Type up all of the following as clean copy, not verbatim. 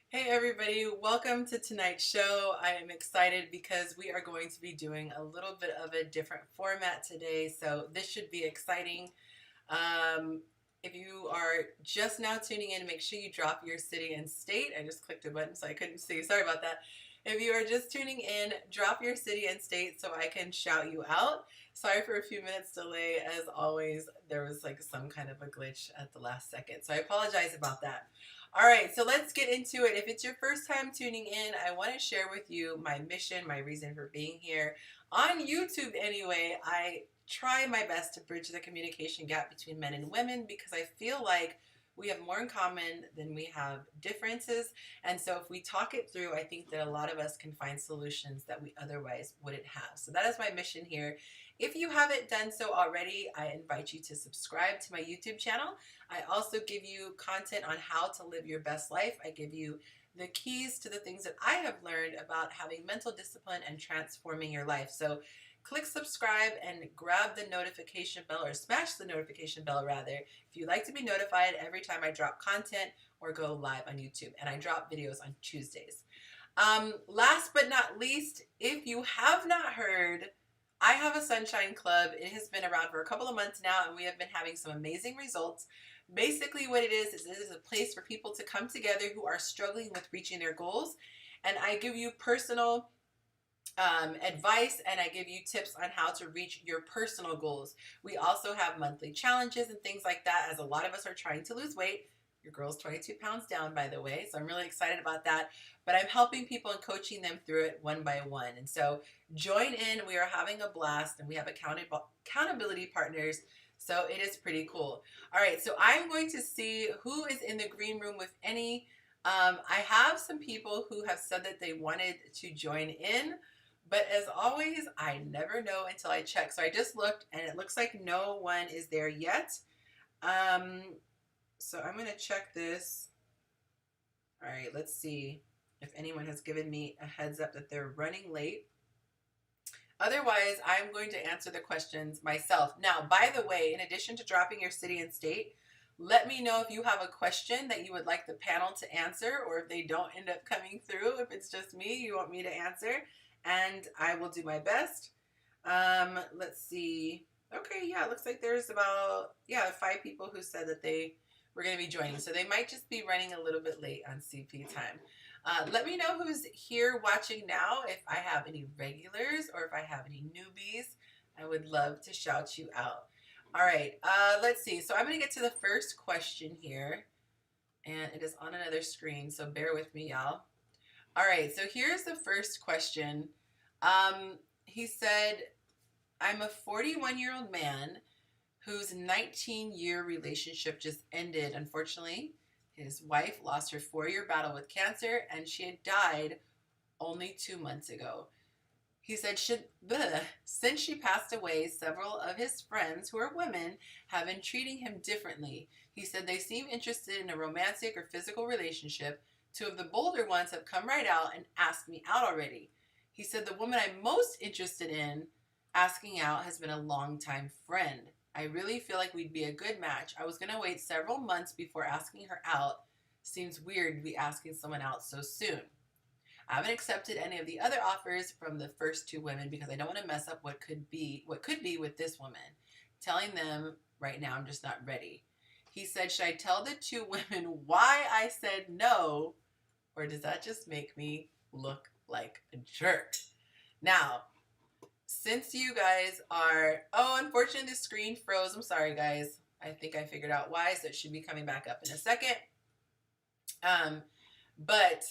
Hey everybody, welcome to tonight's show. I am excited because we are going to be doing a little bit of a different format today, so this should be exciting. If you are just now tuning in, make sure you drop your city and state. I just clicked a button so I couldn't see. Sorry about that. If you are just tuning in, drop your city and state so I can shout you out. Sorry for a few minutes delay. As always, there was like some kind of a glitch at the last second, so I apologize about that. All right, so let's get into it. If it's your first time tuning in, I want to share with you my mission, my reason for being here. On YouTube, anyway, I try my best to bridge the communication gap between men and women because I feel like we have more in common than we have differences. And so if we talk it through, I think that a lot of us can find solutions that we otherwise wouldn't have. So that is my mission here. If you haven't done so already, I invite you to subscribe to my YouTube channel. I also give you content on how to live your best life. I give you the keys to the things that I have learned about having mental discipline and transforming your life. So click subscribe and grab the notification bell, or smash the notification bell rather, if you'd like to be notified every time I drop content or go live on YouTube. And I drop videos on Tuesdays. Last but not least, if you have not heard, I have a Sunshine Club. It has been around for a couple of months now, and we have been having some amazing results. Basically, what it is it is a place for people to come together who are struggling with reaching their goals. And I give you personal advice, and I give you tips on how to reach your personal goals. We also have monthly challenges and things like that, as a lot of us are trying to lose weight. Your girl's 22 pounds down, by the way, so I'm really excited about that. But I'm helping people and coaching them through it one by one. And so join in. We are having a blast, and we have accountability partners. So it is pretty cool. All right, so I'm going to see who is in the green room with any. I have some people who have said that they wanted to join in, but as always, I never know until I check. So I just looked, and it looks like no one is there yet. So I'm going to check this. All right, let's see if anyone has given me a heads up that they're running late. Otherwise, I'm going to answer the questions myself. Now, by the way, in addition to dropping your city and state, let me know if you have a question that you would like the panel to answer, or if they don't end up coming through. If it's just me, you want me to answer, and I will do my best. Let's see. Okay, yeah, it looks like there's about 5 people who said that they were going to be joining, so they might just be running a little bit late on CP time. Let me know who's here watching now, if I have any regulars or if I have any newbies. I would love to shout you out. All right, let's see. So I'm going to get to the first question here, and it is on another screen, so bear with me, y'all. All right, so here's the first question. He said, I'm a 41-year-old man whose 19-year relationship just ended, unfortunately. His wife lost her 4-year battle with cancer, and she had died only 2 months ago. He said, since she passed away, several of his friends who are women have been treating him differently. He said they seem interested in a romantic or physical relationship. 2 of the bolder ones have come right out and asked me out already. He said the woman I'm most interested in asking out has been a longtime friend. I really feel like we'd be a good match. I was going to wait several months before asking her out. Seems weird to be asking someone out so soon. I haven't accepted any of the other offers from the first 2 women because I don't want to mess up what could be with this woman. Telling them right now I'm just not ready. He said, should I tell the 2 women why I said no, or does that just make me look like a jerk? Now, since you guys are, unfortunately the screen froze. I'm sorry, guys. I think I figured out why, so it should be coming back up in a second. But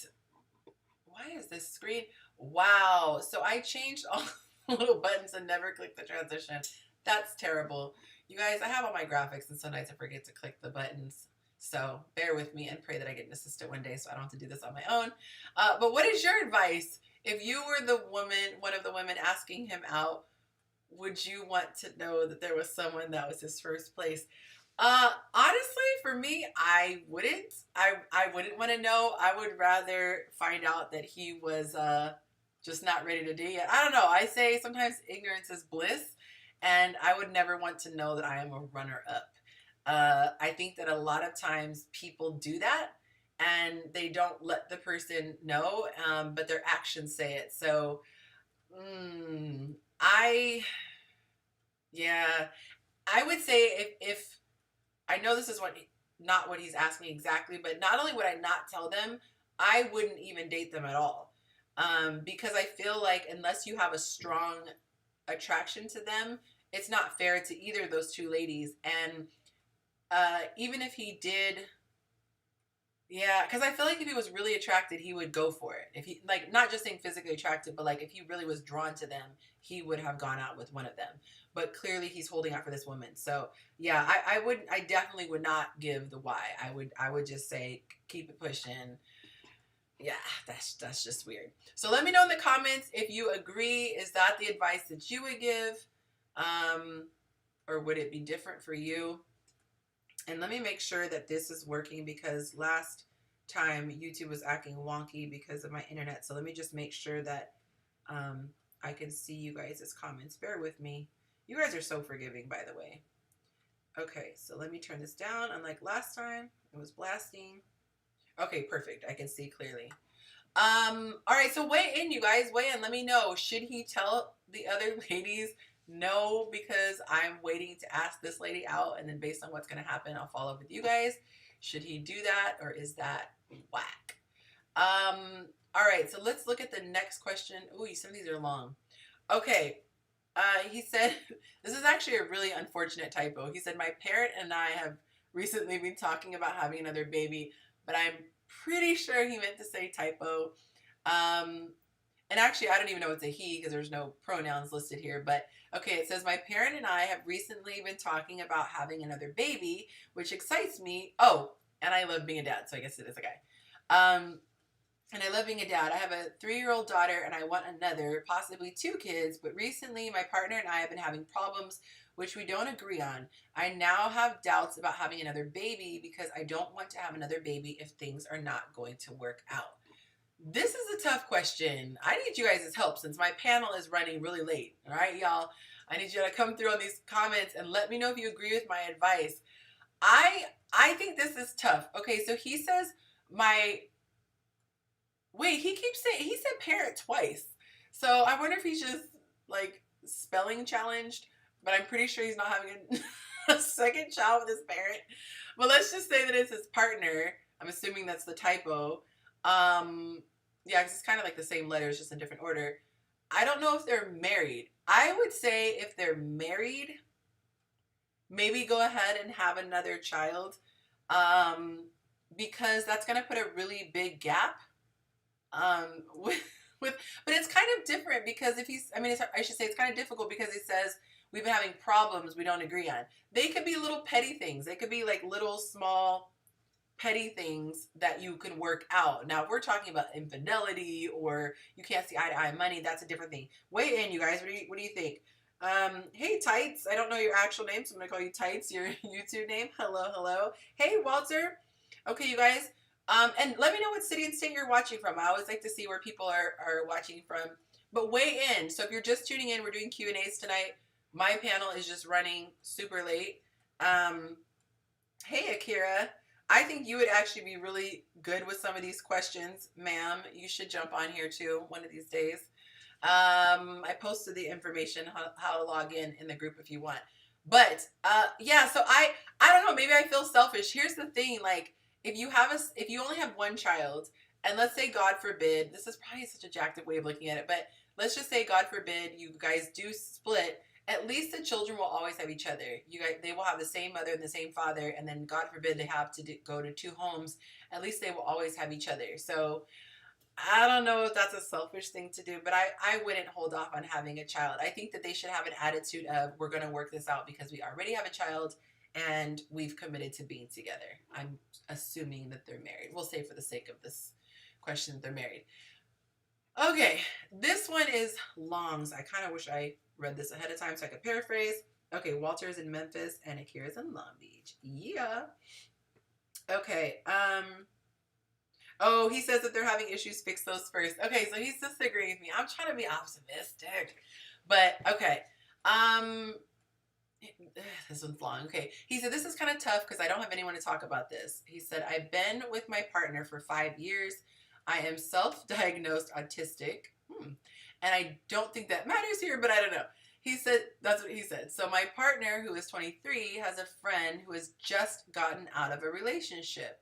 why is this screen? Wow. So I changed all the little buttons and never clicked the transition. That's terrible. You guys, I have all my graphics, and sometimes I forget to click the buttons. So bear with me and pray that I get an assistant one day so I don't have to do this on my own. But what is your advice? If you were the woman, one of the women asking him out, would you want to know that there was someone that was his first place? Honestly, for me, I wouldn't. I wouldn't want to know. I would rather find out that he was just not ready to date yet. I don't know. I say sometimes ignorance is bliss, and I would never want to know that I am a runner-up. I think that a lot of times people do that, and they don't let the person know, but their actions say it. So, I, yeah, I would say if I know this is not what he's asking exactly, but not only would I not tell them, I wouldn't even date them at all. Because I feel like unless you have a strong attraction to them, it's not fair to either of those two ladies. And even if he did, yeah, because I feel like if he was really attracted, he would go for it. If he, like, not just saying physically attracted, but like if he really was drawn to them, he would have gone out with one of them. But clearly he's holding out for this woman. So yeah, I definitely would not give the why. I would just say keep it pushing. Yeah, that's just weird. So let me know in the comments if you agree. Is that the advice that you would give? Or would it be different for you? And let me make sure that this is working, because last time YouTube was acting wonky because of my internet. So let me just make sure that I can see you guys' comments. Bear with me. You guys are so forgiving, by the way. Okay, so let me turn this down. Unlike last time, it was blasting. Okay, perfect. I can see clearly. All right, so weigh in, you guys. Weigh in. Let me know. Should he tell the other ladies no, because I'm waiting to ask this lady out, and then based on what's going to happen, I'll follow up with you guys. Should he do that, or is that whack? All right, so let's look at the next question. Ooh, some of these are long. Okay. He said, this is actually a really unfortunate typo. He said, my parent and I have recently been talking about having another baby, but I'm pretty sure he meant to say typo. And actually, I don't even know it's a he because there's no pronouns listed here. But okay, it says, my parent and I have recently been talking about having another baby, which excites me. Oh, and I love being a dad, so I guess it is a guy. And I love being a dad. I have a 3-year-old daughter and I want another, possibly 2 kids. But recently, my partner and I have been having problems which we don't agree on. I now have doubts about having another baby because I don't want to have another baby if things are not going to work out. This is a tough question. I need you guys' help since my panel is running really late. All right, y'all. I need you to come through on these comments and let me know if you agree with my advice. I think this is tough. Okay, so he says wait, he said parent twice. So I wonder if he's just like spelling challenged, but I'm pretty sure he's not having a second child with his parent. But let's just say that it's his partner. I'm assuming that's the typo. Yeah, because it's kind of like the same letters, just in different order. I don't know if they're married. I would say if they're married, maybe go ahead and have another child, because that's going to put a really big gap with, but it's kind of different because if he's, I should say it's kind of difficult because it says we've been having problems we don't agree on. They could be little petty things. They could be like little small petty things that you can work out. Now, if we're talking about infidelity or you can't see eye to eye money, that's a different thing. Weigh in, you guys. What do you think? Hey, Tights. I don't know your actual name, so I'm going to call you Tights, your YouTube name. Hello. Hey, Walter. Okay, you guys. And let me know what city and state you're watching from. I always like to see where people are watching from. But weigh in. So if you're just tuning in, we're doing Q&As tonight. My panel is just running super late. Hey, Akira. I think you would actually be really good with some of these questions, ma'am. You should jump on here too one of these days. I posted the information how to log in the group if you want. But yeah, so I don't know, maybe I feel selfish. Here's the thing, like if you only have one child, and let's say God forbid, this is probably such a jacked up way of looking at it, but let's just say God forbid you guys do split. At least the children will always have each other. They will have the same mother and the same father, and then God forbid they have to go to 2 homes. At least they will always have each other. So I don't know if that's a selfish thing to do, but I wouldn't hold off on having a child. I think that they should have an attitude of we're going to work this out because we already have a child and we've committed to being together. I'm assuming that they're married. We'll say for the sake of this question that they're married. Okay, this one is long, so I kind of wish I read this ahead of time so I could paraphrase. Okay, Walter's in Memphis and Akira's in Long Beach. Yeah. Okay. Oh, he says that they're having issues. Fix those first. Okay, so he's disagreeing with me. I'm trying to be optimistic, but okay. This one's long. Okay. He said, this is kind of tough because I don't have anyone to talk about this. He said, I've been with my partner for 5 years. I am self-diagnosed autistic. And I don't think that matters here, but I don't know. He said, that's what he said. So my partner, who is 23, has a friend who has just gotten out of a relationship.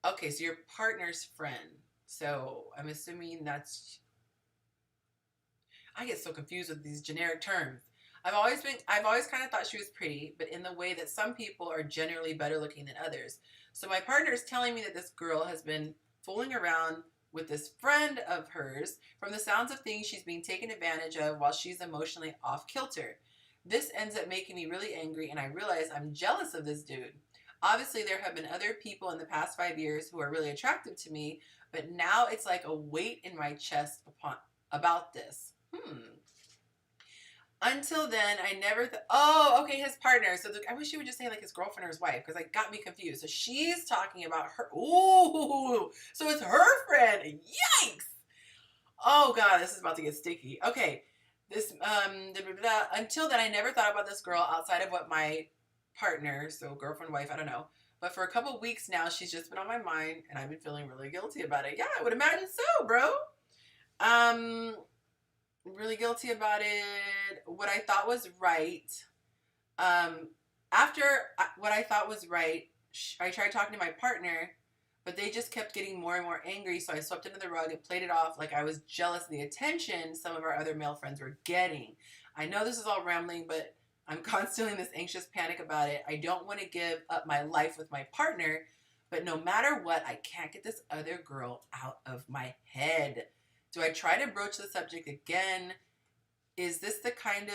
Okay, so your partner's friend. So I'm assuming that's, I get so confused with these generic terms. I've always kind of thought she was pretty, but in the way that some people are generally better looking than others. So my partner is telling me that this girl has been fooling around with this friend of hers. From the sounds of things, she's being taken advantage of while she's emotionally off kilter. This ends up making me really angry, and I realize I'm jealous of this dude. Obviously, there have been other people in the past 5 years who are really attractive to me, but now it's like a weight in my chest about this. Until then, I never oh, okay, his partner. So I wish you would just say like his girlfriend or his wife, because I got me confused. So she's talking about her. Ooh, so it's her friend. Yikes! Oh God, this is about to get sticky. Okay, this until then, I never thought about this girl outside of what my partner, so girlfriend, wife, I don't know. But for a couple weeks now, she's just been on my mind, and I've been feeling really guilty about it. Yeah, I would imagine so, bro. Really guilty about it. What I thought was right. After what I thought was right, I tried talking to my partner, but they just kept getting more and more angry. So I swept under the rug and played it off like I was jealous of the attention some of our other male friends were getting. I know this is all rambling, but I'm constantly in this anxious panic about it. I don't want to give up my life with my partner, but no matter what, I can't get this other girl out of my head. Do I try to broach the subject again? Is it the kind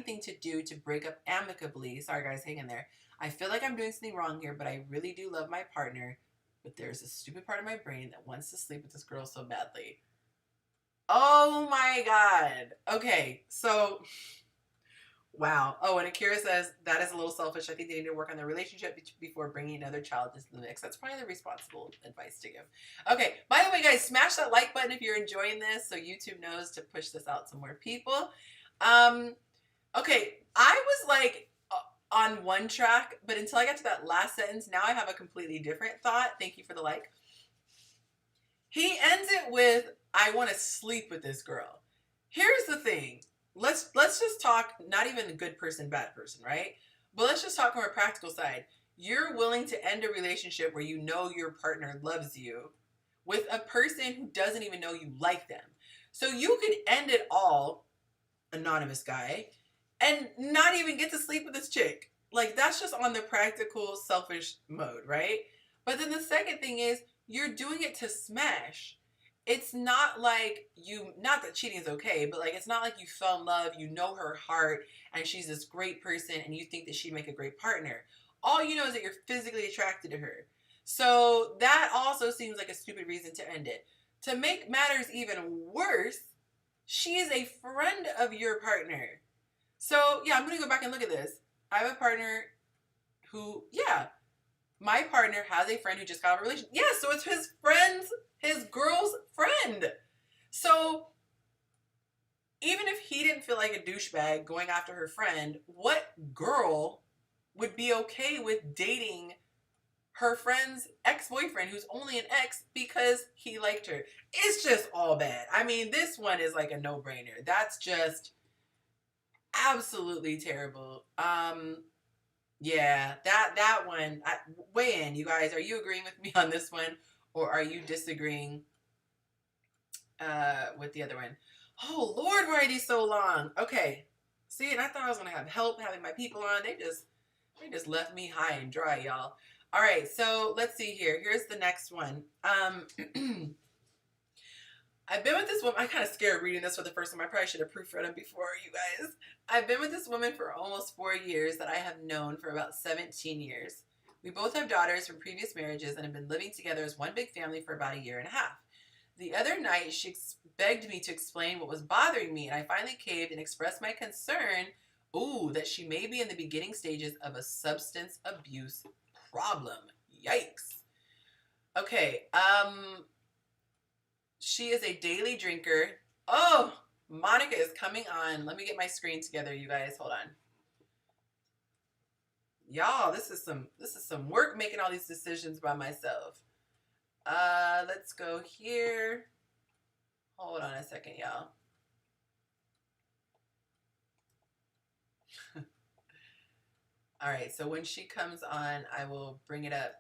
thing to do to break up amicably? Sorry guys, hang in there. I feel like I'm doing something wrong here, but I really do love my partner. But there's a stupid part of my brain that wants to sleep with this girl so badly. Oh my God. Okay, so wow. Oh, and Akira says, that is a little selfish. I think they need to work on their relationship before bringing another child into the mix. That's probably the responsible advice to give. Okay. By the way, guys, smash that like button if you're enjoying this so YouTube knows to push this out to more people. Okay. I was like on one track, but until I got to that last sentence, now I have a completely different thought. Thank you for the like. He ends it with, I want to sleep with this girl. Here's the thing. Let's just talk, not even a good person, bad person, right? But let's just talk from a practical side. You're willing to end a relationship where you know your partner loves you with a person who doesn't even know you like them. So you could end it all, anonymous guy, and not even get to sleep with this chick. Like, that's just on the practical, selfish mode, right? But then the second thing is, you're doing it to smash. It's not like not that cheating is okay, but like, it's not like you fell in love, you know her heart, and she's this great person, and you think that she'd make a great partner. All you know is that you're physically attracted to her. So that also seems like a stupid reason to end it. To make matters even worse, she is a friend of your partner. So yeah, I'm going to go back and look at this. I have a partner who, yeah, my partner has a friend who just got a relationship. Yeah, so it's his girl's friend. So even if he didn't feel like a douchebag going after her friend, what girl would be okay with dating her friend's ex-boyfriend who's only an ex because he liked her? It's just all bad. I mean, this one is like a no-brainer. That's just absolutely terrible. Yeah, that one, weigh in, you guys. Are you agreeing with me on this one, or are you disagreeing with the other one? Oh Lord, why are these so long? Okay, see, and I thought I was gonna have help having my people on. They just left me high and dry, y'all. All right, so let's see here. Here's the next one. I've been with this woman. I'm kind of scared reading this for the first time. I probably should have proofread them before, you guys. I've been with this woman for almost 4 years that I have known for about 17 years. We both have daughters from previous marriages and have been living together as one big family for about 1.5 years. The other night, she begged me to explain what was bothering me, and I finally caved and expressed my concern, that she may be in the beginning stages of a substance abuse problem. Yikes. Okay, she is a daily drinker. Oh Monica is coming on. Let me get my screen together, you guys. Hold on. Y'all, this is some work making all these decisions by myself. Let's go here. Hold on a second, y'all. All right, so when she comes on, I will bring it up.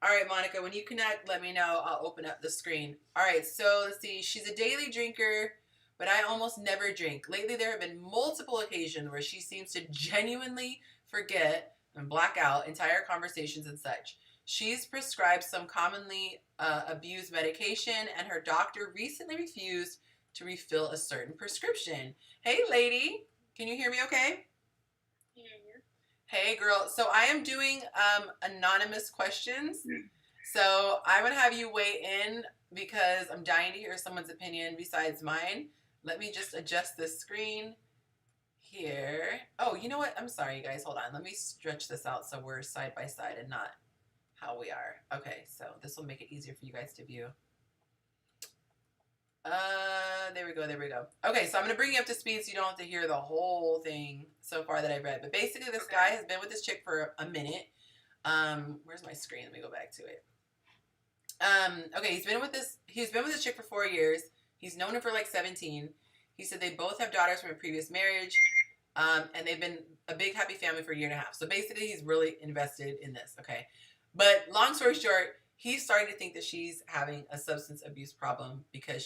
All right, Monica, when you connect, let me know. I'll open up the screen. All right, so let's see. She's a daily drinker, but I almost never drink. Lately, there have been multiple occasions where she seems to genuinely forget and black out entire conversations and such. She's prescribed some commonly abused medication, and her doctor recently refused to refill a certain prescription. Hey, lady, can you hear me okay? Yeah. Hey, girl. So I am doing anonymous questions. So I'm going to have you weigh in because I'm dying to hear someone's opinion besides mine. Let me just adjust the screen here. Oh, you know what? I'm sorry, you guys. Hold on. Let me stretch this out so we're side by side and not how we are. Okay, so this will make it easier for you guys to view. There we go, there we go. Okay, so I'm gonna bring you up to speed so you don't have to hear the whole thing so far that I've read. But basically, this guy has been with this chick for a minute. Where's my screen? Let me go back to it. Okay, he's been with this chick for 4 years. He's known her for like 17. He said they both have daughters from a previous marriage. And they've been a big happy family for a year and a half. So basically, he's really invested in this. Okay, but long story short, he's starting to think that she's having a substance abuse problem because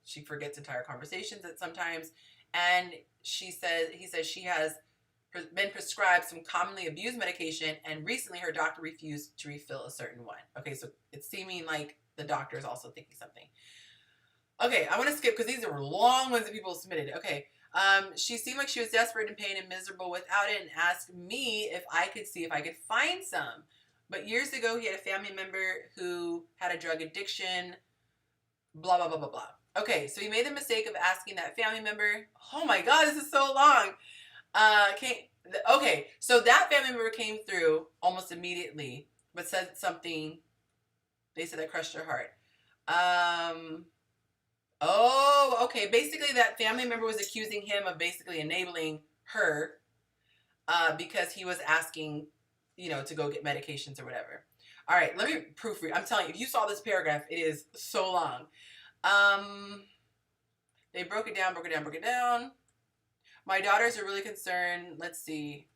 she forgets entire conversations at sometimes, and he says she has been prescribed some commonly abused medication, and recently her doctor refused to refill a certain one. Okay, so it's seeming like the doctor is also thinking something. Okay, I want to skip because these are long ones that people submitted. Okay, she seemed like she was desperate in pain and miserable without it, and asked me if I could see if I could find some. But years ago, he had a family member who had a drug addiction, blah, blah, blah, blah, blah. Okay, so he made the mistake of asking that family member, oh my God, this is so long. Okay, so that family member came through almost immediately, but said something, they said that crushed her heart. Oh, okay, basically that family member was accusing him of basically enabling her because he was asking, to go get medications or whatever. All right, let me proofread. I'm telling you, if you saw this paragraph, it is so long. They broke it down. My daughters are really concerned. Let's see.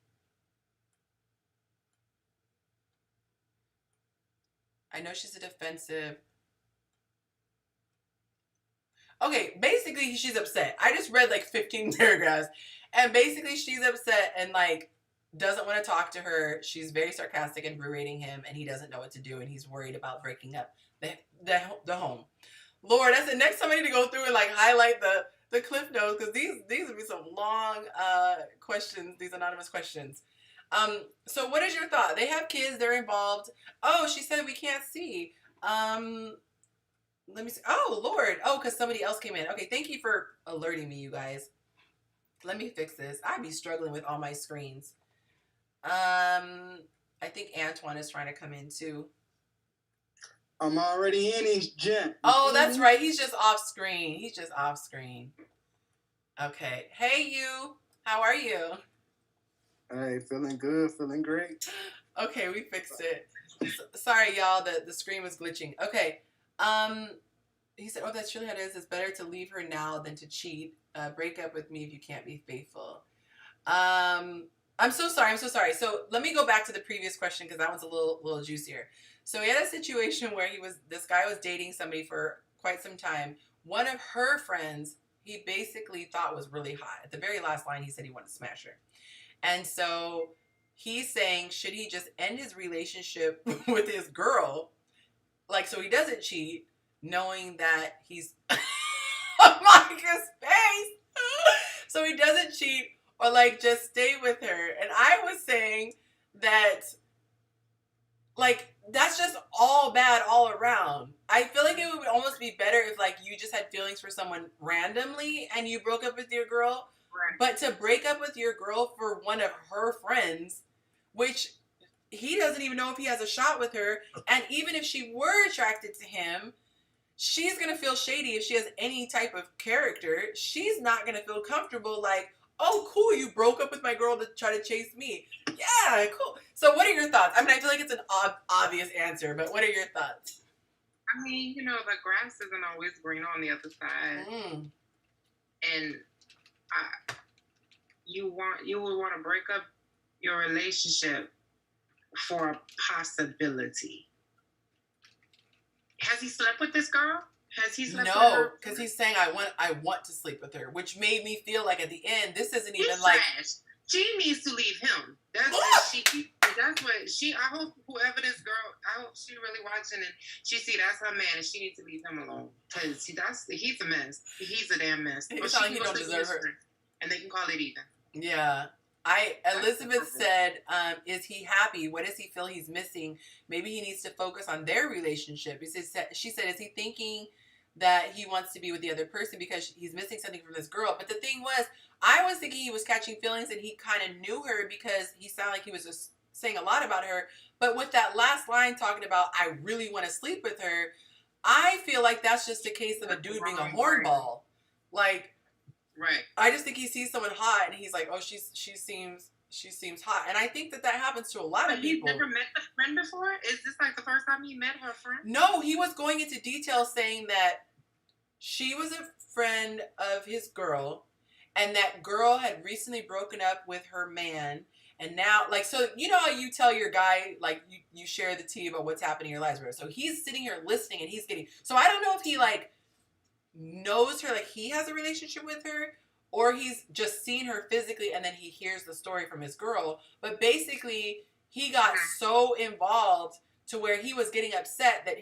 I know she's a defensive. Okay, basically she's upset. I just read like 15 paragraphs. And basically she's upset and like doesn't want to talk to her. She's very sarcastic and berating him, and he doesn't know what to do, and he's worried about breaking up the home. Lord, I said next time I need to go through and like highlight the cliff notes because these would be some long questions, these anonymous questions. So what is your thought? They have kids, they're involved. Oh, she said we can't see. Let me see. Oh, Lord. Oh, because somebody else came in. Okay, thank you for alerting me, you guys. Let me fix this. I'd be struggling with all my screens. I think Antoine is trying to come in too. I'm already in his gym. Oh, that's right. He's just off screen. Okay. Hey, you. How are you? Hey, feeling good, feeling great. Okay, we fixed it. Sorry, y'all. The screen was glitching. Okay. He said, oh, that's really how it is. It's better to leave her now than to cheat. Break up with me if you can't be faithful. I'm so sorry. So let me go back to the previous question because that one's a little juicier. So he had a situation where this guy was dating somebody for quite some time. One of her friends, he basically thought was really hot. At the very last line, he said he wanted to smash her. And so he's saying, should he just end his relationship with his girl? Like, so he doesn't cheat, knowing that he's Monica's face. So he doesn't cheat, or like just stay with her. And I was saying that, like, that's just all bad all around. I feel like it would almost be better if like you just had feelings for someone randomly and you broke up with your girl. Right. But to break up with your girl for one of her friends, which he doesn't even know if he has a shot with her, and even if she were attracted to him, she's going to feel shady if she has any type of character. She's not going to feel comfortable like, oh, cool, you broke up with my girl to try to chase me. Yeah, cool. So what are your thoughts? I mean, I feel like it's an obvious answer, but what are your thoughts? I mean, you know, the grass isn't always green on the other side. And you would want to break up your relationship for a possibility. Has he slept with this girl? Has he slept with her? No, because he's saying I want to sleep with her, which made me feel like at the end this isn't even He's like trash. She needs to leave him. That's what she. I hope whoever this girl, I hope she really watching and she see that's her man and she needs to leave him alone because he's a mess. He's a damn mess. It's like he don't deserve her. And they can call it even. Yeah. Elizabeth said, is he happy? What does he feel he's missing? Maybe he needs to focus on their relationship. She said, is he thinking that he wants to be with the other person because he's missing something from this girl? But the thing was, I was thinking he was catching feelings and he kind of knew her because he sounded like he was just saying a lot about her. But with that last line talking about, I really want to sleep with her, I feel like that's just a case of a dude being a hornball. Like, right. I just think he sees someone hot and he's like, oh, she seems hot. And I think that happens to a lot of people. He's never met the friend before? Is this like the first time he met her friend? No, he was going into detail saying that she was a friend of his girl and that girl had recently broken up with her man. And now, like, so you know how you tell your guy, like, you share the tea about what's happening in your lives, right? So he's sitting here listening and he's getting, so I don't know if he, like, knows her, like he has a relationship with her, or he's just seen her physically and then he hears the story from his girl. But basically, he got so involved to where he was getting upset that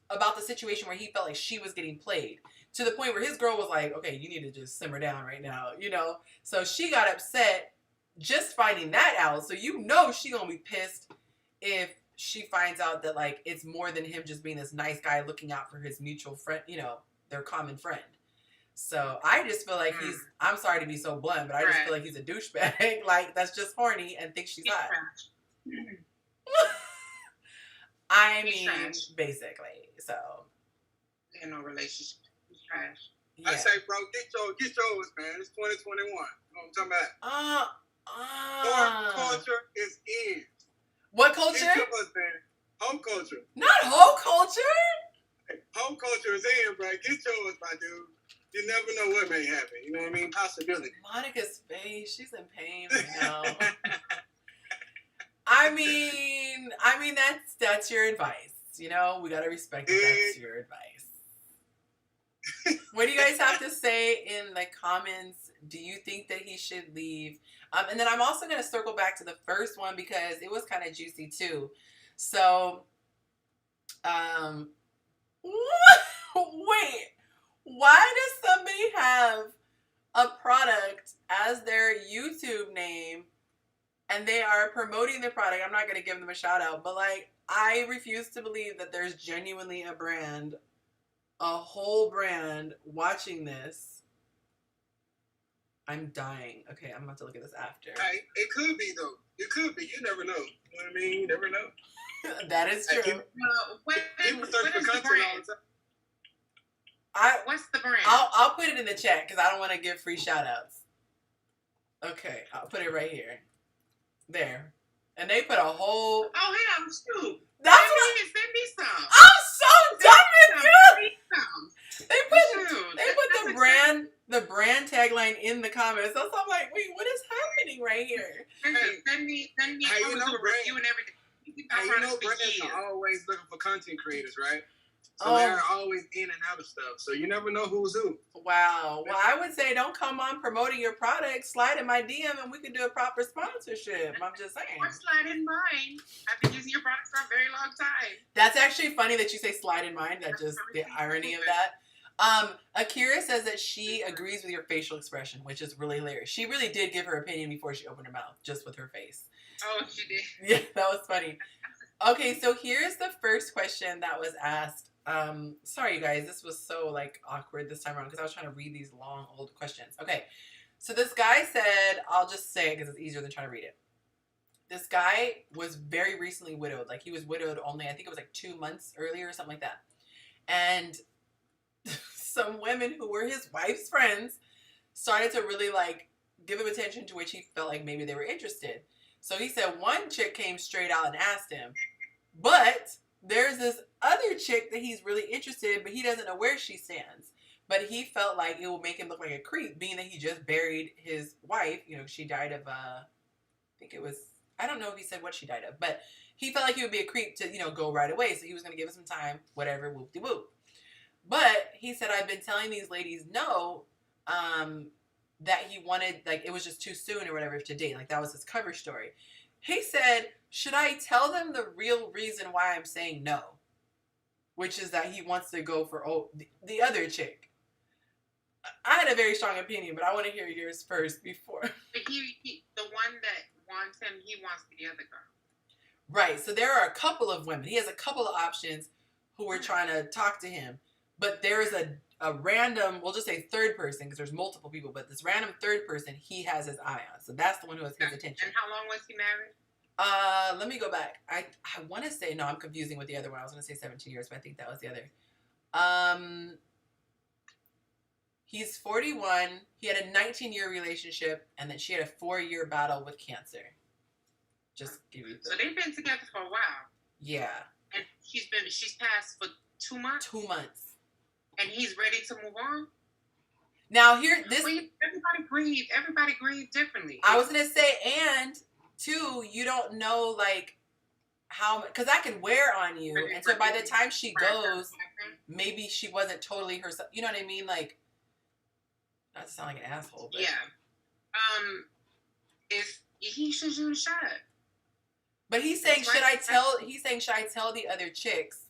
about the situation where he felt like she was getting played. To the point where his girl was like, okay, you need to just simmer down right now, you know? So she got upset just finding that out. So you know she gonna be pissed if she finds out that, like, it's more than him just being this nice guy looking out for his mutual friend, you know, their common friend. So I just feel like I'm sorry to be so blunt, but I just feel like he's a douchebag. Like, that's just horny and thinks she's hot. I mean, basically, so. In no relationship. He's trash. Yeah. I say, bro, get yours, man. It's 2021. You know what I'm talking about? Culture is in. What culture? Get yours, man. Home culture. Not home culture. Home culture is in, bro. Get yours, my dude. You never know what may happen. You know what I mean? Possibility. Monica's face. She's in pain right now. I mean, that's your advice. You know, we gotta respect that that's your advice. What do you guys have to say in the comments? Do you think that he should leave? And then I'm also going to circle back to the first one because it was kind of juicy too. So, wait, why does somebody have a product as their YouTube name and they are promoting their product? I'm not going to give them a shout out, but like, I refuse to believe that there's genuinely a brand, a whole brand watching this. I'm dying. Okay, I'm about to look at this after. It could be, though. It could be. You never know. You know what I mean? You never know. That is true. People search for content all the time. What's the brand? I'll put it in the chat because I don't want to give free shout outs. Okay, I'll put it right here. There. And they put a whole... Oh, hell, shoot. That's send me some. I'm so done with you. They put the brand tagline in the comments. So I'm like, wait, what is happening right here? Send me. How you know review and everything. How you know brands are always looking for content creators, right? So they're always in and out of stuff. So you never know who's who. Wow. Well, I would say don't come on promoting your product. Slide in my DM and we can do a proper sponsorship. I'm just saying. Or slide in mine. I've been using your products for a very long time. That's actually funny that you say slide in mine. That just the irony of that. Akira says that she agrees with your facial expression, which is really hilarious. She really did give her opinion before she opened her mouth, just with her face. Oh, she did. Yeah, that was funny. Okay, so here's the first question that was asked. Sorry, you guys, this was so like awkward this time around because I was trying to read these long old questions. Okay, so this guy said, I'll just say it because it's easier than trying to read it. This guy was very recently widowed. Like he was widowed only, I think it was like 2 months earlier or something like that. And some women who were his wife's friends started to really like give him attention, to which he felt like maybe they were interested. So he said one chick came straight out and asked him, but there's this other chick that he's really interested in, but he doesn't know where she stands. But he felt like it would make him look like a creep, being that he just buried his wife. You know, she died of, I think it was, I don't know if he said what she died of, but he felt like he would be a creep to, you know, go right away. So he was going to give us some time, whatever, whoop-de-whoop. But he said, I've been telling these ladies no, that he wanted, like, it was just too soon or whatever to date. Like, that was his cover story. He said, should I tell them the real reason why I'm saying no? Which is that he wants to go for the other chick. I had a very strong opinion, but I want to hear yours first before. But he the one that wants him, he wants the other girl. Right. So there are a couple of women. He has a couple of options who are trying to talk to him. But there is a random, we'll just say third person, because there's multiple people, but this random third person he has his eye on. So that's the one who has his attention. And how long was he married? Let me go back. I want to say, no, I'm confusing with the other one. I was going to say 17 years, but I think that was the other. He's 41. He had a 19-year relationship, and then she had a 4-year battle with cancer. Just give you. So they've been together for a while. Yeah. And she's passed for 2 months. 2 months. And he's ready to move on. Now here, this. Everybody grieve differently. I was gonna say, and two, you don't know like how, because that can wear on you, and so by the time she goes, maybe she wasn't totally herself. You know what I mean? Like, not to sound like an asshole, but yeah. If he should do a shot. But he's saying, should I tell the other chicks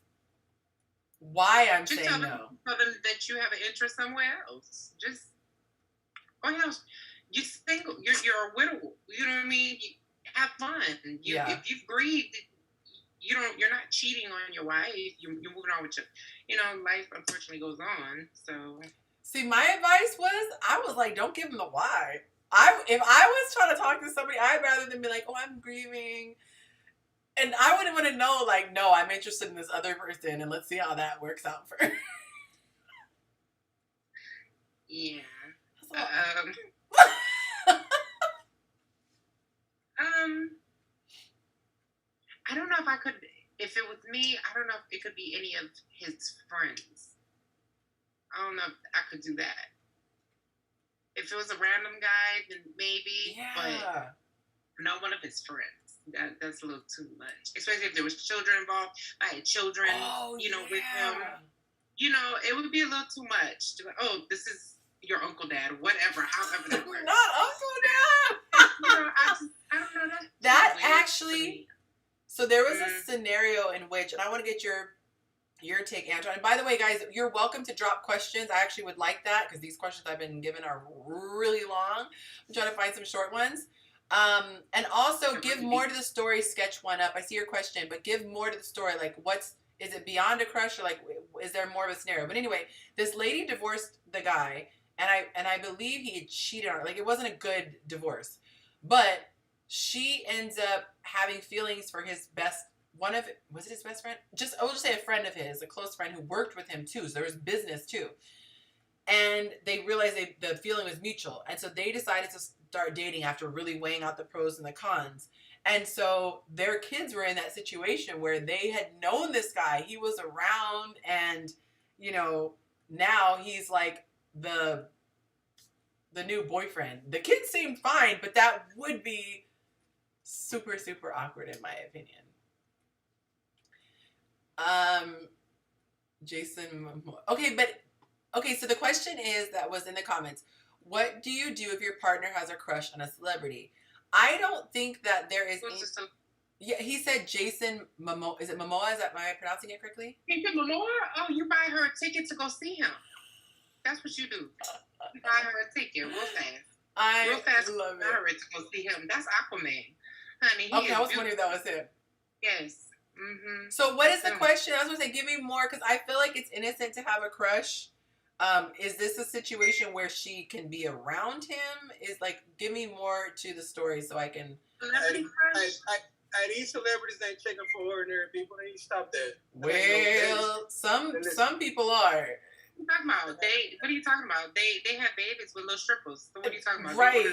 why I'm saying no? Tell them that you have an interest somewhere else. Just go ahead. You're single. You're a widow. You know what I mean? Have fun. If you've grieved, you're not cheating on your wife. You're moving on with your, life unfortunately goes on. So see, my advice I was like, don't give them the why. If I was trying to talk to somebody, I'd rather than be like, oh, I'm grieving. And I wouldn't want to know, like, no, I'm interested in this other person, and let's see how that works out for her. Yeah. I don't know if I could, if it was me, I don't know if it could be any of his friends. I don't know if I could do that. If it was a random guy, then maybe, but not one of his friends. That's a little too much. Especially if there was children involved. I had children, with him. It would be a little too much. This is your Uncle Dad, whatever, however that works. Not Uncle Dad! I don't know. That actually, so there was a scenario in which, and I want to get your take, Antoine. And by the way, guys, you're welcome to drop questions. I actually would like that, because these questions I've been given are really long. I'm trying to find some short ones. And also give more to the story, sketch one up. I see your question, but give more to the story. Like, is it beyond a crush, or like, is there more of a scenario? But anyway, this lady divorced the guy, and I believe he had cheated on her. Like, it wasn't a good divorce, but she ends up having feelings for his was it his best friend? I'll just say a friend of his, a close friend who worked with him too. So there was business too. And they realized the feeling was mutual. And so they decided to start dating after really weighing out the pros and the cons. And so their kids were in that situation where they had known this guy. He was around, and, now he's like the new boyfriend. The kids seemed fine, but that would be super, super awkward in my opinion. Jason. Okay, so the question that was in the comments, what do you do if your partner has a crush on a celebrity? I don't think that there is. Yeah, he said Jason Momoa. Is it Momoa? Am I pronouncing it correctly? He said Momoa? Oh, you buy her a ticket to go see him. That's what you do. You buy her a ticket real fast. Real fast, love it. Buy her to go see him. That's Aquaman. Honey, I was wondering if that was it. Yes. Mm-hmm. So what is the question? I was going to say, give me more, because I feel like it's innocent to have a crush. Is this a situation where she can be around him? Give me more to the story so I can. these celebrities ain't checking for ordinary people. They need to stop that. Well, some people are. What are you talking about? What are you talking about? They have babies with little strippers. So what are you talking about? Right.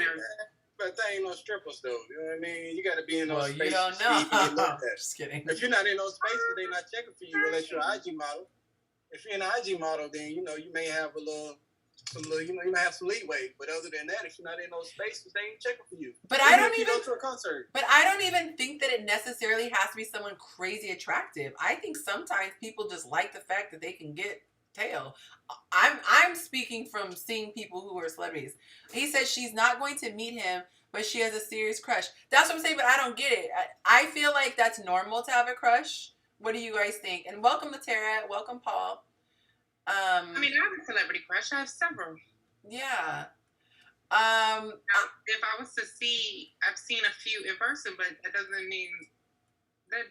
But they ain't no strippers though. You know what I mean? You got to be in those spaces. You don't know. Just kidding. If you're not in those spaces, they're not checking for you unless you're an IG model. If you're an IG model, then you may have you might have some leeway. But other than that, if you're not in those spaces, they ain't checking for you. But I don't even go to a concert. But I don't even think that it necessarily has to be someone crazy attractive. I think sometimes people just like the fact that they can get tail. I'm speaking from seeing people who are celebrities. He said she's not going to meet him, but she has a serious crush. That's what I'm saying, but I don't get it. I feel like that's normal to have a crush. What do you guys think? And welcome, Tara. Welcome, Paul. I mean, I have a celebrity crush. I have several. Yeah. If I was to see, I've seen a few in person, but that doesn't mean that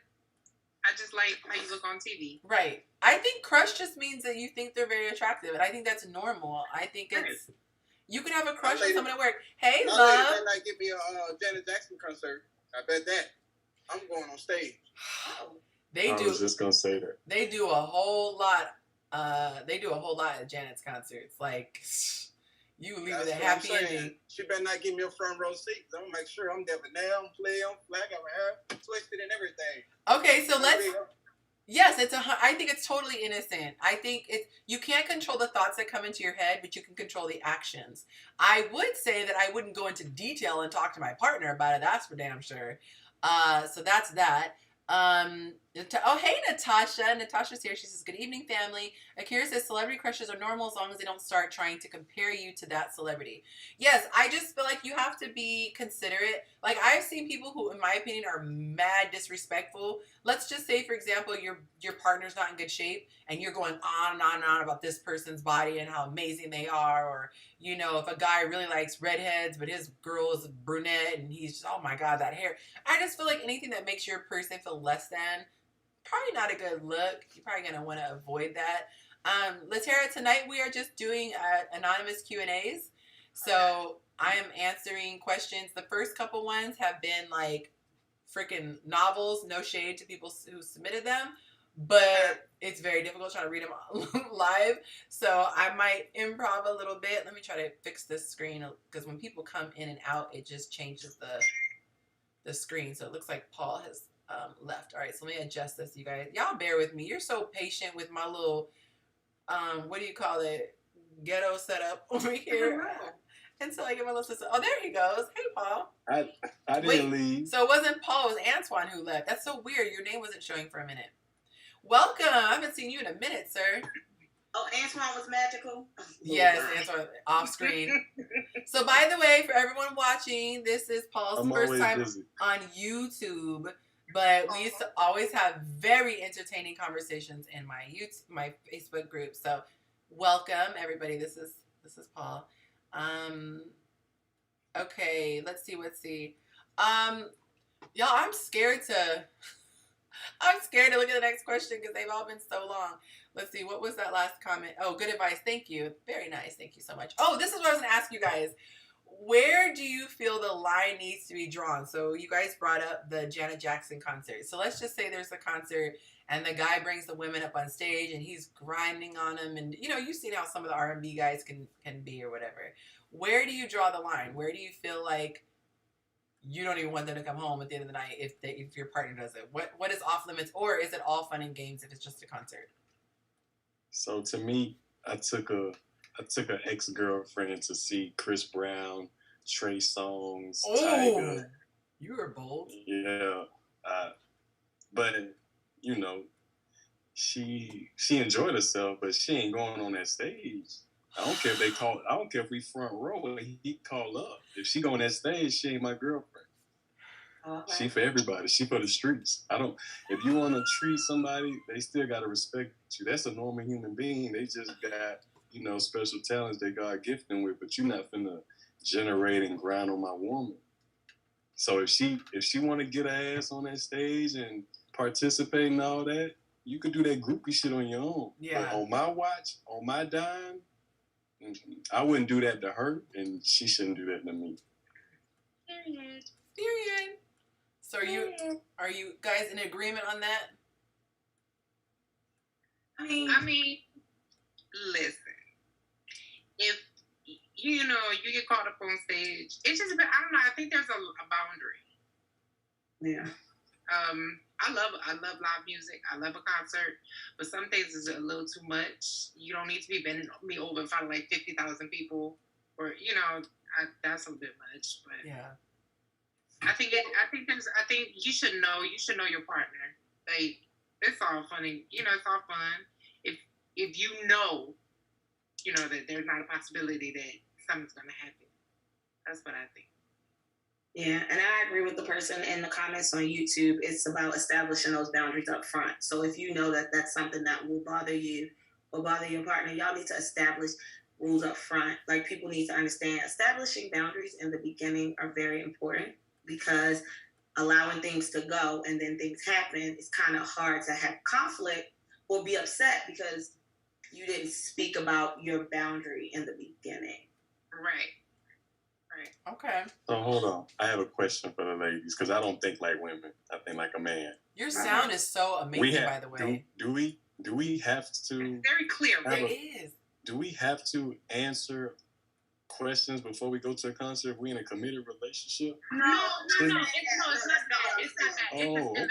I just like how you look on TV. Right. I think crush just means that you think they're very attractive, and I think that's normal. I think it's you can have a crush on someone at work. Hey, love. They might give me a Janet Jackson concert. I bet that I'm going on stage. They do. I was just gonna say that they do a whole lot. They do a whole lot at Janet's concerts. Like, you leave with a happy ending. She better not give me a front row seat. I'm gonna make sure I'm debonair, I'm play, I'm flat, got my hair twisted and everything. Okay, so yes, I think it's totally innocent. I think you can't control the thoughts that come into your head, but you can control the actions. I would say that I wouldn't go into detail and talk to my partner about it. That's for damn sure. So that's that. Hey, Natasha. Natasha's here. She says, good evening, family. Akira says, celebrity crushes are normal as long as they don't start trying to compare you to that celebrity. Yes, I just feel like you have to be considerate. Like, I've seen people who, in my opinion, are mad disrespectful. Let's just say, for example, your partner's not in good shape, and you're going on and on and on about this person's body and how amazing they are. Or, if a guy really likes redheads, but his girl is brunette, and he's just, oh my God, that hair. I just feel like anything that makes your person feel less than, probably not a good look. You're probably going to want to avoid that. Latera, tonight we are just doing anonymous Q&As. So I am answering questions. The first couple ones have been like freaking novels, no shade to people who submitted them, but it's very difficult trying to read them live. So I might improv a little bit. Let me try to fix this screen, because when people come in and out, it just changes the screen. So it looks like Paul has left. All right, so let me adjust this, you guys. Y'all bear with me. You're so patient with my little, what do you call it, ghetto setup over here. Until I get my little sister. Oh, there he goes. Hey, Paul. I didn't leave. So it wasn't Paul, it was Antoine who left. That's so weird. Your name wasn't showing for a minute. Welcome. I haven't seen you in a minute, sir. Oh, Antoine was magical? Yes, Antoine, off screen. So, by the way, for everyone watching, this is Paul's first time on YouTube. But we used to always have very entertaining conversations in my Facebook group. So, welcome, everybody. This is Paul. Okay, let's see. Y'all, I'm scared to look at the next question because they've all been so long. Let's see, what was that last comment? Oh, good advice. Thank you. Very nice. Thank you so much. Oh, this is what I was going to ask you guys. Where do you feel the line needs to be drawn? So you guys brought up the Janet Jackson concert. So let's just say there's a concert and the guy brings the women up on stage and he's grinding on them. And, you've seen how some of the R&B guys can be or whatever. Where do you draw the line? Where do you feel like you don't even want them to come home at the end of the night if your partner does it? What is off limits, or is it all fun and games if it's just a concert? So to me, I took an ex-girlfriend to see Chris Brown, Trey Songz, Tiger. You were bold. Yeah, but she enjoyed herself, but she ain't going on that stage. I don't care if we front row and he call up. If she go on that stage, she ain't my girlfriend. Okay. She for everybody. She for the streets. If you want to treat somebody, they still got to respect you. That's a normal human being. They just got, special talents that God gifted them with, but you're not finna generate and grind on my woman. So if she want to get her ass on that stage and participate and all that, you could do that groupie shit on your own. Yeah. But on my watch, on my dime, I wouldn't do that to her, and she shouldn't do that to me. Period. So are you guys in agreement on that? I mean, listen. If you get caught up on stage, it's just I don't know. I think there's a boundary. Yeah. I love live music. I love a concert, but some things is a little too much. You don't need to be bending me over in front of like 50,000 people, or that's a bit much. But yeah, I think you should know your partner. Like, it's all funny. It's all fun. If you know that there's not a possibility that something's gonna happen. That's what I think. Yeah, and I agree with the person in the comments on YouTube. It's about establishing those boundaries up front. So if you know that that's something that will bother you or bother your partner, y'all need to establish rules up front. Like, people need to understand establishing boundaries in the beginning are very important, because allowing things to go and then things happen, it's kind of hard to have conflict or be upset because you didn't speak about your boundary in the beginning. Right. Okay. So hold on. I have a question for the ladies, because I don't think like women. I think like a man. Your sound is so amazing, by the way. Do we have to? Very clear. It is. Do we have to answer questions before we go to a concert if we in a committed relationship? No. It's not that. It's not that. Oh, okay.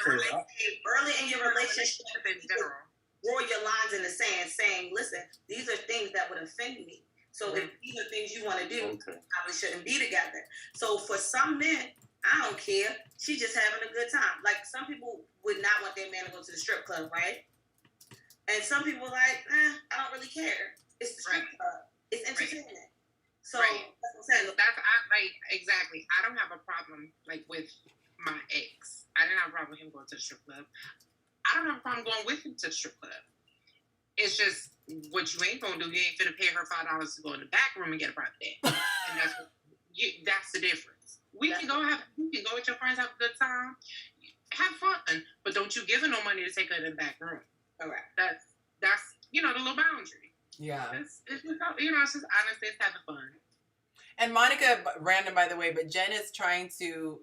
Early in your relationship, in general, draw your lines in the sand, saying, "Listen, these are things that would offend me. So if these are things you want to do, we shouldn't be together." So for some men, I don't care. She's just having a good time. Like, some people would not want their man to go to the strip club, right? And some people are like, I don't really care. It's the strip club. It's entertainment. So that's what I'm saying. Exactly. I don't have a problem with my ex. I didn't have a problem with him going to the strip club. I don't have a problem going with him to the strip club. It's just, what you ain't gonna do, you ain't finna pay her $5 to go in the back room and get a private day. And that's the difference. We can go with your friends, have a good time, have fun, but don't you give her no money to take her to the back room. All right. That's the little boundary. Yeah. It's just, it's just honestly, it's having fun. And Monica, random by the way, but Jen is trying to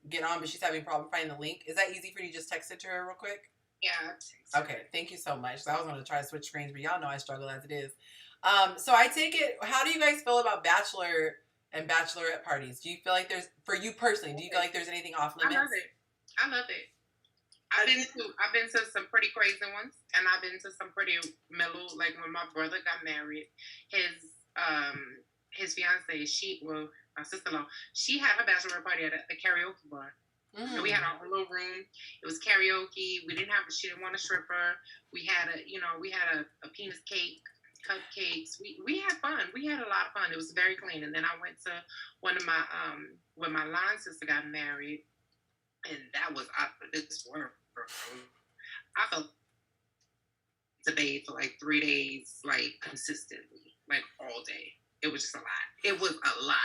get on, but she's having a problem finding the link. Is that easy for you to just text it to her real quick? Yeah. Okay, thank you so much. So I was going to try to switch screens, but y'all know I struggle as it is. So I take it, how do you guys feel about Bachelor and Bachelorette parties? Do you feel like for you personally, do you feel like there's anything off limits? I love it. I've been to some pretty crazy ones, and I've been to some pretty mellow. Like, when my brother got married, his fiance, my sister-in-law, she had her bachelorette party at a karaoke bar. So we had our little room. It was karaoke. She didn't want a stripper. We had a penis cake, cupcakes. We had fun. We had a lot of fun. It was very clean. And then I went to one of my when my line sister got married, and that was out of this world. I felt to bathe for like 3 days, like consistently, like all day. It was just a lot. It was a lot.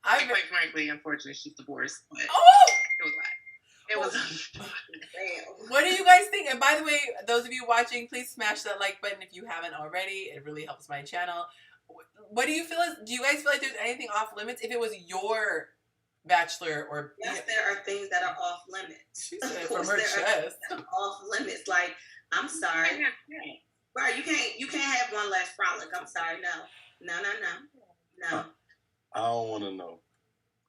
And quite frankly, unfortunately, she's divorced. But it was a lot. It was. What do you guys think? And by the way, those of you watching, please smash that like button if you haven't already. It really helps my channel. What do you feel? Do you guys feel like there's anything off limits if it was your bachelor or? Yes, there are things that are off limits. She said it from her chest. Off limits. Like, I'm sorry. Right, you can't have one last frolic. I'm sorry, no. I don't want to know.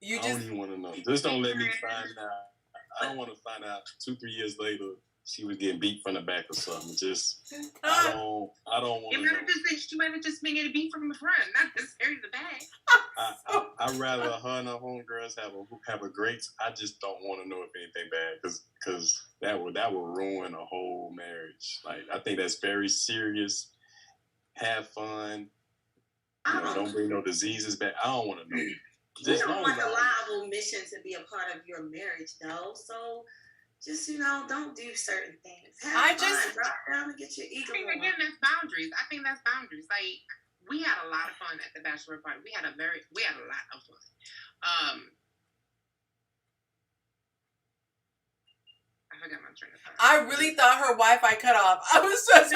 I don't even want to know. Just don't let me find out. I don't want to find out 2-3 years later she was getting beat from the back or something. Just, I don't want to know. She might have just been getting beat from the front, not necessarily the back. I'd rather her and her homegirls have a great. I just don't want to know if anything bad, because that would ruin a whole marriage. Like, I think that's very serious. Have fun. Don't bring no diseases back. I don't want to know. You don't want the liable mission to be a part of your marriage, though. So just, don't do certain things. Have fun. Drop down and get your ego. I think, again, that's boundaries. I think that's boundaries. Like, we had a lot of fun at the bachelor party. We had a lot of fun. I forgot my train of thought. I really thought her Wi-Fi cut off. I was just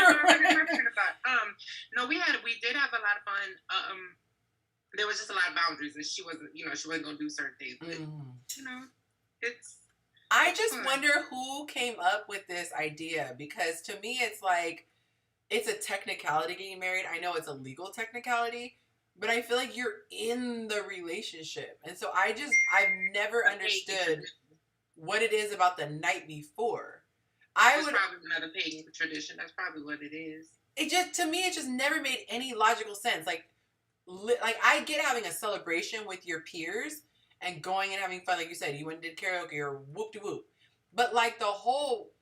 No, we did have a lot of fun. There was just a lot of boundaries, and she wasn't gonna do certain things. But, I just wonder who came up with this idea, because to me it's like, it's a technicality getting married. I know it's a legal technicality, but I feel like you're in the relationship. And so I've never understood what it is about the night before. It's probably another pagan tradition. That's probably what it is. To me, it just never made any logical sense. Like I get having a celebration with your peers and going and having fun. Like you said, you went and did karaoke or whoop-de-whoop. But like the whole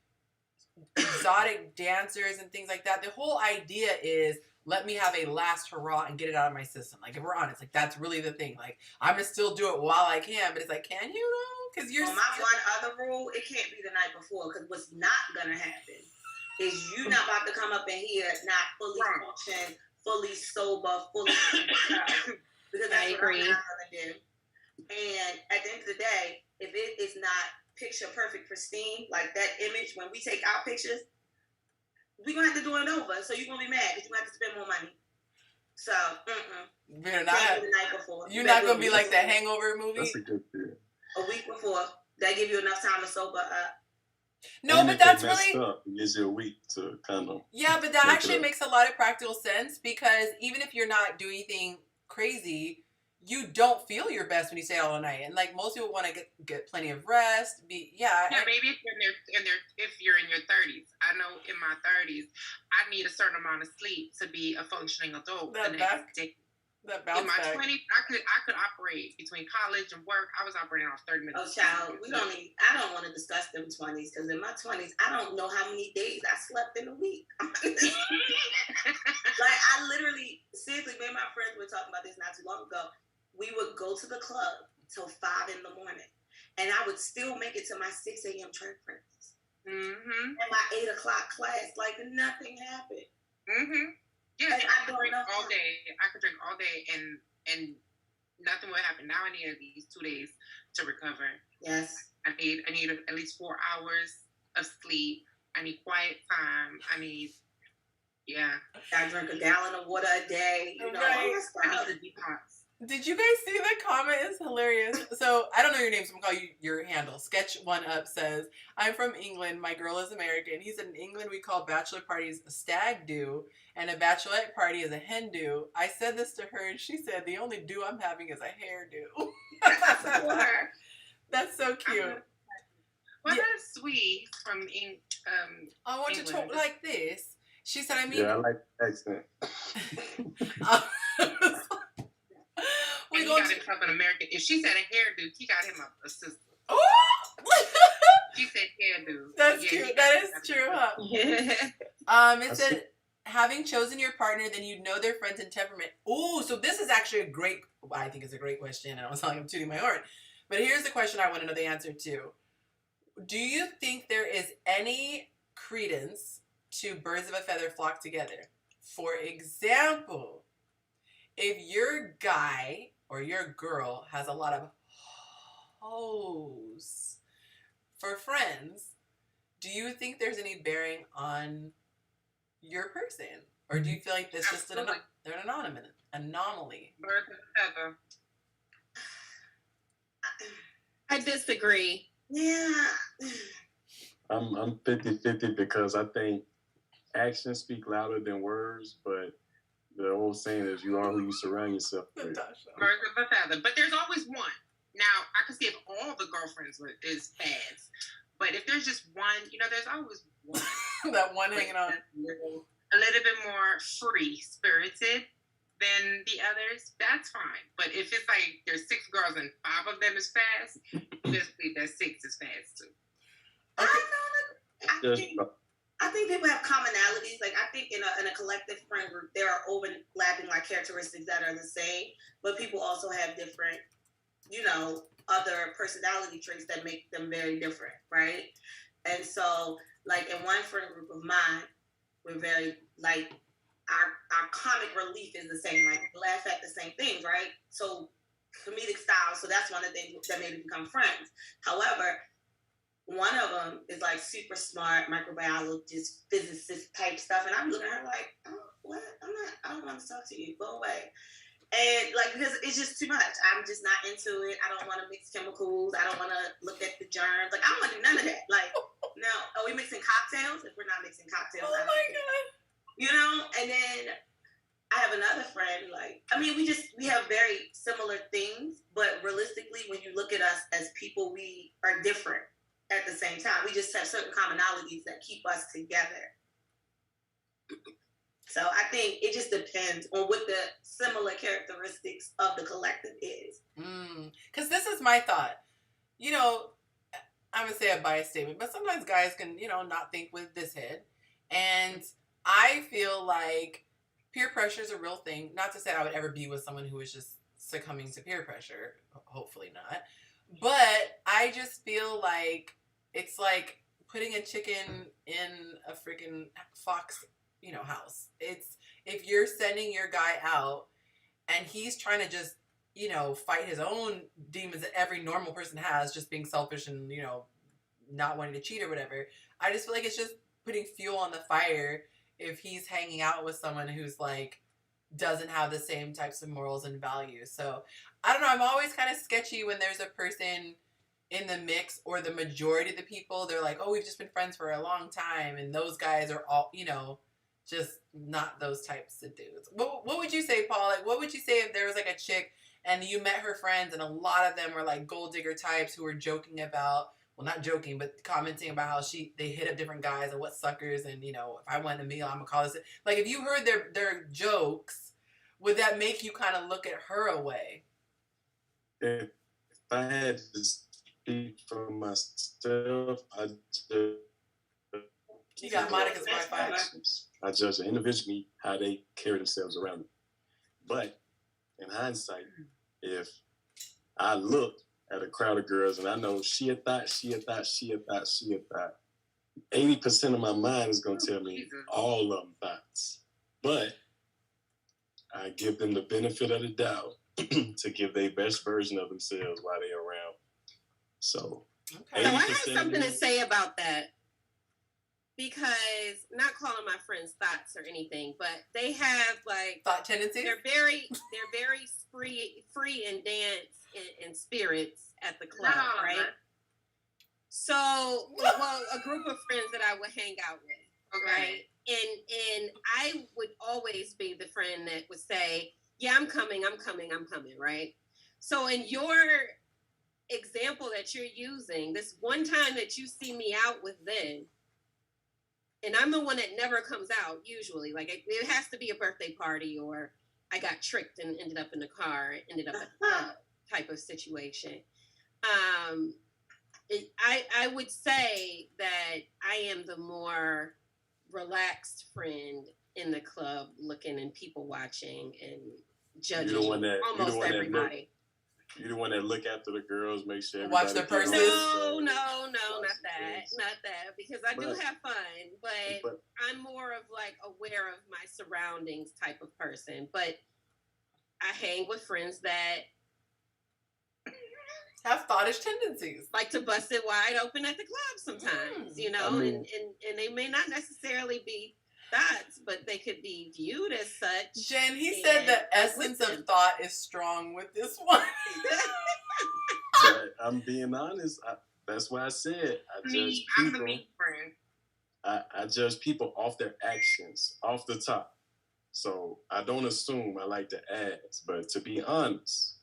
exotic dancers and things like that, the whole idea is, let me have a last hurrah and get it out of my system. Like, if we're honest, like, that's really the thing. Like, I'm gonna still do it while I can, but it's like, can you though? Because you're my one other rule, it can't be the night before, because what's not gonna happen is you not about to come up in here not fully functioned, fully sober, fully because that's what I'm not gonna do. And at the end of the day, if it is not picture perfect, pristine, like that image, when we take our pictures, we're gonna have to do it over. So you're gonna be mad because you're gonna have to spend more money. So, you're not, the night before. You're not gonna be like the Hangover movie. That's a good thing. A week before, that give you enough time to sober up. No, but that's really up, it gives you a week to kind of. Yeah, but that actually makes a lot of practical sense, because even if you're not doing anything crazy, you don't feel your best when you stay all night. And like, most people want to get plenty of rest. Maybe if you're in your 30s. I know in my 30s, I need a certain amount of sleep to be a functioning adult the next day. In my 20s, I could operate between college and work. I was operating off 30 minutes. Oh, child, I don't want to discuss them 20s, because in my 20s, I don't know how many days I slept in a week. Like, I literally, seriously, me and my friends were talking about this not too long ago. We would go to the club till 5 a.m, and I would still make it to my 6 a.m. church practice. And my 8 o'clock class, like nothing happened. Yeah, I could drink all day. I could drink all day, and nothing would happen. Now I need at least 2 days to recover. Yes, I need at least 4 hours of sleep. I need quiet time. I drink a gallon of water a day. You know, right. I need to detox. Did you guys see the comment? It's hilarious. So, I don't know your name, so I'm going to call you your handle. Sketch One Up says, I'm from England. My girl is American. He said, in England, we call bachelor parties a stag do, and a bachelorette party is a hen do. I said this to her, and she said, the only do I'm having is a hairdo. That's so cute. Well, that's sweet from England. I want you to talk like this. She said, I like the accent. He got himself an American. If she said a hairdo, he got him a sister. Oh! She said hairdo. That's cute. That is true, huh? It said, having chosen your partner, then you know their friends and temperament. Ooh, so this is actually I think it's a great question, and I was telling him tooting my horn. But here's the question I want to know the answer to. Do you think there is any credence to birds of a feather flock together? For example, if your guy or your girl has a lot of hoes for friends, do you think there's any bearing on your person? Or do you feel like this just they're an anomaly? Birds of a feather. I disagree. Yeah. I'm 50-50 because I think actions speak louder than words, but the old saying is you are who you surround yourself with. Birds of a feather. But there's always one. Now, I can see if all the girlfriends is fads. But if there's just one, there's always one. That one hanging on. A little bit more free-spirited than the others, that's fine. But if it's like there's 6 girls and 5 of them is fast, just believe that 6 is fast too. I think people have commonalities. Like, I think in a collective friend group, there are overlapping like characteristics that are the same, but people also have different, other personality traits that make them very different, right? And so, like, in one friend group of mine, we're very, like, our comic relief is the same. Like, we laugh at the same things, right? So, comedic style. So that's one of the things that made us become friends. However, one of them is like super smart, microbiologist, physicist type stuff. And I'm looking at her like, oh, what? I don't want to talk to you. Go away. And like, because it's just too much. I'm just not into it. I don't want to mix chemicals. I don't want to look at the germs. Like, I don't want to do none of that. Like, no, are we mixing cocktails? If we're not mixing cocktails, Oh my God. You know? And then I have another friend, like, I mean, we have very similar things, but realistically, when you look at us as people, we are different at the same time. We just have certain commonalities that keep us together. So I think it just depends on what the similar characteristics of the collective is. Because this is my thought. You know, I'm going to say a biased statement, but sometimes guys can, you know, not think with this head. And I feel like peer pressure is a real thing. Not to say I would ever be with someone who is just succumbing to peer pressure. Hopefully not. But I just feel like it's like putting a chicken in a freaking fox, you know, house. It's if you're sending your guy out and he's trying to just, you know, fight his own demons that every normal person has, just being selfish and, you know, not wanting to cheat or whatever. I just feel like it's just putting fuel on the fire if he's hanging out with someone who's like doesn't have the same types of morals and values. So I don't know. I'm always kind of sketchy when there's a person in the mix or the majority of the people. They're like, oh, we've just been friends for a long time, and those guys are all, you know, just not those types of dudes. What would you say, Paul? Like, what would you say if there was like a chick and you met her friends and a lot of them were like gold digger types who were joking about, well, not joking, but commenting about how they hit up different guys and what suckers and, you know, if I want a meal, I'm gonna call this. Like, if you heard their jokes, would that make you kind of look at her away? If I had to speak for myself, You got Monica's Wi-Fi. I judge individually how they carry themselves around me. But in hindsight, if I look at a crowd of girls and I know she a thought, 80% of my mind is going to tell me all of them thoughts. But I give them the benefit of the doubt to give their best version of themselves while they're around. So, okay. So I have something to say about that. Because not calling my friends thoughts or anything, but they have like thought tendencies. They're very free and dance and spirits at the club, right? So, well, a group of friends that I would hang out with, right? And I would always be the friend that would say, "Yeah, I'm coming, right?" So, in your example that you're using, this one time that you see me out with them. And I'm the one that never comes out usually. Like it has to be a birthday party or I got tricked and ended up in the car, ended up at the type of situation. I would say that I am the more relaxed friend in the club, looking and people watching and judging almost everybody. You're the one that look after the girls, make sure everybody watch their purses. No, not that. Because I do have fun, but I'm more of like aware of my surroundings type of person. But I hang with friends that have thoughtish tendencies, like to bust it wide open at the club sometimes, you know, and they may not necessarily be thoughts, but they could be viewed as such. Jen, he said the essence of thought is strong with this one. But I'm being honest. That's why I said I judge people. I judge people off their actions, off the top. So I don't assume. I like to ask, but to be honest,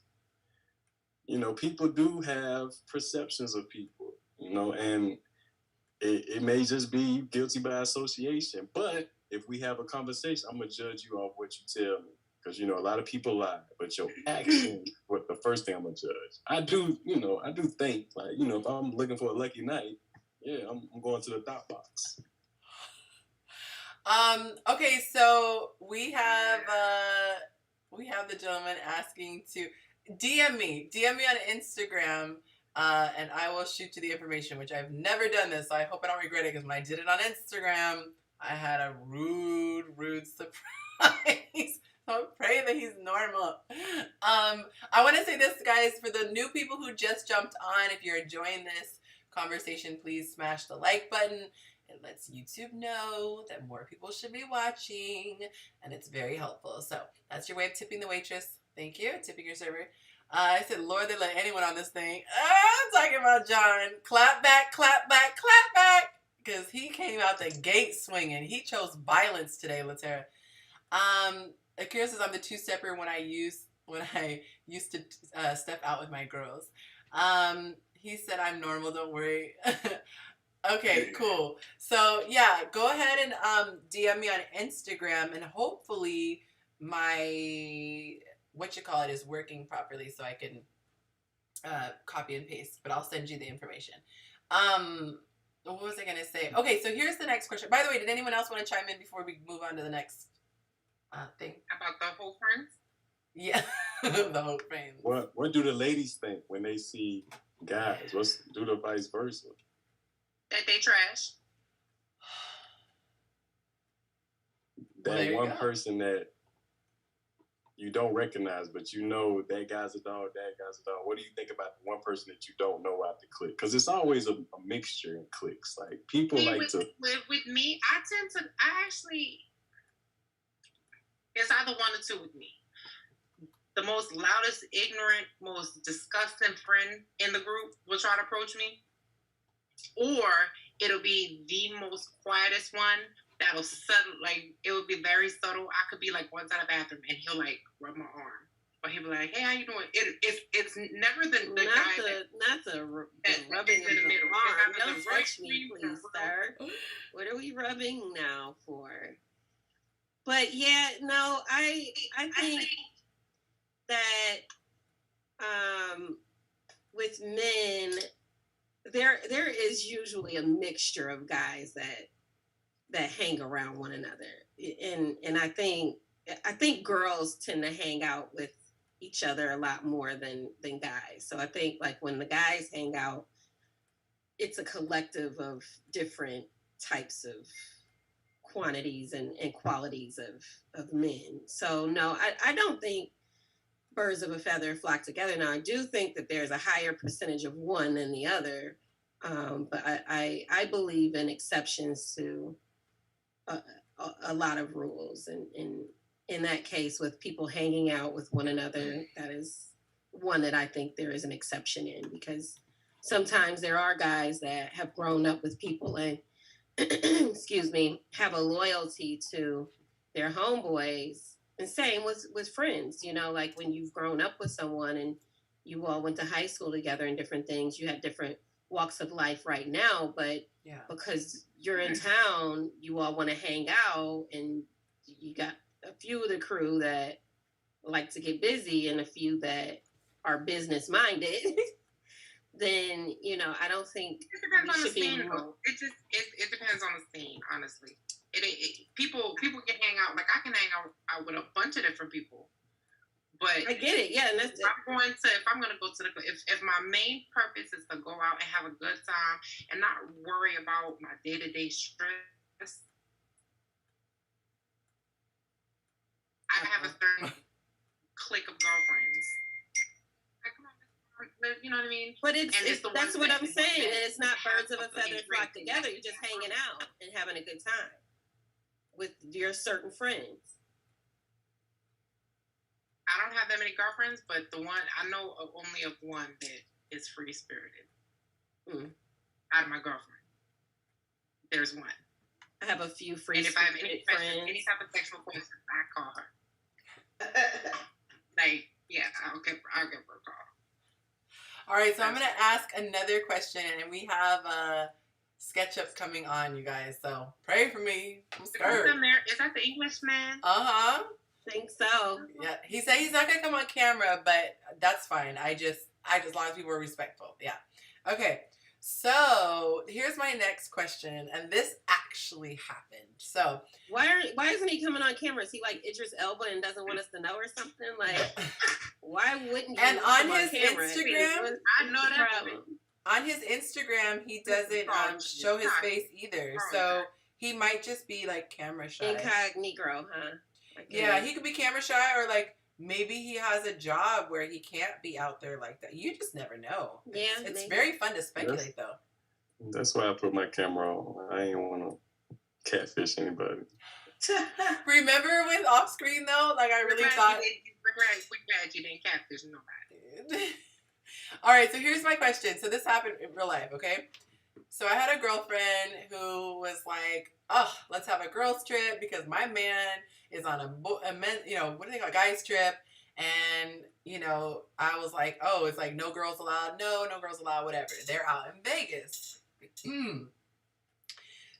you know, people do have perceptions of people, you know, and it may just be guilty by association. But if we have a conversation, I'm going to judge you off what you tell me. Because, you know, a lot of people lie, but your actions were the first thing I'm going to judge. I do think, like, you know, if I'm looking for a lucky night, yeah, I'm going to the thought box. Okay, so we have the gentleman asking to DM me on Instagram, and I will shoot you the information, which I've never done this, so I hope I don't regret it, because when I did it on Instagram, I had a rude surprise. So pray that he's normal. I want to say this, guys, for the new people who just jumped on, if you're enjoying this conversation, please smash the like button. It lets YouTube know that more people should be watching, and it's very helpful. So that's your way of tipping the waitress. Thank you. Tipping your server. I said, Lord, they let anyone on this thing. I'm talking about John. Clap back, clap back, clap back. Because he came out the gate swinging. He chose violence today, Latera. Akira says, I'm the two-stepper when I used to step out with my girls. He said, I'm normal, don't worry. Okay, cool. So, yeah, go ahead and DM me on Instagram, and hopefully my, is working properly so I can copy and paste, but I'll send you the information. What was I going to say? Okay, so here's the next question. By the way, did anyone else want to chime in before we move on to the next thing? About the whole friends? Yeah, the whole friends. What do the ladies think when they see guys? Do the vice versa? That they trash. That one person that you don't recognize, but you know that guy's a dog, that guy's a dog. What do you think about the one person that you don't know out the clique? Because it's always a mixture in cliques. Like, people With me, it's either one or two with me. The most loudest, ignorant, most disgusting friend in the group will try to approach me. Or it'll be the most quietest one that'll it would be very subtle. I could be like once out of the bathroom and he'll like rub my arm. Or he'll be like, hey, how you doing? It's never the guy not the rubbing of the arm. Don't touch me, please, sir. What are we rubbing now for? But yeah, no, I think that with men, there is usually a mixture of guys that hang around one another, and I think girls tend to hang out with each other a lot more than guys. So I think like when the guys hang out, it's a collective of different types of quantities and qualities of men. So no, I don't think birds of a feather flock together. Now I do think that there's a higher percentage of one than the other, but I believe in exceptions to a lot of rules, and in that case, with people hanging out with one another, that is one that I think there is an exception in, because sometimes there are guys that have grown up with people and excuse me, have a loyalty to their homeboys, and same with friends. You know, like when you've grown up with someone and you all went to high school together and different things, you had different walks of life right now, but because you're in town, you all want to hang out, and you got a few of the crew that like to get busy and a few that are business minded. Then, you know, I don't think it depends on the scene. It depends on the scene, honestly. People can hang out. Like, I can hang out with a bunch of different people. But I get it, yeah. And that's if I'm gonna go to if my main purpose is to go out and have a good time and not worry about my day-to-day stress, I have a certain clique of girlfriends. You know what I mean? But that's what I'm saying. And it's not birds of a feather flock together. You're just hanging out and having a good time with your certain friends. I don't have that many girlfriends, but the one I know of, only of one that is free spirited. Out of my girlfriend, there's one. I have a few free spirited friends. And if I have any type of sexual questions, I call her. I'll give her a call. All right, so I'm going to ask another question, and we have Sketchups coming on, you guys. So pray for me. I'm scared. Is that the Englishman? I think so. Yeah, he said he's not going to come on camera, but that's fine. I just as long as people are respectful. Yeah. Okay. So here's my next question, and this actually happened. So why isn't he coming on camera? Is he like Idris Elba and doesn't want us to know or something? Like, why wouldn't you? And on his camera? Instagram, I know that problem. On his Instagram, he doesn't show his face either. So he might just be like camera shy. Incognito, huh? Yeah, he could be camera shy, or like maybe he has a job where he can't be out there like that. You just never know. Yeah, it's very fun to speculate, though. That's why I put my camera on. I ain't want to catfish anybody. Remember with off screen though? Like I really thought. We're glad you didn't catfish nobody. All right, so here's my question. So this happened in real life, okay? So I had a girlfriend who was like, "Oh, let's have a girls trip because my man is on a men, what do they call it, guys trip." And I was like, "Oh, it's like no girls allowed. No girls allowed. Whatever. They're out in Vegas."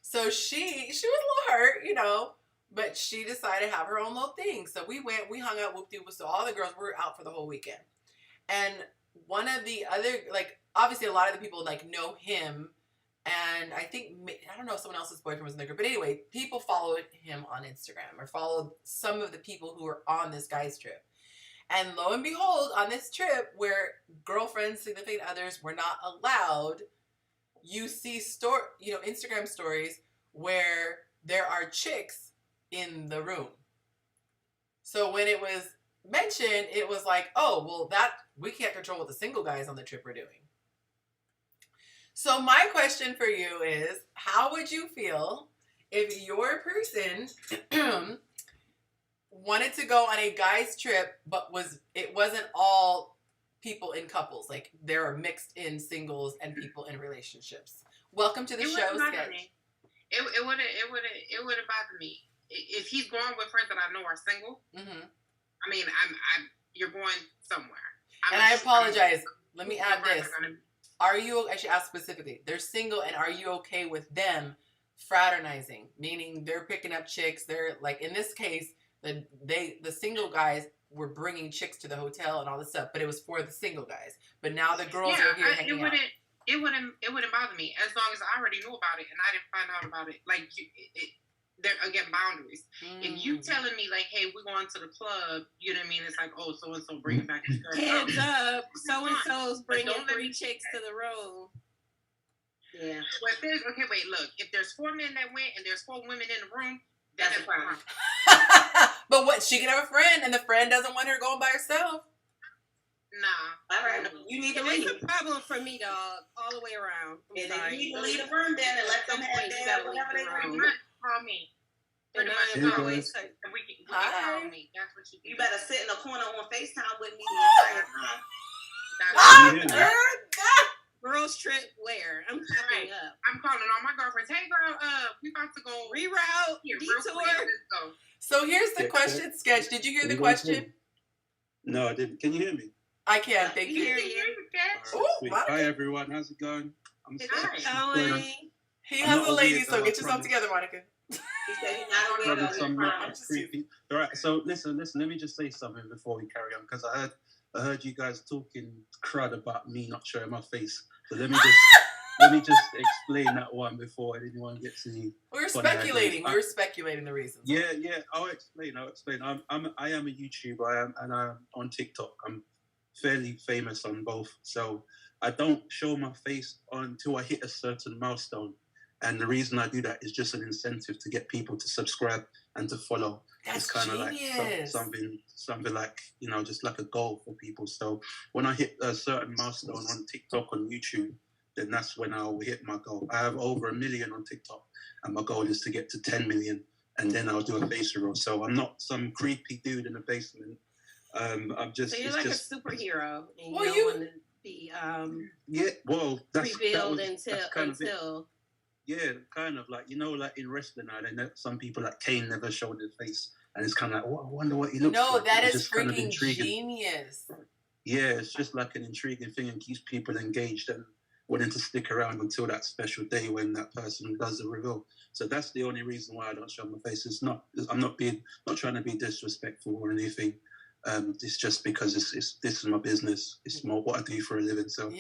So she was a little hurt, but she decided to have her own little thing. So we went, we hung out, whoop-de-whoop. So all the girls were out for the whole weekend. And one of the other, like, obviously a lot of the people, like, know him. And I think, I don't know if someone else's boyfriend was in the group. But anyway, people followed him on Instagram or followed some of the people who were on this guy's trip. And lo and behold, on this trip where girlfriends, significant others were not allowed, you see Instagram stories where there are chicks in the room. So when it was mentioned, it was like, oh, well, that we can't control what the single guys on the trip are doing. So my question for you is, how would you feel if your person wanted to go on a guy's trip, but it wasn't all people in couples, like there are mixed in singles and people in relationships? Welcome to the show, Sketch. It wouldn't bother me if he's going with friends that I know are single. Mm-hmm. I mean, you're going somewhere. I apologize. Let me add this. I should ask specifically, they're single, and are you okay with them fraternizing? Meaning they're picking up chicks. They're like, in this case, the single guys were bringing chicks to the hotel and all this stuff, but it was for the single guys. But now the girls are here hanging out. It wouldn't bother me as long as I already knew about it and I didn't find out about it. Like, there again, boundaries. If you telling me like, hey, we're going to the club, you know what I mean? It's like, oh, so and so bring back his girl. Heads up, so and so's bringing 3 chicks to the room. Yeah. But if there's 4 men that went and there's 4 women in the room, that's a problem. But what? She can have a friend, and the friend doesn't want her going by herself. Nah. All right. You need to leave. It's a problem for me, dog, all the way around. You need to leave the room then and let them have whatever they want. Call me. And we can call me. That's what you do. You better sit in a corner on FaceTime with me the entire time. Girls trip where? I'm popping up. I'm calling all my girlfriends. Hey, girl, we about to go reroute, detour. Let's go. So here's the question, Sketch. Did you hear the question? No, I didn't. Can you hear me? I can. Thank you. Hi, everyone. How's it going? He has a lady, so get yourself together, Monica. All right, so listen. Let me just say something before we carry on, because I heard you guys talking crud about me not showing my face. So let me just explain that one before anyone gets any. We're speculating. We're speculating the reasons. Yeah. I'll explain. I am a YouTuber. And I'm on TikTok. I'm fairly famous on both. So I don't show my face until I hit a certain milestone. And the reason I do that is just an incentive to get people to subscribe and to follow. That's it's kind of like something like, just like a goal for people. So when I hit a certain milestone on TikTok, on YouTube, then that's when I'll hit my goal. I have over 1 million on TikTok, and my goal is to get to 10 million, and then I'll do a face reveal. So I'm not some creepy dude in the basement. I'm just. So you're like a superhero, and you don't want to be that's revealed until. Yeah, kind of like, like in wrestling now, then some people like Kane never showed their face, and it's kind of like, I wonder what he looks like. No, that is just freaking kind of intriguing. Genius. Yeah, it's just like an intriguing thing and keeps people engaged and wanting to stick around until that special day when that person does the reveal. So that's the only reason why I don't show my face. I'm not trying to be disrespectful or anything. It's just because this is my business. It's more what I do for a living. So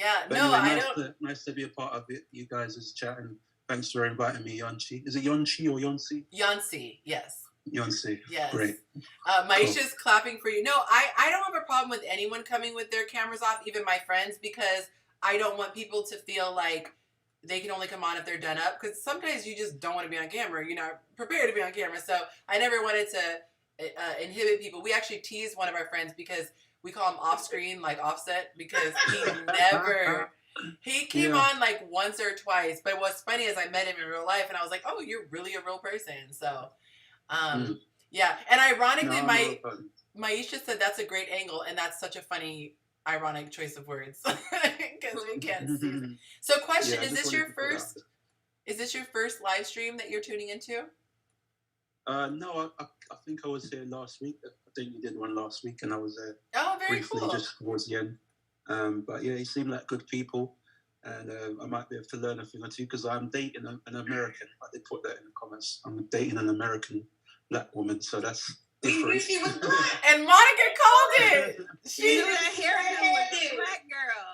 nice to be a part of it. You guys is chatting. Thanks for inviting me, Yonci. Is it Yonci or Yonci? Yonci, yes. Yonci, yes. Great. Maisha's clapping for you. No, I don't have a problem with anyone coming with their cameras off, even my friends, because I don't want people to feel like they can only come on if they're done up, because sometimes you just don't want to be on camera. You're not prepared to be on camera. So I never wanted to inhibit people. We actually teased one of our friends because we call him off screen, like Offset, because he came on like once or twice. But what's funny is I met him in real life and I was like, oh, you're really a real person. So Yeah, and ironically, No, Maisha said that's a great angle, and that's such a funny, ironic choice of words because we can't see it. So, question: Yeah, Is this your first? Is this your first live stream that you're tuning into? No, I think I was here last week. I think you did one last week, and I was there very briefly, cool. just towards the end. But yeah, you seem like good people, and I might be able to learn a thing or two because I'm dating an American. I did put that in the comments. I'm dating an American black woman, so that's different. She was black. And Monica called it. She knew that hairdo was a black girl.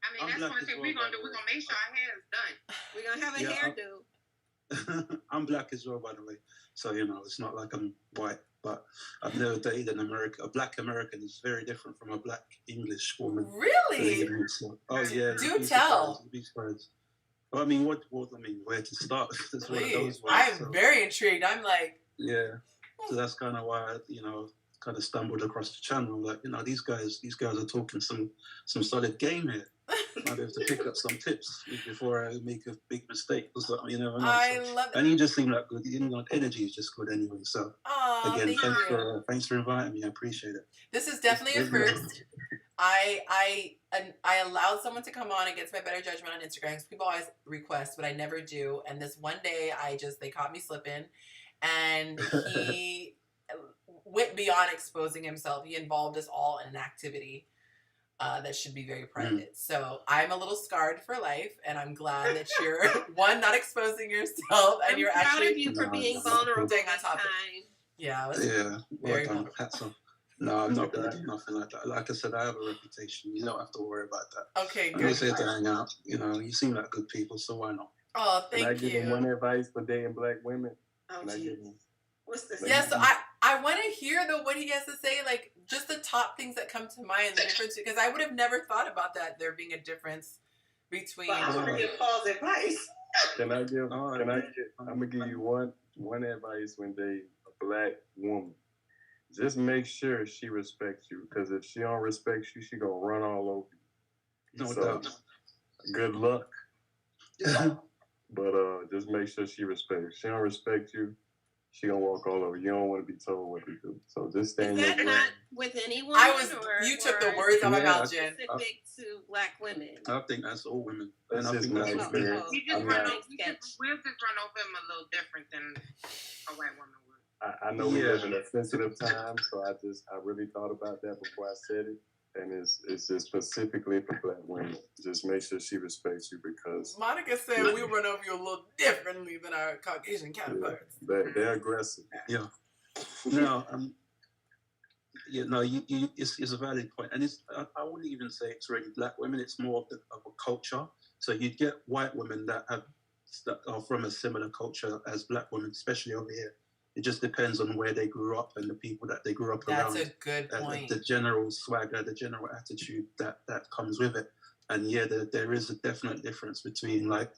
I mean, that's one thing we're gonna do. We're gonna make sure our hair is done. We're gonna have a hairdo. I'm black as well, by the way. So, it's not like I'm white, but I've never dated an American. A black American is very different from a black English woman. Really? So, oh, yeah. Do tell. Well, I mean, where to start? That's one of those ones, I'm very intrigued. I'm like... Yeah. So that's kind of why, kind of stumbled across the channel. Like, these guys are talking some solid game here. Might have to pick up some tips before I make a big mistake or something, you know. I love it. And you just seem like good. Energy is just good anyway. So again, thanks for inviting me. I appreciate it. This is definitely a first. I allowed someone to come on against my better judgment on Instagram because people always request, but I never do. And this one day, they caught me slipping, and he went beyond exposing himself. He involved us all in an activity that should be very private. So I'm a little scarred for life, and I'm glad that you're not exposing yourself, and you're proud actually of you for being vulnerable staying on this top. time. Yeah, very vulnerable. No, I'm not going to do nothing like that. Like I said, I have a reputation. You don't have to worry about that. Okay, good. I'm just here to hang out. You seem like good people, so why not? Oh, thank you. Can I give them one advice for dating black women? Oh, what's this? Yeah, so I want to hear what he has to say, like just the top things that come to mind, the difference, because I would have never thought about that, there being a difference between. Well, I'm gonna give Paul's advice. I'm gonna give you one advice when dating a black woman. Just make sure she respects you, because if she don't respect you, she gonna run all over you. No doubt. Good luck. But just make sure she respects you. If she don't respect you, she gonna walk all over. You don't want to be told what to do. So just stand there. Is that not with anyone? You took the words out of my mouth, Jen. Specific to black women. I think that's all women. That's just my experience. We'll just run over him a little different than a white woman would. I know we live in a sensitive time, so I really thought about that before I said it. And it's just specifically for black women. Just make sure she respects you, because Monica said we run over you a little differently than our Caucasian counterparts. They're aggressive. Yeah. No, it's a valid point, and I wouldn't even say it's really black women. It's more of a culture. So you'd get white women that are from a similar culture as black women, especially over here. It just depends on where they grew up and the people that they grew up around. That's a good point. The general swagger, the general attitude that comes with it. And yeah, there is a definite difference between, like,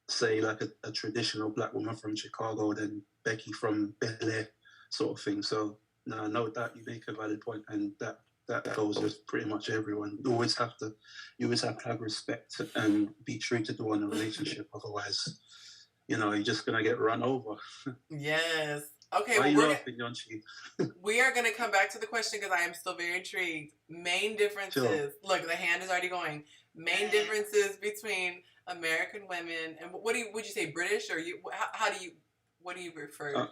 say, like a traditional black woman from Chicago than Becky from Bel Air sort of thing. So no doubt you make a valid point, and that goes with pretty much everyone. You always have to have respect and be true to the one in a relationship. Otherwise, you're just gonna get run over. Yes. Okay. Why are you laughing, Yonci? We are gonna come back to the question because I am still very intrigued. Main differences. Sure. Look, the hand is already going. Main differences between American women and would you say British, or you? What do you prefer?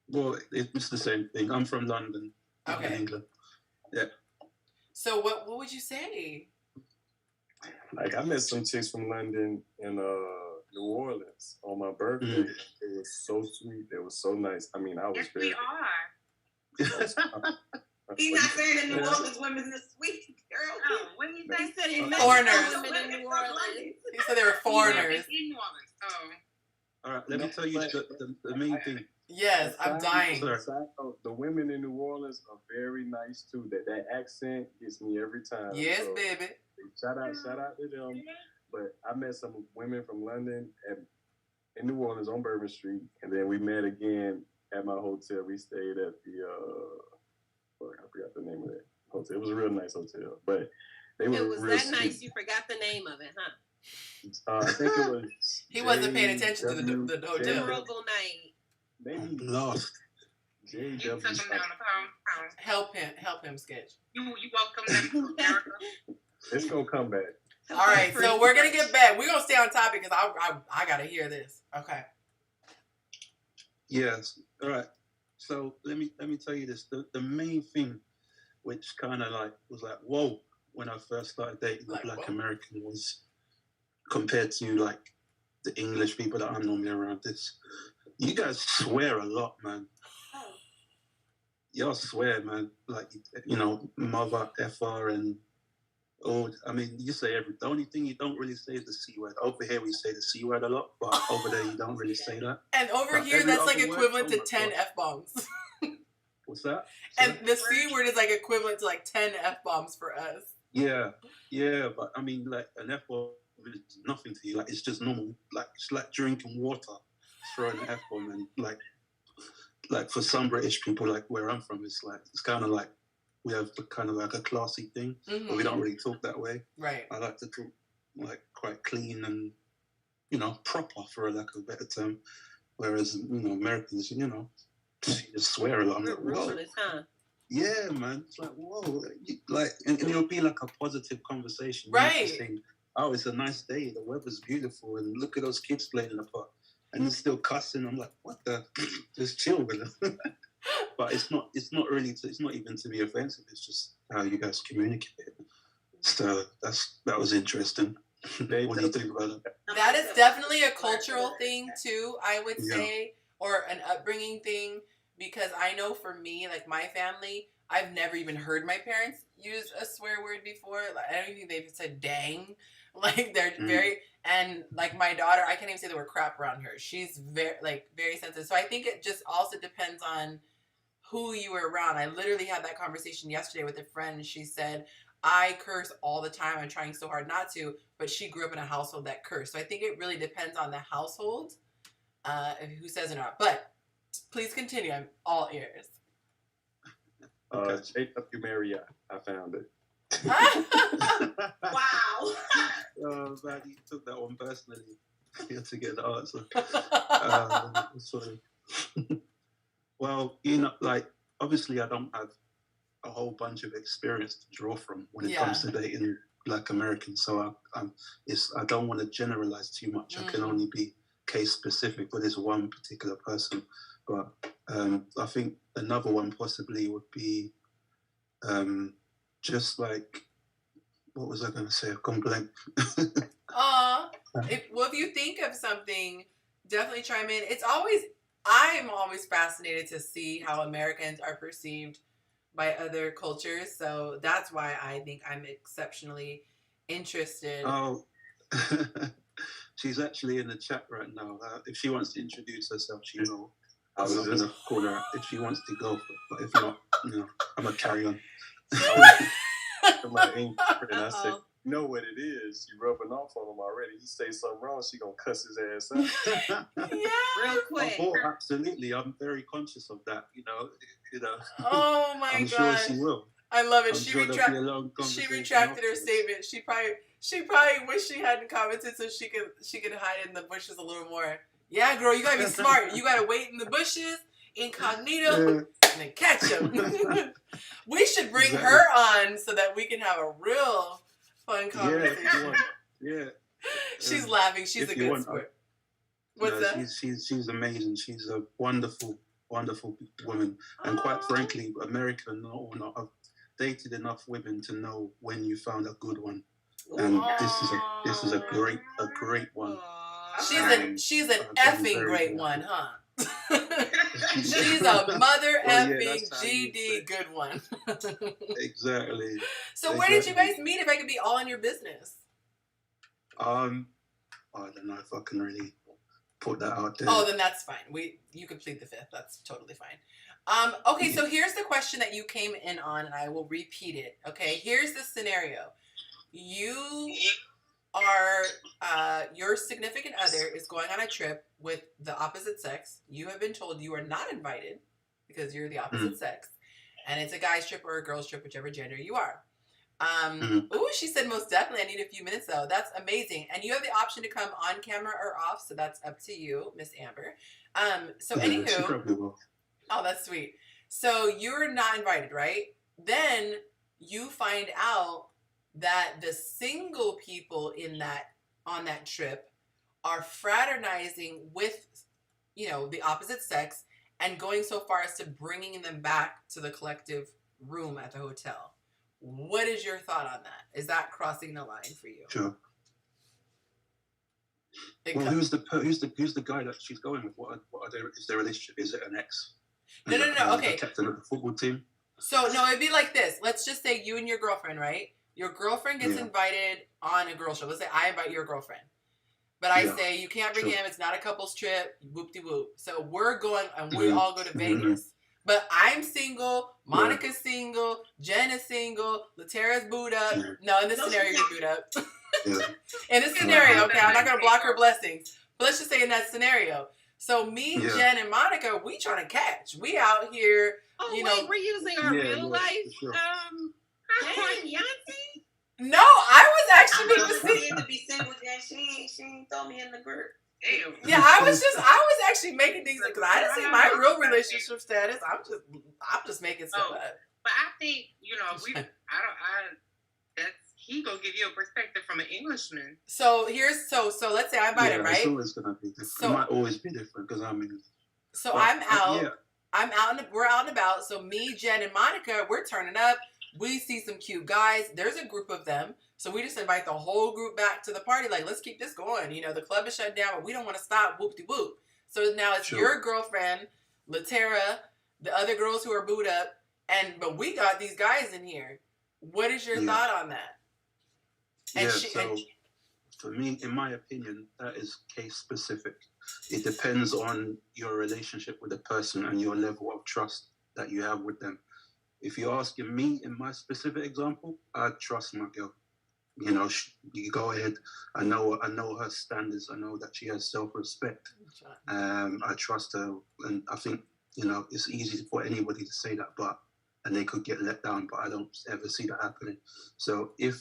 Well, it's the same thing. I'm from London, in England. Yeah. So what would you say? Like, I met some chicks from London in New Orleans on my birthday. Mm-hmm. It was so sweet. It was so nice. I mean, I was very... we are. He's not saying that New Orleans women are sweet, girl. Oh, what did he say? He said he met foreigners. women in New Orleans. He said they were foreigners. In New Orleans. Oh. All right, let me tell you the main thing. Yes, I'm dying. The women in New Orleans are very nice too. That accent gets me every time. Yes, so, baby. Shout out to them. But I met some women from London in New Orleans on Bourbon Street, and then we met again at my hotel. We stayed at the I forgot the name of that hotel. It was a real nice hotel, but they were. It was real that sweet. nice. You forgot the name of it, huh? I think it was. He wasn't paying attention to the hotel. Memorable night. Maybe Last. You took him down the pound. Help him, Sketch. You welcome them to America. It's gonna come back. All right, so we're gonna get back. We're gonna stay on topic because I gotta hear this. Okay. Yes. All right. So let me tell you this. The main thing, which kind of like was like whoa when I first started dating the Black American, was compared to like the English people that I'm normally around. This, you guys swear a lot, man. Y'all swear, man. Like, you know, mother, FR, and I mean, you say the only thing you don't really say is the C word. Over here, we say the C word a lot, but over there, you don't really say that. And over here, that's like equivalent to 10 F-bombs. What's that? And the C word is like equivalent to like 10 F-bombs for us. Yeah, but I mean, like, an F-bomb is nothing to you. Like, it's just normal. Like, it's like drinking water, throwing an F-bomb, and like for some British people, like where I'm from, it's kind of like we have kind of like a classy thing, but we don't really talk that way. Right. I like to talk like quite clean and, you know, proper, for a lack of a better term. Whereas, you know, Americans, you know, you just swear a lot. I'm like, whoa. Huh? Yeah, man. It's like, whoa. And it'll be like a positive conversation. Right. Saying, oh, it's a nice day. The weather's beautiful. And look at those kids playing in the park. And it's still cussing. I'm like, what the? Just chill with them. But it's not even to be offensive. It's just how you guys communicate. So that was interesting. What do you think about it? That is definitely a cultural thing too, I would say, or an upbringing thing, because I know for me, like my family, I've never even heard my parents use a swear word before. Like, I don't even think they've said dang. Like they're very, and like my daughter, I can't even say the word crap around her. She's very sensitive. So I think it just also depends on who you were around. I literally had that conversation yesterday with a friend, and she said, I curse all the time. I'm trying so hard not to, but she grew up in a household that cursed. So I think it really depends on the household, who says it or not. But please continue. I'm all ears. Jacob Marriott. I found it. Wow. Man, you took that one personally. You had to get the answer. Sorry. Well, you know, like, obviously I don't have a whole bunch of experience to draw from when it comes to dating Black Americans, so I don't want to generalize too much. I can only be case specific for this one particular person. But I think another one possibly would be just like, what was I going to say? I've gone blank. If you think of something, definitely chime in. I'm always fascinated to see how Americans are perceived by other cultures. So that's why I think I'm exceptionally interested. Oh, she's actually in the chat right now. If she wants to introduce herself, she will. I was going to call her out if she wants to go, but if not, you know, I'm going to carry on. And I said, you know what it is? You rubbing off on him already. He say something wrong, she gonna cuss his ass out. Real quick. Oh, absolutely. I'm very conscious of that. You know. Oh my I'm God. sure she will. I love it. I'm she sure retracted her statement. She probably wish she hadn't commented so she could hide in the bushes a little more. Yeah, girl, you gotta be smart. You gotta wait in the bushes, incognito, and then catch them. We should bring her on so that we can have a real fun conversation. Yeah. She's laughing. She's a good sport. What's that? She's amazing. She's a wonderful, wonderful woman. And quite frankly, American or not, I've dated enough women to know when you found a good one. And this is a great one. She's an effing great one, huh? She's a mother effing GD good one. Exactly. So where did you guys meet, if I could be all in your business? I don't know if I can really put that out there. Oh, then that's fine. You can plead the fifth. That's totally fine. Okay, so here's the question that you came in on, and I will repeat it. Okay, here's the scenario. You are, your significant other is going on a trip with the opposite sex. You have been told you are not invited because you're the opposite sex. And it's a guy's trip or a girl's trip, whichever gender you are. Ooh, she said most definitely. I need a few minutes though. That's amazing. And you have the option to come on camera or off, so that's up to you, Miss Amber. So Yeah, she anywho, probably will. oh, that's sweet. So you're not invited, right? Then you find out that the single people on that trip are fraternizing with, the opposite sex and going so far as to bringing them back to the collective room at the hotel. What is your thought on that? Is that crossing the line for you? Sure. Well, who's the guy that she's going with? What are they? Is their relationship? Is it an ex? No. Okay. The captain of the football team. So no, it'd be like this. Let's just say you and your girlfriend, right? Your girlfriend gets invited on a girl show. Let's say I invite your girlfriend. But I say, you can't bring him. It's not a couple's trip. Whoop-de-whoop. So we're going, and we all go to Vegas. But I'm single. Monica's single. Jen is single. Latera's booed up. No, in this scenario, you're booed up. In this scenario, okay, I'm not going to block her blessings. But let's just say in that scenario. So me, Jen, and Monica, we trying to catch. We out here, we're using our real life. Sure. Hey, Yonci? No, I was actually to be single, Jen. She ain't throw me in the group. Damn. Yeah, I was actually making things because I didn't see my real relationship status. I'm just making stuff up. But I think he gonna give you a perspective from an Englishman. So let's say I invite him, right? It's always gonna be different. It might always be different because So I'm out. I'm out. We're out and about. So me, Jen, and Monica, we're turning up. We see some cute guys. There's a group of them. So we just invite the whole group back to the party. Like, let's keep this going. The club is shut down, but we don't want to stop. Whoop-de-whoop. So now it's your girlfriend, Latera, the other girls who are booed up, but we got these guys in here. What is your thought on that? And for me, in my opinion, that is case specific. It depends on your relationship with the person and your level of trust that you have with them. If you're asking me, in my specific example, I trust my girl. You go ahead. I know her standards. I know that she has self-respect. I trust her, and I think it's easy for anybody to say that, and they could get let down. But I don't ever see that happening. So if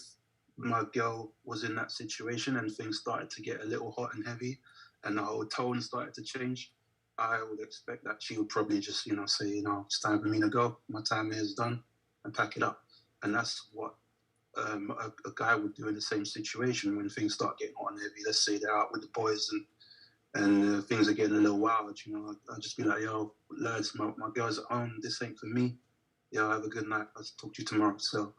my girl was in that situation and things started to get a little hot and heavy, and the whole tone started to change, I would expect that she would probably just say, it's time for me to go. My time here is done, and pack it up. And that's what a guy would do in the same situation when things start getting hot and heavy. Let's say they're out with the boys and things are getting a little wild. I'll just be like, yo, lads, my girl's at home. This ain't for me. Yo, have a good night. I'll talk to you tomorrow. So,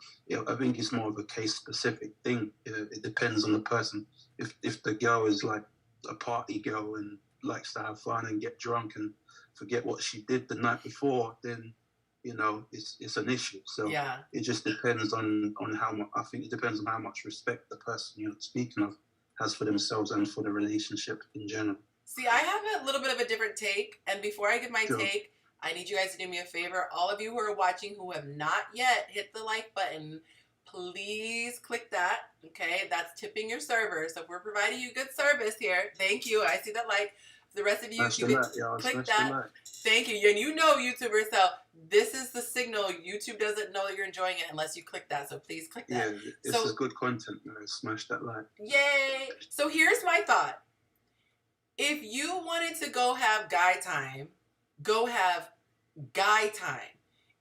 I think it's more of a case-specific thing. It depends on the person. If the girl is like a party girl and likes to have fun and get drunk and forget what she did the night before, then it's an issue. So it just depends on how much. I think it depends on how much respect the person you're speaking of has for themselves and for the relationship in general. See, I have a little bit of a different take, and before I give my take, I need you guys to do me a favor. All of you who are watching who have not yet hit the like button, please click that. Okay, that's tipping your server. So if we're providing you good service here, thank you. I see that like. The rest of you, click that. Thank you. And YouTubers, so this is the signal. YouTube doesn't know that you're enjoying it unless you click that. So please click that. Yeah, this is good content. Smash that like. Yay. So here's my thought. If you wanted to go have guy time, go have guy time.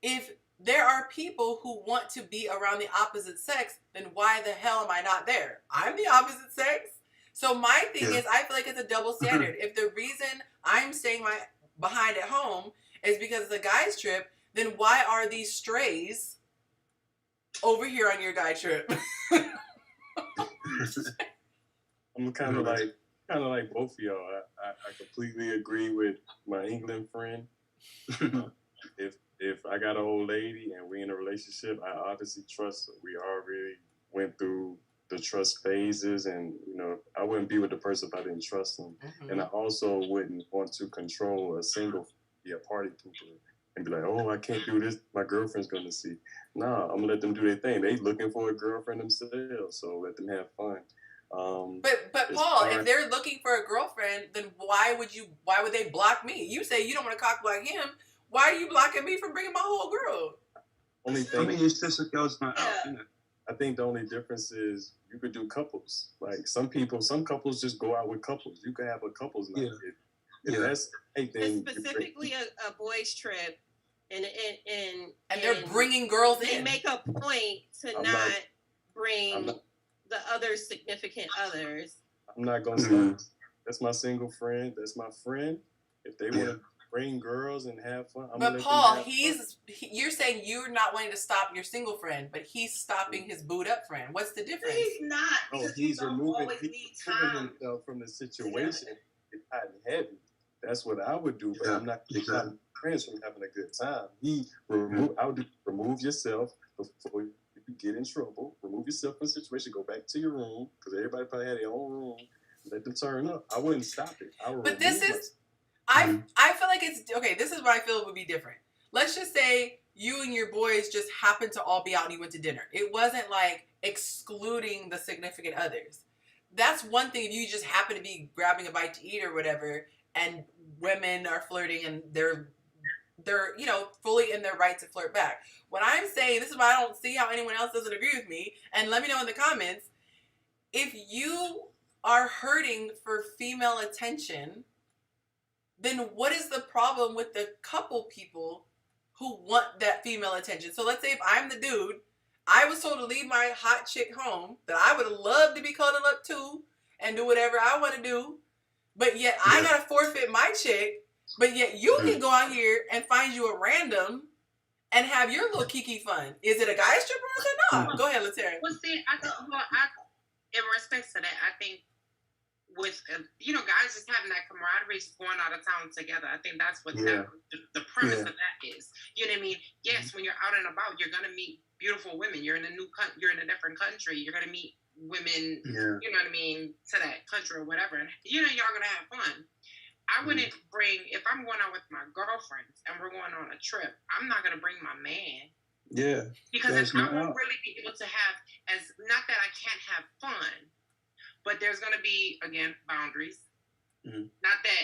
If there are people who want to be around the opposite sex, then why the hell am I not there? I'm the opposite sex. So my thing is, I feel like it's a double standard. If the reason I'm staying behind at home is because it's a guy's trip, then why are these strays over here on your guy trip? I'm kind of like both of y'all. I completely agree with my England friend. If I got an old lady and we in a relationship, I obviously trust her. We already went through the trust phases, and I wouldn't be with the person if I didn't trust them. And I also wouldn't want to control a single party pooper and be like, oh, I can't do this, my girlfriend's gonna see. Nah, I'm gonna let them do their thing. They looking for a girlfriend themselves, so let them have fun. But Paul, if they're looking for a girlfriend, then why would they block me? You say you don't want to cock block him. Why are you blocking me from bringing my whole girl? Only thing, it's just a girl's night out, isn't it? I think the only difference is you could do couples. Like some couples just go out with couples. You can have a couples night. If that's then specifically a boys trip, and they're bringing girls in. They make a point to not bring the other significant others. I'm not gonna stop. That's my single friend. That's my friend. If they want to bring girls and have fun, but Paul, you're saying you're not wanting to stop your single friend, but he's stopping his booed up friend. What's the difference? He's not. Oh, he's removing himself from the situation. It's hot and heavy. That's what I would do, but I'm not stopping friends from having a good time. I would remove yourself before you get in trouble. Remove yourself from the situation. Go back to your room, because everybody probably had their own room. Let them turn up. I wouldn't stop it. But this is, I feel like it's, okay, this is what I feel would be different. Let's just say you and your boys just happened to all be out and you went to dinner. It wasn't like excluding the significant others. That's one thing if you just happen to be grabbing a bite to eat or whatever, and women are flirting and they're fully in their right to flirt back. What I'm saying, this is why I don't see how anyone else doesn't agree with me, and let me know in the comments, if you are hurting for female attention, then what is the problem with the couple people who want that female attention? So let's say if I'm the dude, I was told to leave my hot chick home, that I would love to be cuddled up to and do whatever I want to do, but yet I gotta forfeit my chick, but yet you can go out here and find you a random and have your little kiki fun. Is it a guy stripper or is it not? Go ahead, Latera. Well, see, in respect to that, I think with, guys just having that camaraderie, just going out of town together. I think that's what the premise of that is. You know what I mean? Yes, when you're out and about, you're going to meet beautiful women. You're in a different country. You're going to meet women, you know what I mean, to that country or whatever. And, y'all going to have fun. I wouldn't bring, if I'm going out with my girlfriends and we're going on a trip, I'm not going to bring my man. Yeah. Because I won't really be able to have, not that I can't have fun, but there's going to be, again, boundaries. Mm-hmm. Not that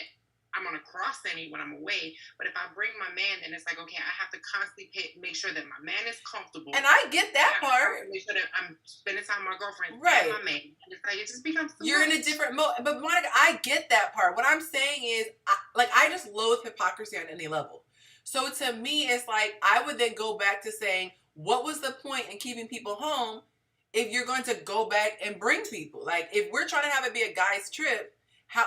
I'm going to cross any when I'm away, but if I bring my man, then it's like, okay, I have to constantly make sure that my man is comfortable. And I get that part. Make sure that I'm spending time with my girlfriend and my man. And it's like, it just becomes too You're much. in a different mode. But Monica, I get that part. What I'm saying is, I just loathe hypocrisy on any level. So to me, it's like, I would then go back to saying, what was the point in keeping people home if you're going to go back and bring people? Like, if we're trying to have it be a guy's trip,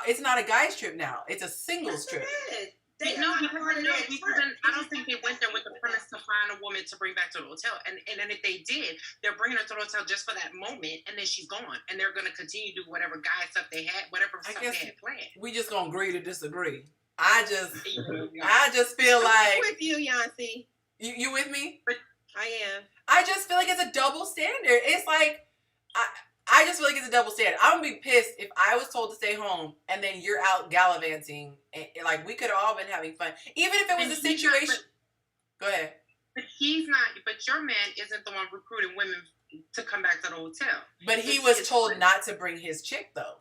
it's not a guy's trip now. It's a singles trip. I don't think they went there with the premise to find a woman to bring back to the hotel. And then if they did, they're bringing her to the hotel just for that moment, and then she's gone. And they're going to continue to do whatever guy stuff they had, whatever stuff they had planned. We just going to agree to disagree. I just feel like... I'm with you, Yonci. You with me? I am. I just feel like it's a double standard. It's like, I just feel like it's a double standard. I would be pissed if I was told to stay home and then you're out gallivanting. And, like, we could have all been having fun. Even if it was a situation. Go ahead. But your man isn't the one recruiting women to come back to the hotel. But he was told not to bring his chick, though.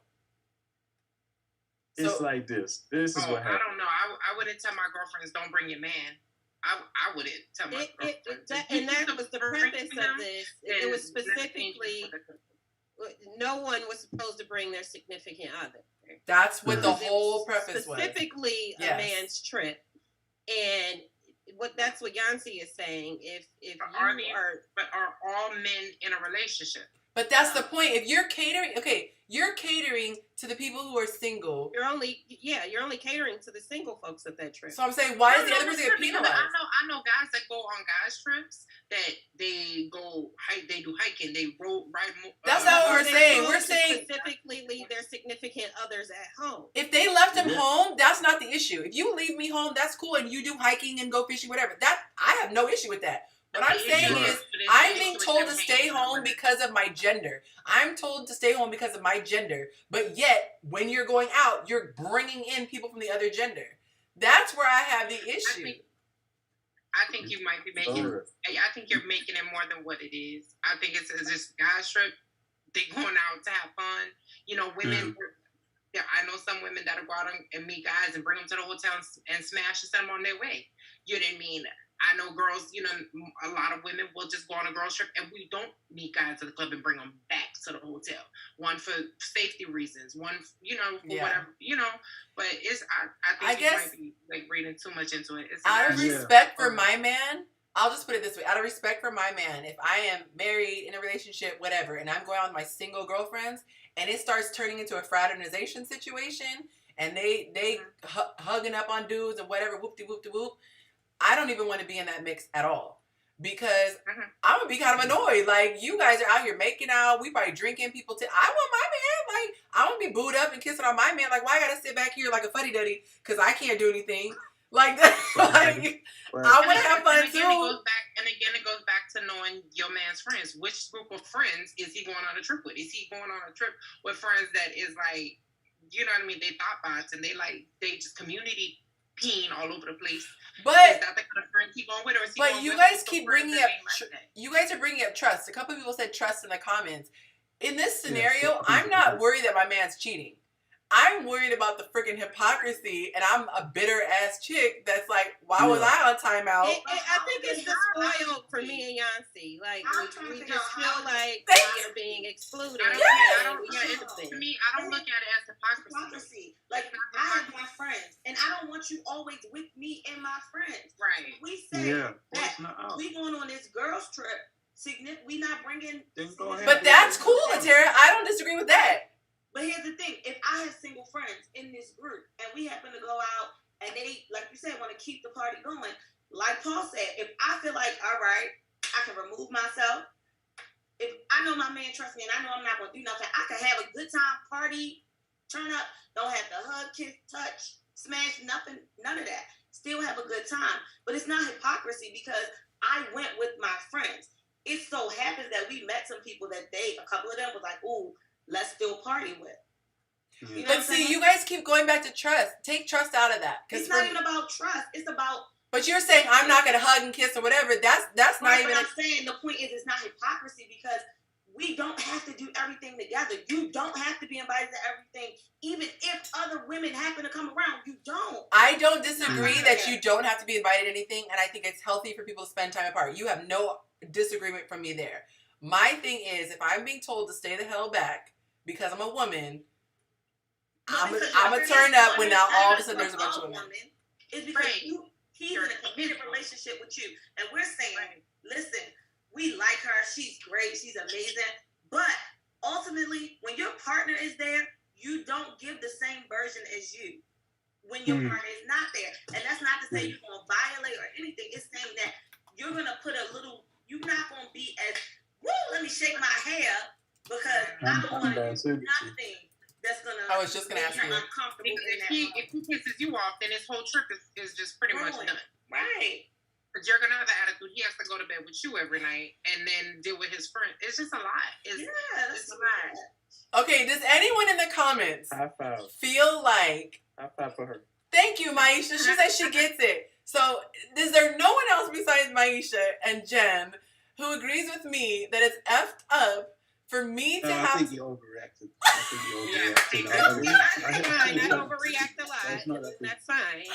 It's like this. This is what happened. I don't know. I wouldn't tell my girlfriends, don't bring your man. I wouldn't tell my girlfriends. And that was the purpose of this. It was specifically, no one was supposed to bring their significant other. That's what the whole preface was. Specifically a man's trip. And that's what Yonci is saying. But are all men in a relationship? But that's the point. If you're catering, you're catering to the people who are single. You're only catering to the single folks at that trip. So I'm saying, why does the other person get penalized? I know guys that go on guys trips that they do hiking, they ride. That's not what we're saying. We're saying specifically leave their significant others at home. If they left them home, that's not the issue. If you leave me home, that's cool, and you do hiking and go fishing, whatever. That I have no issue with that. What I'm saying is, I'm being told to stay home because of my gender. I'm told to stay home because of my gender. But yet, when you're going out, you're bringing in people from the other gender. That's where I have the issue. I think you might be making. I think you're making it more than what it is. I think it's just guys trip. They going out to have fun. Women. Yeah, I know some women that'll go out and meet guys and bring them to the hotel and smash and send them on their way. You know what I mean? I know girls, you know, a lot of women will just go on a girls trip and we don't meet guys at the club and bring them back to the hotel. One for safety reasons, one, you know, for whatever, you know. But it's, I think you might be like reading too much into it. It's out of respect for my man, I'll just put it this way. Out of respect for my man, if I am married, in a relationship, whatever, and I'm going out with my single girlfriends, and it starts turning into a fraternization situation, and they hugging up on dudes and whatever, whoop-de-whoop-de-whoop, I don't even want to be in that mix at all. Because I'm going to be kind of annoyed. Like, you guys are out here making out. We probably drinking people. I want my man. Like, I want to be booed up and kissing on my man. Like, why I got to sit back here like a fuddy-duddy because I can't do anything? Like, like I want to have fun too. It goes back to knowing your man's friends. Which group of friends is he going on a trip with? Is he going on a trip with friends that is like, you know what I mean? They thought bots and they just community peeing all over the place. But is that the kind of friend he going with, or is he but you guys keep bringing up. You guys are bringing up trust. A couple of people said trust in the comments. In this scenario, I'm not worried that my man's cheating. I'm worried about the freaking hypocrisy, and I'm a bitter ass chick that's like, why was I on timeout? I think it's the spoiled for me and Yonci. Like, we just feel like we're being excluded. To me, I don't look at it as hypocrisy. Like, I have my friends, and I don't want you always with me and my friends. Right. We say that we going on this girls trip. We not bringing. But that's cool, Tara. I don't disagree with that. But here's the thing, if I have single friends in this group and we happen to go out and they, like you said, want to keep the party going, like Paul said, if I feel like, all right, I can remove myself, if I know my man trusts me and I know I'm not going to do nothing, I can have a good time, party, turn up, don't have to hug, kiss, touch, smash, nothing, none of that. Still have a good time. But it's not hypocrisy because I went with my friends. It so happens that we met some people that a couple of them was like, ooh, let's still party with. You know but see, you guys keep going back to trust. Take trust out of that. It's not even about trust. It's about. But you're saying I'm not going to hug and kiss or whatever. That's not even. I'm saying the point is it's not hypocrisy because we don't have to do everything together. You don't have to be invited to everything, even if other women happen to come around. You don't. I don't disagree that you don't have to be invited to anything, and I think it's healthy for people to spend time apart. You have no disagreement from me there. My thing is, if I'm being told to stay the hell back because I'm a woman, I'm gonna turn up when now all of a sudden there's a bunch of women. It's because he's in a committed relationship with you, and we're saying, listen, we like her, she's great, she's amazing, but ultimately, when your partner is there, you don't give the same version as you. When your partner is not there, and that's not to say you're gonna violate or anything. It's saying that you're gonna put a little. You're not gonna be as let me shake my hair because I don't want to do nothing that's gonna. I was just gonna ask you. Uncomfortable if he pisses you off, then his whole trip is just pretty much done. Right. But you're gonna have the attitude. He has to go to bed with you every night and then deal with his friend. It's just a lot. It's a lot. Okay. Does anyone in the comments feel like? High five for her. Thank you, Maisha. She said she gets it. So, is there no one else besides Maisha and Jen who agrees with me that it's effed up for me to have... I think you overreacted. I overreact a lot. That's fine.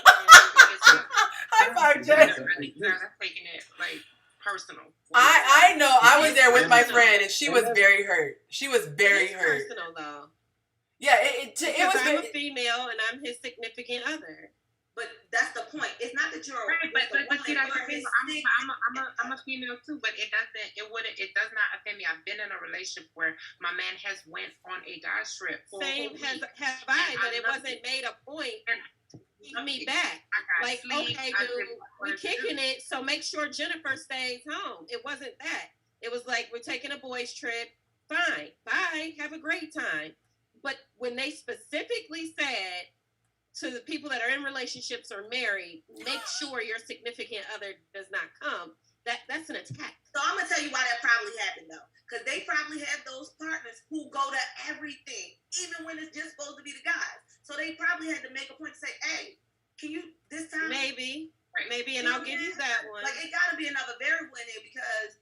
High five, Jen. I think you're taking it, like, personal. I know. I was there with my friend, and she was very hurt. She was very hurt. Personal, though. Yeah, it was... I'm a female, and I'm his significant other. But that's the point. It's not that you're right, but see, that's the thing. I'm a female too, but it does not offend me. I've been in a relationship where my man has went on a guy's trip. Same have I, but it wasn't made a point. Keep me back. Like, okay, dude, we're kicking it, so make sure Jennifer stays home. It wasn't that. It was like, we're taking a boys' trip. Fine, bye, have a great time. But when they specifically said to the people that are in relationships or married, make sure your significant other does not come. That's an attack. So I'm gonna tell you why that probably happened though, because they probably have those partners who go to everything, even when it's just supposed to be the guys. So they probably had to make a point to say, "Hey, can you this time?" Maybe, and I'll give you that one. Like it got to be another variable in there because,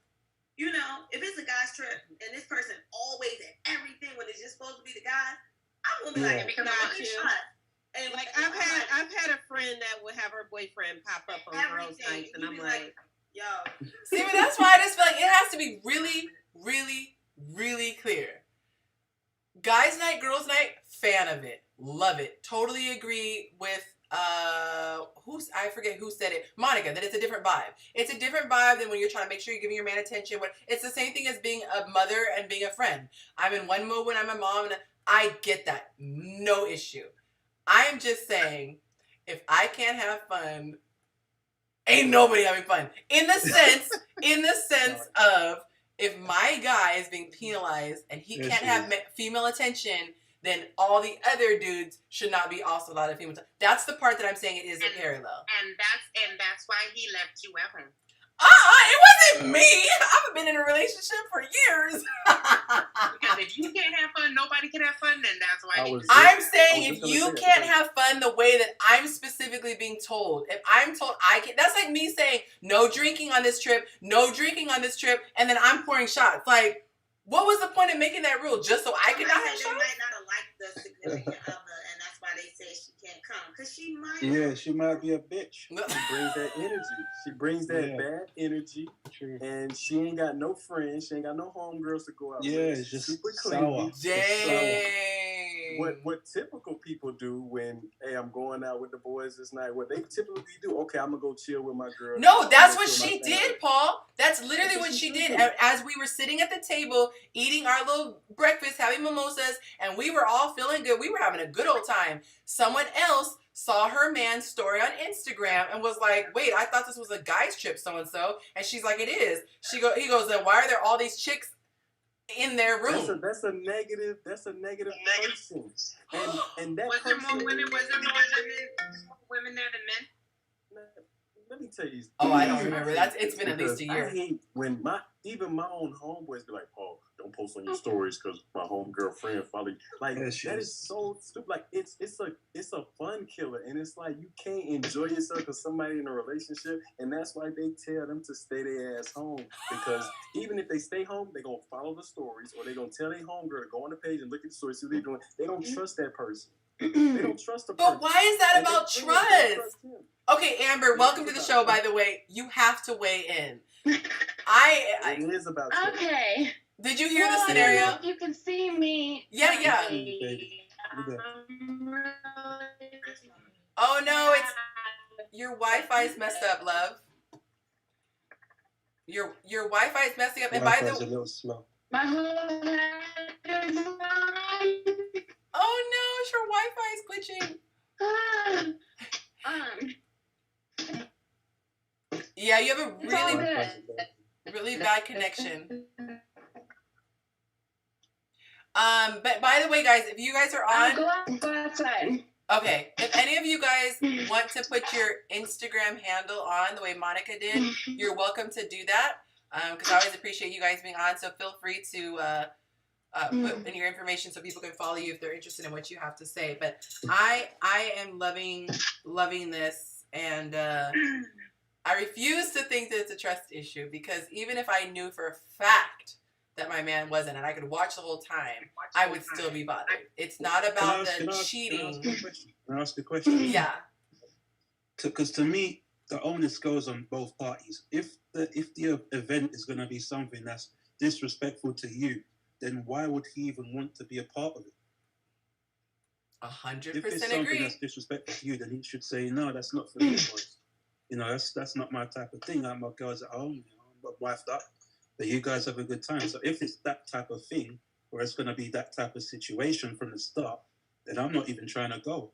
you know, if it's a guy's trip and this person always at everything when it's just supposed to be the guys, I'm gonna be like, because not you. And like I've had a friend that would have her boyfriend pop up on girls' nights, and I'm like, yo. See, but that's why I just feel like it has to be really, really, really clear. Guys' night, girls' night, fan of it, love it, totally agree with. I forget who said it. Monica, that it's a different vibe. It's a different vibe than when you're trying to make sure you're giving your man attention. It's the same thing as being a mother and being a friend. I'm in one mode when I'm a mom, and I get that. No issue. I'm just saying, if I can't have fun, ain't nobody having fun. In the sense of, if my guy is being penalized and he can't have female attention, then all the other dudes should not be also allowed to female attention. That's the part that I'm saying it is a parallel. And that's why he left you at home. It wasn't me. I've been in a relationship for years. Because if you can't have fun, nobody can have fun, then that's why I'm saying if you can't have fun the way that I'm specifically being told, if I'm told I can't, that's like me saying no drinking on this trip, and then I'm pouring shots. Like, what was the point of making that rule? Just so I could not have shots? They might not have liked the significant other, and that's why they said she can't come. Because she might. Yeah, she might be a bitch. She brings that energy. She brings that bad energy. True. And she ain't got no friends. She ain't got no homegirls to go out with. Yeah, it's just super clingy. Dang. What typical people do when, hey, I'm going out with the boys this night, what they typically do, okay, I'm going to go chill with my girl. No, that's what she did, Paul. That's literally what she did. As we were sitting at the table, eating our little breakfast, having mimosas, and we were all feeling good. We were having a good old time. Someone else saw her man's story on Instagram and was like, wait, I thought this was a guy's trip, so-and-so. And she's like, it is. He goes, then why are there all these chicks in their room? That's a negative person. And that was person... there more women there than men? Let me tell you. Oh, I don't remember. It's been at least a year. I hate when even my own homeboys be like, Paul, don't post on your stories because my home girlfriend probably like that is so stupid. Like it's a fun killer, and it's like you can't enjoy yourself because somebody in a relationship, and that's why they tell them to stay their ass home, because even if they stay home, they're gonna follow the stories, or they're gonna tell their homegirl to go on the page and look at the stories, see what they're doing. They don't trust that person. They don't trust the person. But why is that about trust? Okay, Amber, welcome to the show, by the way. You have to weigh in. It is about trust. Okay. Did you hear the scenario? You can see me. Yeah. Oh no, it's your Wi-Fi's messed up, love. Your Wi-Fi is messing up, and by the way, a little slow. My whole head is oh no, your Wi-Fi is glitching. Yeah, you have a really bad connection. But by the way, guys, if you guys are on, go outside. Okay, if any of you guys want to put your Instagram handle on the way Monica did, you're welcome to do that. Because I always appreciate you guys being on. So feel free to put in your information so people can follow you if they're interested in what you have to say. But I am loving this, and I refuse to think that it's a trust issue, because even if I knew for a fact that my man wasn't, and I could watch the whole time, I would still be bothered. It's not about the cheating. Can I ask a question? Yeah. Because to me, the onus goes on both parties. If the event is going to be something that's disrespectful to you, then why would he even want to be a part of it? 100% If it's agree. something that's disrespectful to you, then he should say, no, that's not for me, boys. You know, that's not my type of thing. I'm my girls at home, I'm wifed up, but you guys have a good time. So if it's that type of thing, or it's going to be that type of situation from the start, then I'm not even trying to go.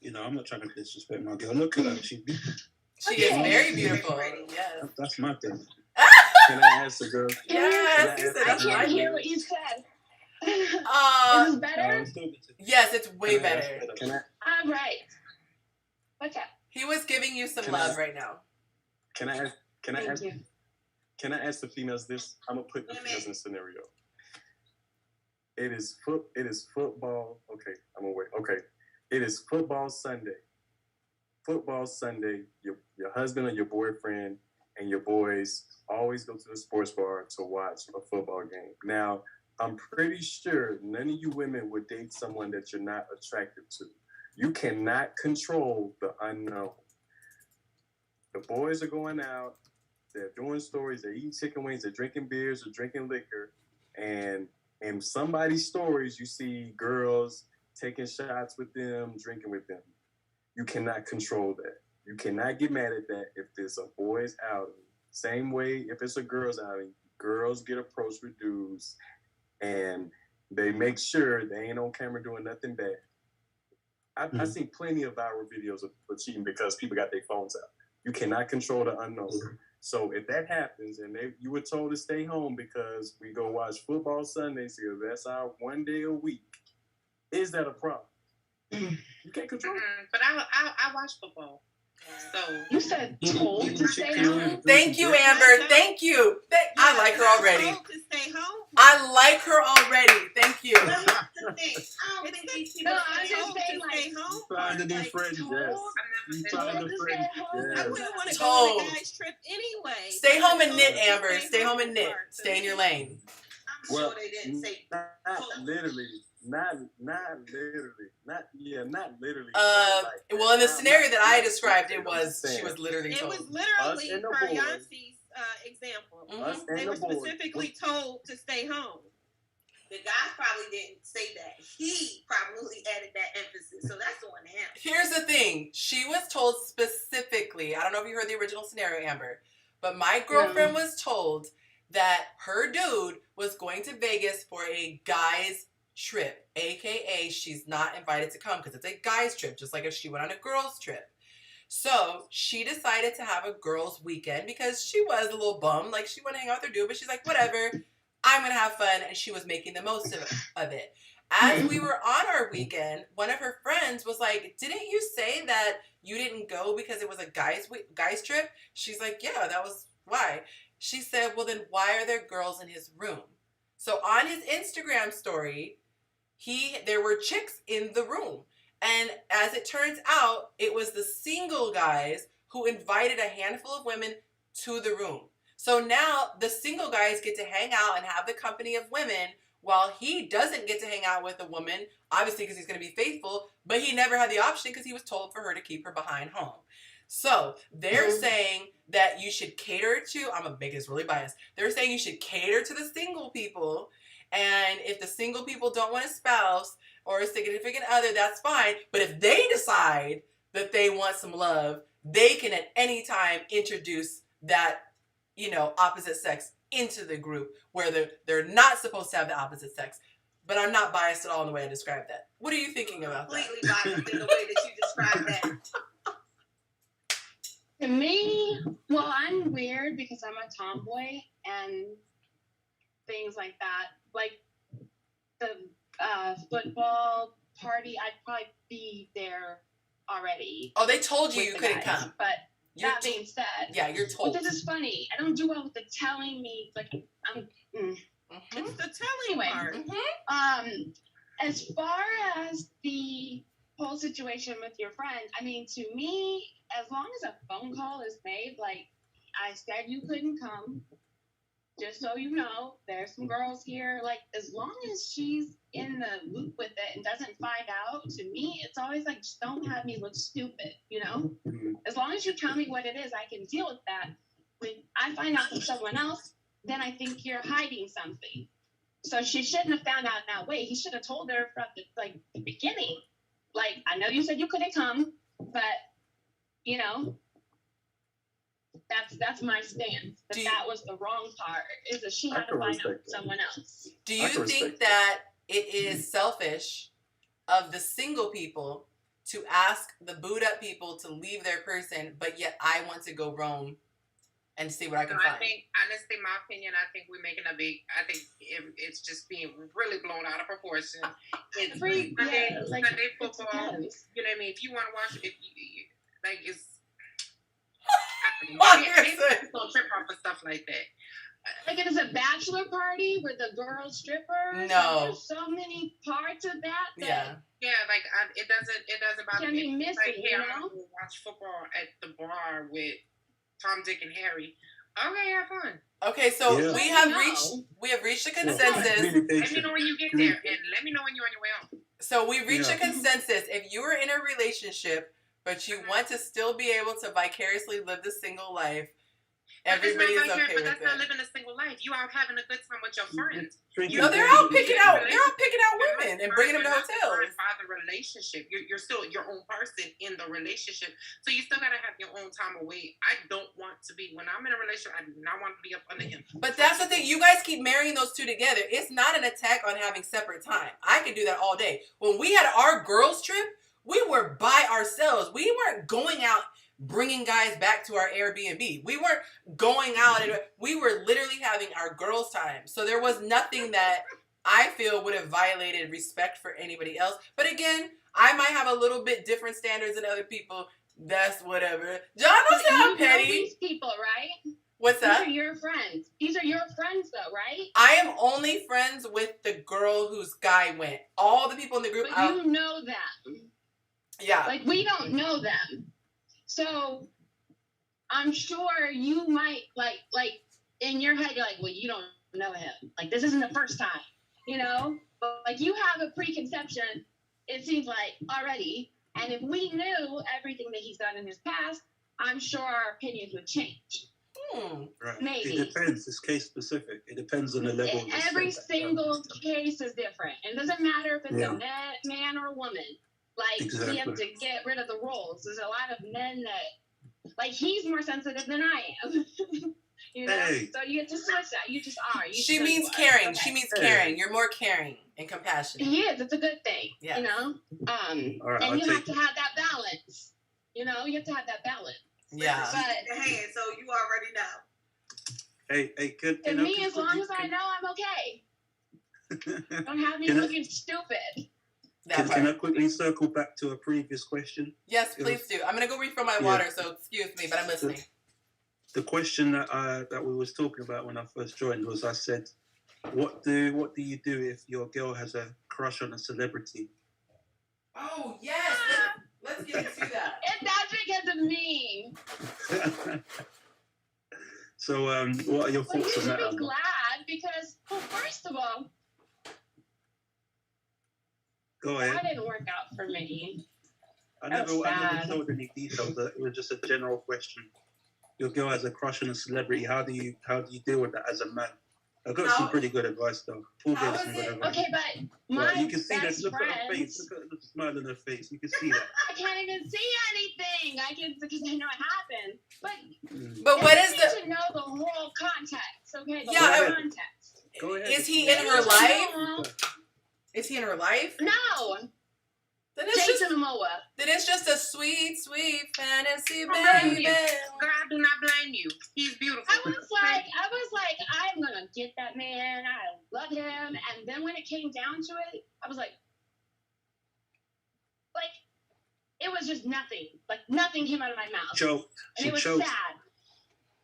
You know, I'm not trying to disrespect my girl. Look at her. She is very beautiful. Yes. That's my thing. Can I ask the girl? Yes. I can't hear what you said. Is this better? Yes, it's way better. All right. What's up? He was giving you some love right now. Can I ask the females this? I'm gonna put the females in a scenario. It is football. Okay, I'm gonna wait. Okay, it is football Sunday. Football Sunday. Your husband or your boyfriend and your boys always go to the sports bar to watch a football game. Now, I'm pretty sure none of you women would date someone that you're not attracted to. You cannot control the unknown. The boys are going out, they're doing stories, they're eating chicken wings, they're drinking beers or drinking liquor, and in somebody's stories, you see girls taking shots with them, drinking with them. You cannot control that. You cannot get mad at that if it's a boys outing. Same way if it's a girls outing, girls get approached with dudes, and they make sure they ain't on camera doing nothing bad. I've seen plenty of viral videos of cheating because people got their phones out. You cannot control the unknown. So if that happens and you were told to stay home because we go watch football Sundays here, that's our one day a week, is that a problem? You can't control it. But I watch football. So you said told to stay home. Thank you, Amber. Thank you. I like her already. Told to stay home. I like her already. Thank you. I don't think these people I'm just Told saying, to stay like, home. Trying to do like, friends, told- yes. You trying to told do to friends, stay home. I yes. wouldn't want to go Told. on a guy's trip anyway. Stay home and knit, Told to Amber. Stay home and knit. part. Stay in your lane. I'm sure they didn't say. Not literally. Not literally. Not literally. Well, in the scenario that I described, she was literally It told. was literally Us and the per boys. Yonci's example. Us and They the were boys. specifically told to stay home. The guy probably didn't say that. He probably added that emphasis. So that's on him. Here's the thing. She was told specifically, I don't know if you heard the original scenario, Amber, but my girlfriend was told that her dude was going to Vegas for a guy's trip, aka she's not invited to come because it's a guy's trip, just like if she went on a girl's trip. So she decided to have a girls' weekend because she was a little bummed, like she wanted to hang out with her dude, but she's like, whatever, I'm gonna have fun, and she was making the most of it. As we were on our weekend, one of her friends was like, didn't you say that you didn't go because it was a guy's trip? She's like, yeah, that was why. She said, well, then why are there girls in his room? So on his Instagram story, there were chicks in the room. And as it turns out, it was the single guys who invited a handful of women to the room. So now the single guys get to hang out and have the company of women while he doesn't get to hang out with a woman, obviously because he's going to be faithful, but he never had the option because he was told for her to keep her behind home. So they're saying that you should cater to, I'm going to make this really biased, they're saying you should cater to the single people, and if the single people don't want a spouse or a significant other, that's fine, but if they decide that they want some love, they can at any time introduce that, opposite sex into the group where they're not supposed to have the opposite sex. But I'm not biased at all in the way I described that. What are you thinking about that? Completely biased in the way that you described that. To me, well, I'm weird because I'm a tomboy and things like that. Like the football party, I'd probably be there already. Oh, they told you with you the couldn't guys. come. But You're that being said, yeah, you're told. well, this is funny. I don't do well with the telling me. Like I'm. It's the telling Anyway. part. As far as the whole situation with your friend, I mean, to me, as long as a phone call is made, like I said, you couldn't come. Just so you know, there's some girls here. Like, as long as she's in the loop with it and doesn't find out, to me, it's always like, just don't have me look stupid, As long as you tell me what it is, I can deal with that. When I find out from someone else, then I think you're hiding something. So she shouldn't have found out that way. He should have told her from the beginning. Like, I know you said you couldn't come, but, that's my stance. That was the wrong part, is that she had to find out from someone else. Do you think that it is selfish of the single people to ask the booed up people to leave their person, but yet I want to go roam and see what I can find? I think, honestly, my opinion, I think we're making I think it's just being really blown out of proportion. It's Sunday football, you know what I mean? If you want to watch it, it's... Maybe don't trip off of stuff like that. Like it is a bachelor party with the girl strippers. No, there's so many parts of that. Yeah, like it doesn't bother can me. be missing, Like, hey, I'm gonna watch football at the bar with Tom, Dick, and Harry. Okay, have fun. Okay, so we have reached a consensus. Let me know when you get there, and let me know when you're on your way home. So we reach a consensus. If you are in a relationship, but you want to still be able to vicariously live the single life, everybody is okay with it. But that's not living a single life. You out having a good time with your friends. No, they're out picking out women and bringing them to hotels. By the relationship, you're still your own person in the relationship, so you still gotta have your own time away. I don't want to be when I'm in a relationship. I do not want to be up under him. But that's the thing. You guys keep marrying those two together. It's not an attack on having separate time. I could do that all day. When we had our girls trip, we were by ourselves. We weren't going out bringing guys back to our Airbnb. We weren't going out, and we were literally having our girls' time. So there was nothing that I feel would have violated respect for anybody else. But again, I might have a little bit different standards than other people. That's whatever. John, don't say I'm petty. These people, right? What's that? These are your friends. These are your friends, though, right? I am only friends with the girl whose guy went. All the people in the group. But you know them. Yeah. Like, we don't know them. So I'm sure you might, like in your head, you're like, well, you don't know him. Like, this isn't the first time, you know? But, like, you have a preconception, it seems like, already. And if we knew everything that he's done in his past, I'm sure our opinions would change. Right. Maybe. It depends. It's case specific. It depends on the level. And every single case is different. It doesn't matter if it's a man or a woman. Like, we have to get rid of the roles. There's a lot of men that, like, he's more sensitive than I am. You know? Hey. So you get to switch that. You just are. She means caring. Okay. She means caring. You're more caring and compassionate. He is. It's a good thing. Yeah. You know? Right, and you have to have that balance. You know? You have to have that balance. Yeah. But, hey, so you already know. Hey, good. And me, as long as I know, I'm okay. Don't have me looking stupid. Can I quickly circle back to a previous question? Yes, please do. I'm going to go refill my water, so excuse me, but I'm listening. The question that we was talking about when I first joined was, I said, what do you do if your girl has a crush on a celebrity? Oh, yes. Let's get into that. And that's because of me. So, what are your thoughts on that? You should be glad because, well, first of all, go ahead. That didn't work out for me. I never told any details. It was just a general question. Your girl has a crush on a celebrity. How do you deal with that as a man? I got some pretty good advice though. Paul gave some good advice. Okay, but my you can see that. Look friends, at her face. Look at the smile on her face. You can see that. I can't even see anything. I can because I know it happened. But what is the? To know the whole context. Okay. The whole context. Go ahead. Is he in her life? Is he in her life? No. Then it's Jason Momoa. Then it's just a sweet, sweet fantasy, baby. God, do not blame you. He's beautiful. I was like, I'm gonna get that man. I love him. And then when it came down to it, I was like, it was just nothing. Like nothing came out of my mouth. Choked. And it was sad.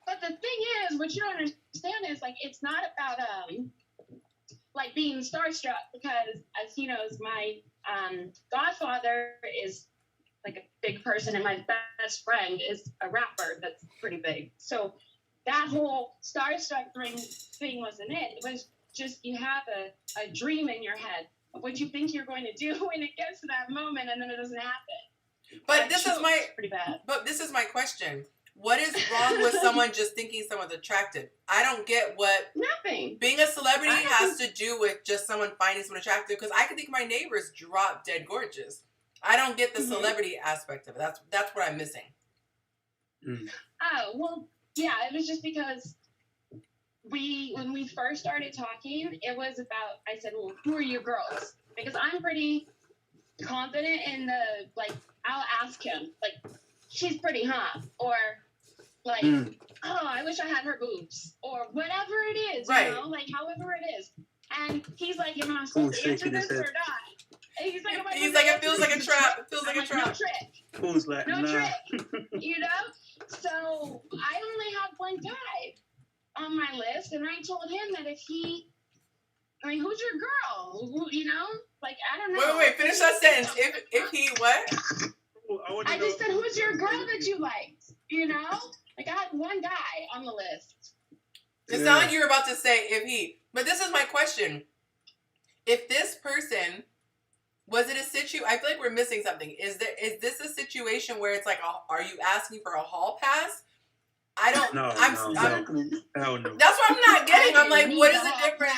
But the thing is, what you don't understand is like it's not about like being starstruck because as he knows, my godfather is like a big person and my best friend is a rapper that's pretty big. So that whole starstruck thing wasn't it. It was just you have a dream in your head of what you think you're going to do when it gets to that moment and then it doesn't happen. But this is my pretty bad. But this is my question. What is wrong with someone just thinking someone's attractive? I don't get what nothing. Being a celebrity has to do with just someone finding someone attractive. Because I can think my neighbors drop dead gorgeous. I don't get the celebrity aspect of it. That's what I'm missing. Oh well, yeah. It was just because when we first started talking, it was about. I said, "Well, who are your girls?" Because I'm pretty confident in the like. I'll ask him like, "She's pretty, huh?" Or like, "Oh, I wish I had her boobs," or whatever it is, you know, like however it is. And he's like, "Am I supposed to answer this or not?" And he's like, "It feels like a trap. It feels like a trap." No trick. Paul's like, no trick. You know. So I only have one guy on my list, and I told him that if he, who's your girl? You know, like I don't know. Wait. Finish that sentence. If he what? I just said, who's your girl that you liked? You know? Like, I had one guy on the list. It sounded like you were about to say if he. But this is my question. If this person Was it a I feel like we're missing something. Is this a situation where it's like, are you asking for a hall pass? I don't. No, hell no. That's what I'm not getting. I'm like, what is the difference?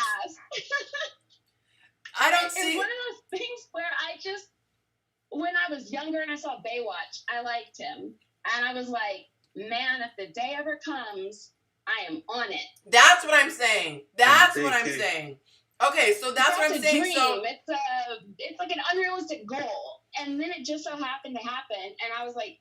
I don't see. It's one of those things where when I was younger and I saw Baywatch, I liked him, and I was like, man, if the day ever comes, I am on it. That's what I'm saying. That's what I'm saying. Okay, so that's what I'm saying. Dream. So it's like an unrealistic goal, and then it just so happened to happen, and I was like,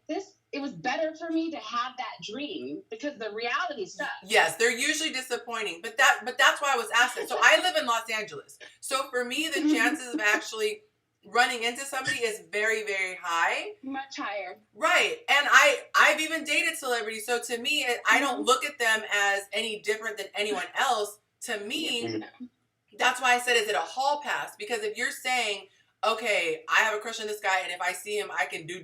it was better for me to have that dream because the reality sucks. Yes, they're usually disappointing, but that's why I was asking. So I live in Los Angeles, so for me the chances of actually running into somebody is very, very high. Much higher. Right, and I've even dated celebrities, so to me I don't look at them as any different than anyone else. To me. That's why I said, is it a hall pass? Because if you're saying, okay, I have a crush on this guy, and if I see him, I can do.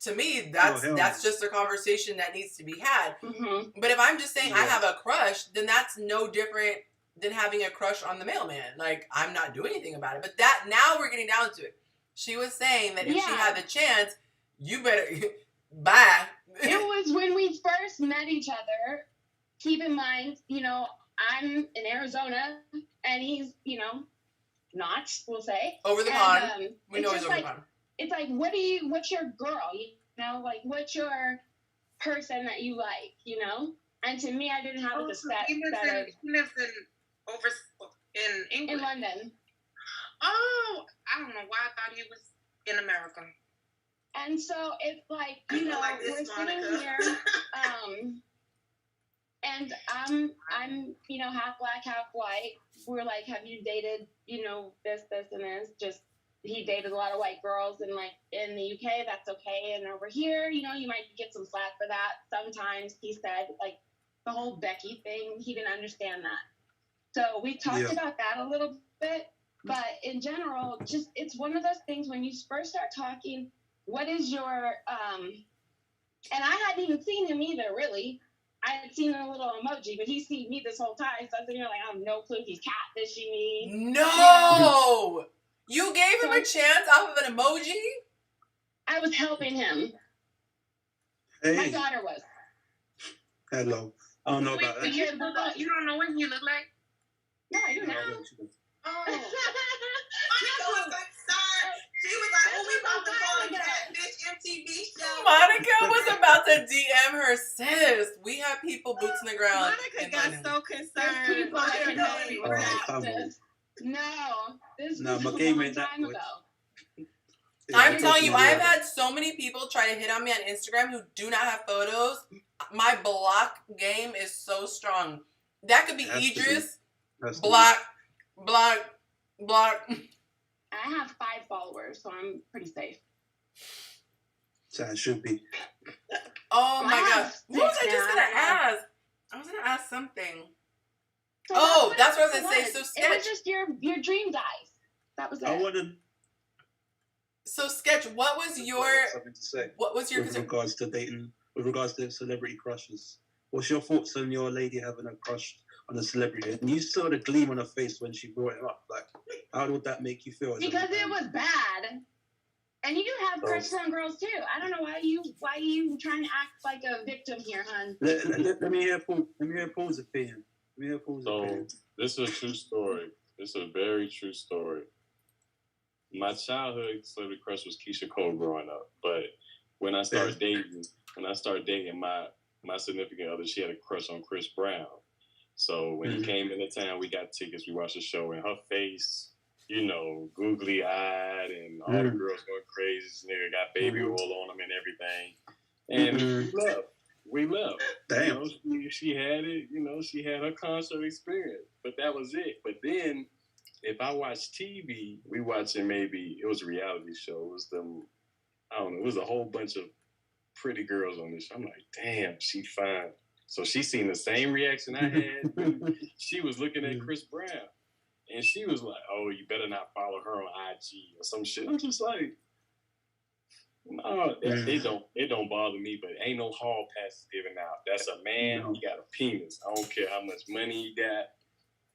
To me, that's just a conversation that needs to be had. Mm-hmm. But if I'm just saying I have a crush, then that's no different than having a crush on the mailman. Like, I'm not doing anything about it. But now we're getting down to it. She was saying that if she had the chance, you better bye. It was when we first met each other. Keep in mind, I'm in Arizona, and he's, not, we'll say. Over the pond. We know he's over the pond. It's like, what's your girl, like, what's your person that you like, And to me, I didn't have a set. He lives in England. In London. Oh, I don't know why I thought he was in America. And so it's like, we're sitting here, and I'm half black, half white. We're like, have you dated, this, and this? Just, he dated a lot of white girls, and like in the UK, that's okay. And over here, you might get some slack for that. Sometimes he said, like, the whole Becky thing, he didn't understand that. So we talked about that a little bit, but in general, just, it's one of those things when you first start talking, what is your, and I hadn't even seen him either, really. I had seen a little emoji, but he's seen me this whole time. So I was thinking, like, I have no clue if he's catfishing me. No! You gave him a chance off of an emoji? I was helping him. Hey. My daughter was. Hello. I don't know about that. You don't know what he look like? No, I do now. Oh. Monica was concerned. She was like, oh, we about to call a catfish MTV show. Monica was about to DM her sis. We have people boots in the ground. Monica got so concerned. There's people that can help me with this. No, this was a long time ago. I'm telling you, I've had so many people try to hit on me on Instagram who do not have photos. My block game is so strong. That could be Idris. Block. I have 5 followers, so I'm pretty safe. So it should be. Oh my God. What was I just going to ask? I was going to ask something. So that's what I was going to say. So Sketch. It was just your dream guys. That was it. I wanted. So Sketch, what was your something to say? What was your with regards to dating? With regards to celebrity crushes, what's your thoughts on your lady having a crush on a celebrity? And you saw the gleam on her face when she brought it up. Like, how would that make you feel? Because it was bad. And you do have crushes on girls too. I don't know why you trying to act like a victim here, hon. Let me hear Paul's opinion. This is a true story. This is a very true story. My childhood celebrity crush was Keisha Cole growing up, but when I started dating my significant other, she had a crush on Chris Brown. So when he came into town, we got tickets, we watched the show, and her face, googly eyed, and all the girls going crazy. This nigga got baby oil on them and everything. And we left. Damn. She had it, she had her concert experience, but that was it. But then if I watch TV, we watching it was a reality show. It was it was a whole bunch of pretty girls on this show. I'm like, damn, she fine. So she seen the same reaction I had. She was looking at Chris Brown. And she was like, oh, you better not follow her on IG or some shit. I'm just like, no, it don't bother me, but ain't no hall passes given out. That's a man, he got a penis. I don't care how much money he got.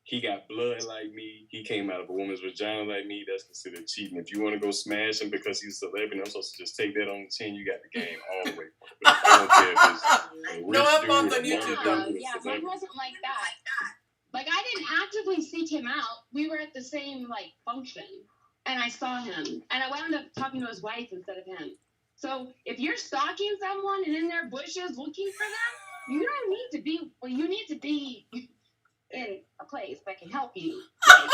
he got blood like me, he came out of a woman's vagina like me, that's considered cheating. If you want to go smash him because he's a celebrity, I'm supposed to just take that on the chin, you got the game all the way. But I don't care if it's a rich No F-bombs dude, on YouTube, though. Yeah, mine wasn't like that. Like, I didn't actively seek him out. We were at the same, like, function. And I saw him. And I wound up talking to his wife instead of him. So, if you're stalking someone and in their bushes looking for them, you don't need to be, well, you need to be in a place that can help you, like,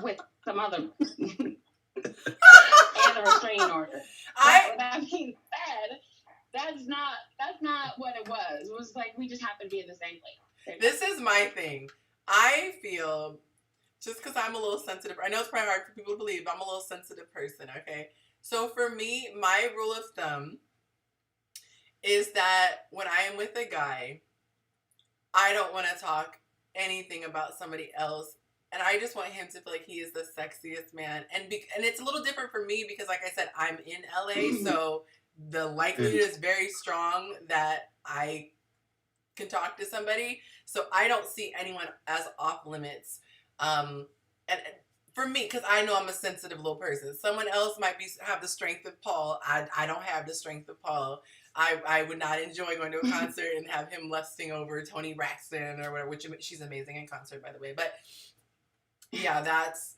with some other, and a restraining order. But that being said, that's not what it was. It was like, we just happened to be in the same place. This is my thing. I feel, just because I'm a little sensitive, I know it's probably hard for people to believe, but I'm a little sensitive person, okay? So for me, my rule of thumb is that when I am with a guy, I don't want to talk anything about somebody else. And I just want him to feel like he is the sexiest man. And it's a little different for me because, like I said, I'm in LA, so the likelihood is very strong that I can talk to somebody. So I don't see anyone as off limits. And for me, because I know I'm a sensitive little person. Someone else might have the strength of Paul. I don't have the strength of Paul. I would not enjoy going to a concert and have him lusting over Toni Braxton or whatever, which she's amazing in concert, by the way. But yeah, that's,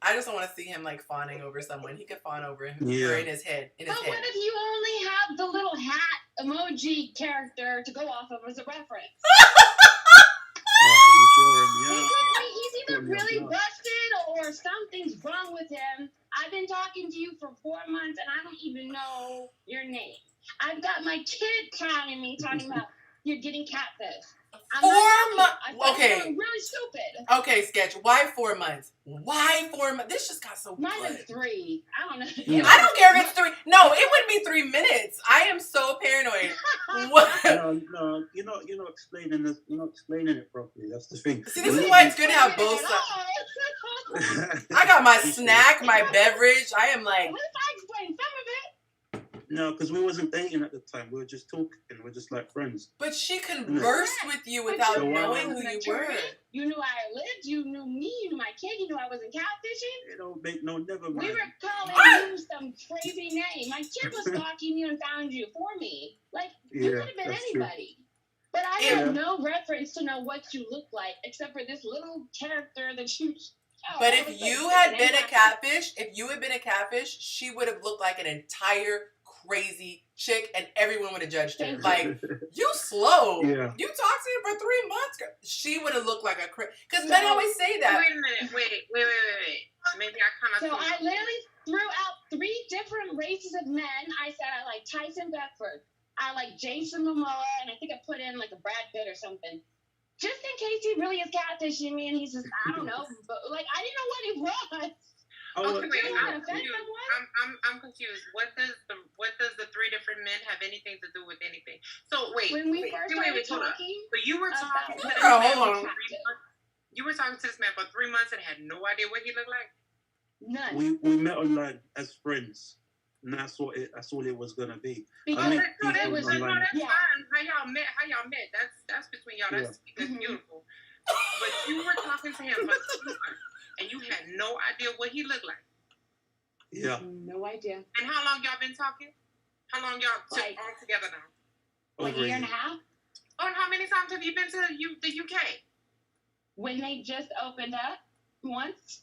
I just don't want to see him like fawning over someone. He could fawn over him or in his head. But what if you only have the little hat emoji character to go off of as a reference? He's either really busted or something's wrong with him. I've been talking to you for 4 months and I don't even know your name. I've got my kid clowning me, talking about you're getting catfish. 4 months? Okay. Really stupid. Okay, Sketch. Why 4 months? Why 4 months? This just got so Mine good. is 3. I don't know. Yeah. I don't care if it's 3. No, it wouldn't be 3 minutes. I am so paranoid. What? No, you're not explaining this. You're not explaining it properly. That's the thing. See, this is why it's good to have both sides. I got my snack, my beverage. I am like. What if I explain some of it? No, because we wasn't dating at the time. We were just talking. We're just like friends. But she conversed with you without knowing who you were. You knew I lived. You knew me. You knew my kid. You knew I wasn't catfishing. It don't make never mind. We were calling you some crazy name. My kid was stalking you and found you for me. Like, you could have been anybody. True. But I have no reference to know what you look like except for this little character that you. But if you had been a catfish, she would have looked like an entire crazy chick, and everyone would have judged her. Like, you slow. Yeah. You talked to him for 3 months. She would have looked like a crazy. Because men always say that. Wait a minute. Wait. Maybe I kind of. So I literally threw out 3 different races of men. I said I like Tyson Beckford. I like Jason Momoa, and I think I put in like a Brad Pitt or something. Just in case he really is catfishing me, and he's just, I don't know, but like I didn't know what he was. Okay, wait, I'm confused. What does the 3 different men have anything to do with anything? So wait, when we first started talking, so you were talking to this man for 3 months. You were talking to this man for 3 months and had no idea what he looked like. None. We met online as friends. And that's all it was gonna be. Because that's fine. How y'all met? That's between y'all. That's beautiful. But you were talking to him for 2 months, and you had no idea what he looked like. Yeah. No idea. And how long y'all been talking? How long y'all all together now? Like a year and a half. Oh, and how many times have you been to the UK? When they just opened up once.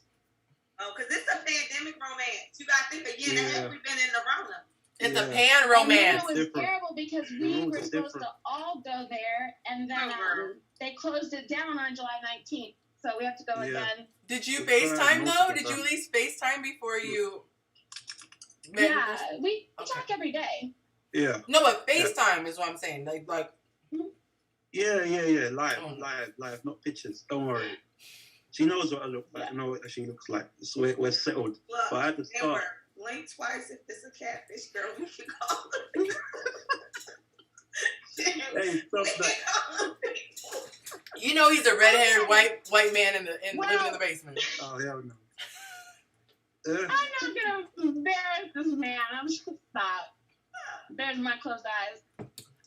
Oh, because it's a pandemic romance. You got to think a year and a half we've been in the Rona. It's a pan romance. And it was terrible because we were supposed to all go there, and then they closed it down on July 19th. So we have to go again. Did you FaceTime though? Did you at least FaceTime before you? Yeah, we talk every day. Yeah. No, but FaceTime is what I'm saying. Like. Yeah. Live, not pictures. Don't worry. She knows what I look like. I know what she looks like. So we're settled. Look, but I had to start. Blink twice if it's a catfish, girl. We can call it. Hey, stop that. You know he's a red-haired white man living in the basement. Oh hell no. I'm not gonna embarrass this man. I'm just gonna stop. There's my closed eyes.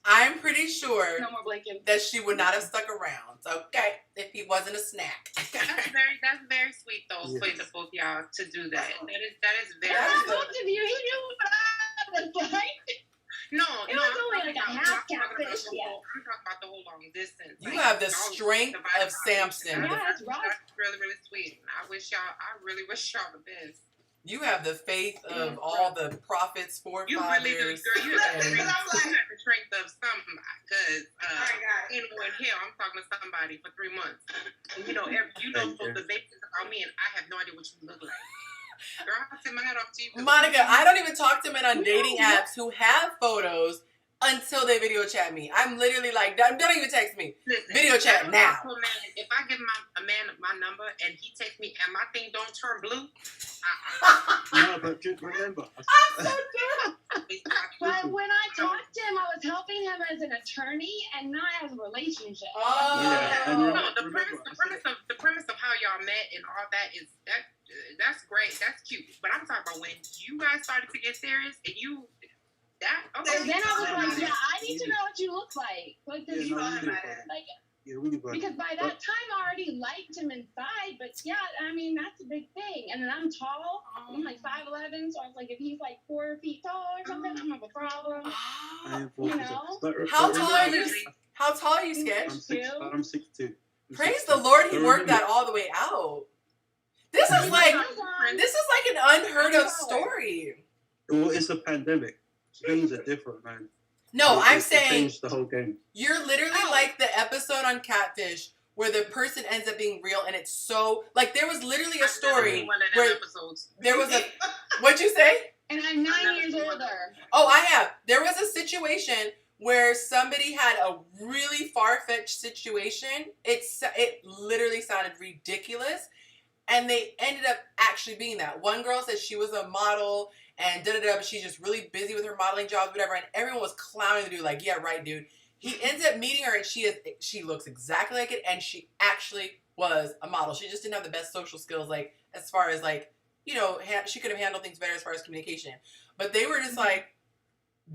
I'm pretty sure No more blinking. that she would not have stuck around. Okay, if he wasn't a snack. That's very sweet though for the both y'all to do that. That is very. I sweet. told you, he knew what I was like. No, It was only like a half catfish. Yeah. I'm talking about the whole long distance. You have the strength of Samson. Yeah, that's rough. That's really, really sweet. I really wish y'all the best. You have the faith of all the prophets, forefathers. You really do, girl. You have the strength of something. Because in hell, I'm talking to somebody for 3 months. And, so the basics about me, and I have no idea what you look like. Girl, I send my hat off to you. Monica, I don't even talk to men on dating apps who have photos until they video chat me. I'm literally like, don't even text me. Listen, video chat now. If I give a man my number and he texts me and my thing don't turn blue, No, but just remember. I'm so dumb. But when I talked to him, I was helping him as an attorney and not as a relationship. Oh. Yeah, no, the premise of how y'all met and all that is that's great, that's cute. But I'm talking about when you guys started to get serious and you So then I was like, yeah, I need to know what you look like. Because because by that time I already liked him inside, but yeah, I mean that's a big thing. And then I'm tall. I'm like 5'11", so I was like, if he's like 4 feet tall or something, I'm gonna have a problem. You know? How tall are you? How tall are you, Sketch? I'm 6'2". Praise the Lord, he worked that all the way out. This is like an unheard of story. Well, it's a pandemic. Things are different, man. No, I'm saying changed the whole game. You're literally like the episode on Catfish where the person ends up being real, and it's so like there was literally a story where there was a what'd you say? And I'm 9 years older. Oh, I have. There was a situation where somebody had a really far-fetched situation. It literally sounded ridiculous, and they ended up actually being that. One girl said she was a model. And but she's just really busy with her modeling jobs, whatever. And everyone was clowning the dude, like, yeah, right, dude. He ends up meeting her, and she looks exactly like it, and she actually was a model. She just didn't have the best social skills, like as far as like, she could have handled things better as far as communication. But they were just like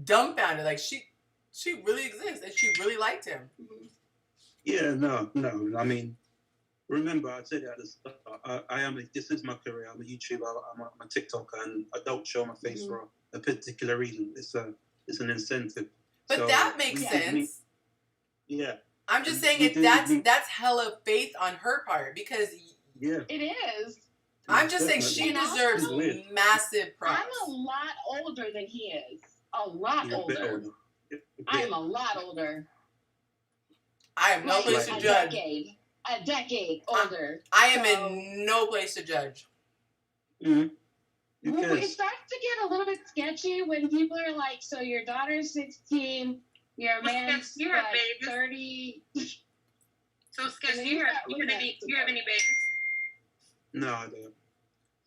dumbfounded, like she really exists, and she really liked him. Yeah, no. I mean, remember, I said at the start, this is my career. I'm a YouTuber, I'm a TikToker, and I don't show my face for a particular reason. It's an incentive. But so that makes sense. Yeah. I'm just saying that's hella faith on her part because it is. I'm just saying she deserves massive props. I'm a lot older than he is. A lot older. I'm a lot older. I am no place to judge. A decade older. I am in no place to judge. Mm-hmm. It starts to get a little bit sketchy when people are like, so your daughter's 16, your man's 30. So, Sketch, do you have any babies? No, I don't.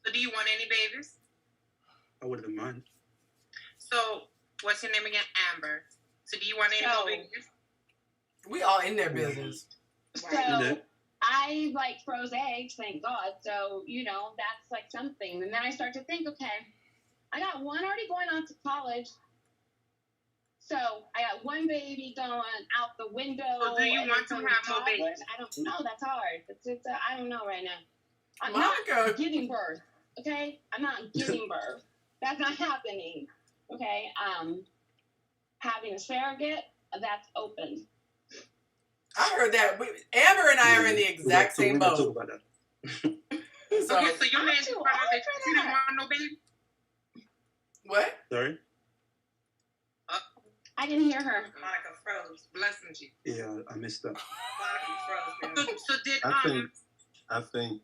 So, do you want any babies? I wouldn't mind. So, what's your name again? Amber. So, do you want any more babies? We all in their business. So I froze eggs, thank God. So, that's like something. And then I start to think, okay, I got one already going on to college. So I got one baby going out the window. So do you want to have more babies? I don't know. That's hard. I don't know right now. I'm Monica. not giving birth. Okay? I'm not giving birth. That's not happening. Okay? Having a surrogate, that's open. I heard that. Amber and I are in the exact same boat. So your man just found out that you didn't want no baby? What? Sorry? I didn't hear her. Monica froze. Blessing you. Yeah, I missed that. Monica froze. So did I think.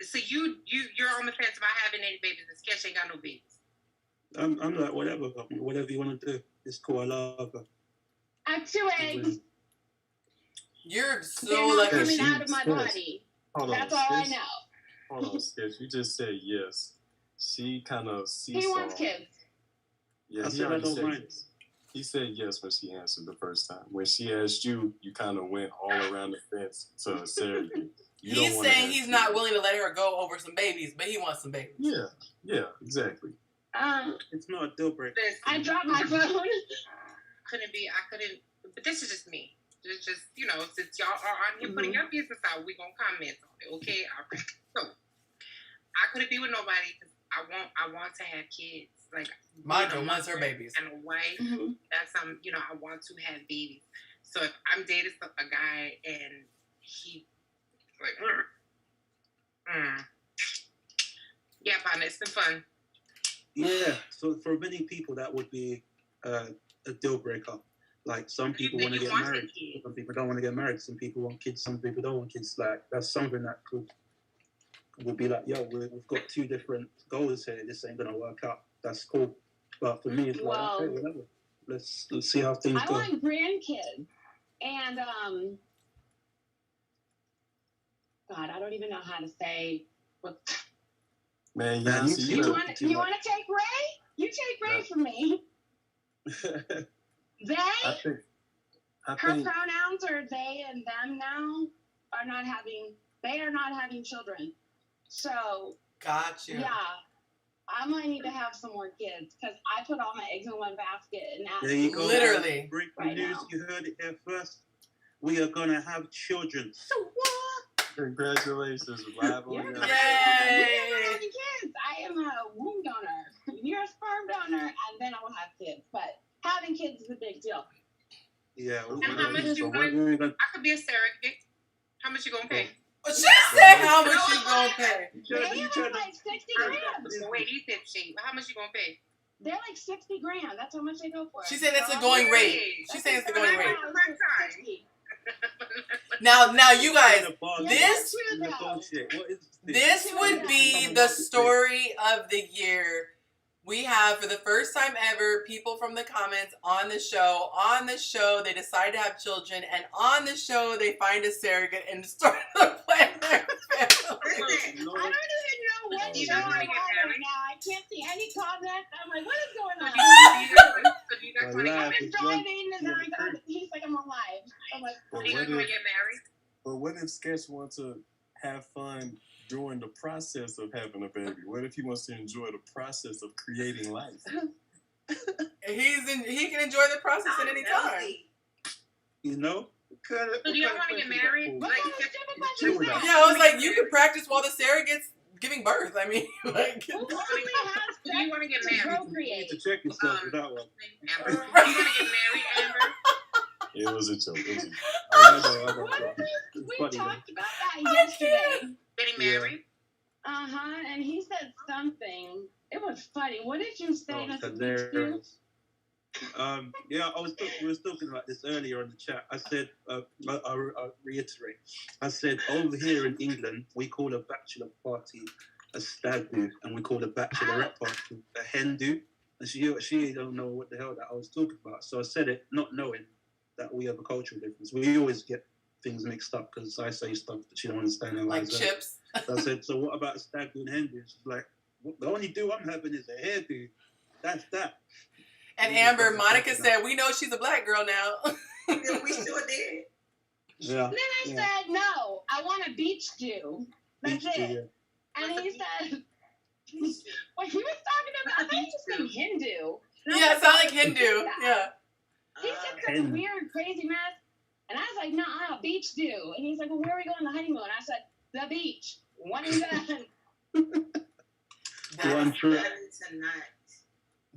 So you're on the fence about having any babies, and Sketch ain't got no babies. I'm like whatever you want to do. It's cool. I love her. I have 2 eggs. You're so They're not lucky. coming out of my body. That's all I know. Hold on, Sketch. You just said yes. She kind of seesaw. He wants kids. Yeah, he already said yes. He said yes when she answered the first time. When she asked you, you kind of went all around the fence to Sarah. He's saying he's not willing to let her go over some babies, but he wants some babies. Yeah, exactly. It's not a deal breaker. I dropped my phone. couldn't. But this is just me. It's just, since y'all are on here putting your business out, we gonna comment on it, okay? So I couldn't be with nobody because I want to have kids. Like my girl wants her babies and a wife. That's I want to have babies. So if I'm dating a guy and he like, yeah, partner, it's been fun. Yeah. So for many people, that would be a deal breaker. Like some people want to get married, some people don't want to get married. Some people want kids, some people don't want kids. Like that's something that would be like, yo, we've got two different goals here. This ain't gonna work out. That's cool. But for me, it's like, okay, whatever. Let's see how things go. I want grandkids, and God, I don't even know how to say. Man, you want to take Ray? You take Ray from me. Her pronouns are they and them now they are not having children. So gotcha. Yeah. I might need to have some more kids because I put all my eggs in one basket and that's there you go. Literally. Breaking news, you heard it there first. We are gonna have children. So what? Congratulations, live on Yay! Yay! We are having kids. I am a womb donor. You're a sperm donor, and then I will have kids. But having kids is a big deal. Yeah. And how much you going? I could be a surrogate. How much you gonna pay? She said how much you gonna pay. They are like 60 grand. Wait, he said cheap. How much you gonna pay? They're like 60 grand. That's how much they go for. She said it's the going rate. She's saying it's the going rate. $60. Now you guys, this would be the story of the year. We have, for the first time ever, people from the comments on the show. On the show, they decide to have children, and on the show, they find a surrogate and start to plan their family. I don't even know what show I'm on right now. I can't see any comments. I'm like, what is going on? I've been driving, and he's like, I'm alive. I'm like, are you guys gonna get married? But what if Sketch wants to have fun during the process of having a baby? What if he wants to enjoy the process of creating life? He can enjoy the process at any time. You know? So do y'all want to get married? Yeah, I was like, you can practice while the surrogate's giving birth. I mean, like. Do you want to get married? You need to check yourself for that one. Amber, do you want to get married, Amber? It was a joke. We talked about that yesterday. Getting married? And he said something. It was funny. What did you say? Hilarious. Yeah, we was talking about this earlier on the chat. I said, I'll reiterate. I said, over here in England, we call a bachelor party a stag do, and we call a bachelorette party a hen do. And she don't know what the hell that I was talking about. So I said it not knowing that we have a cultural difference. We always get things mixed up because I say stuff that she don't understand. Like chips. So I said, so what about a stag do and hen do? She's like, the only do I'm having is a hairdo. That's that. And Amber, Monica said, we know she's a black girl now. Yeah, we sure did. Yeah. Then I said, no, I want a beach do. That's it. Yeah. And he said, what he was talking about, I thought he was saying Hindu. Yeah, it sounded like Hindu. Yeah. He said some weird, crazy mess. And I was like, no, beach do. And he's like, well, where are we going on the honeymoon? I said, the beach. One and done.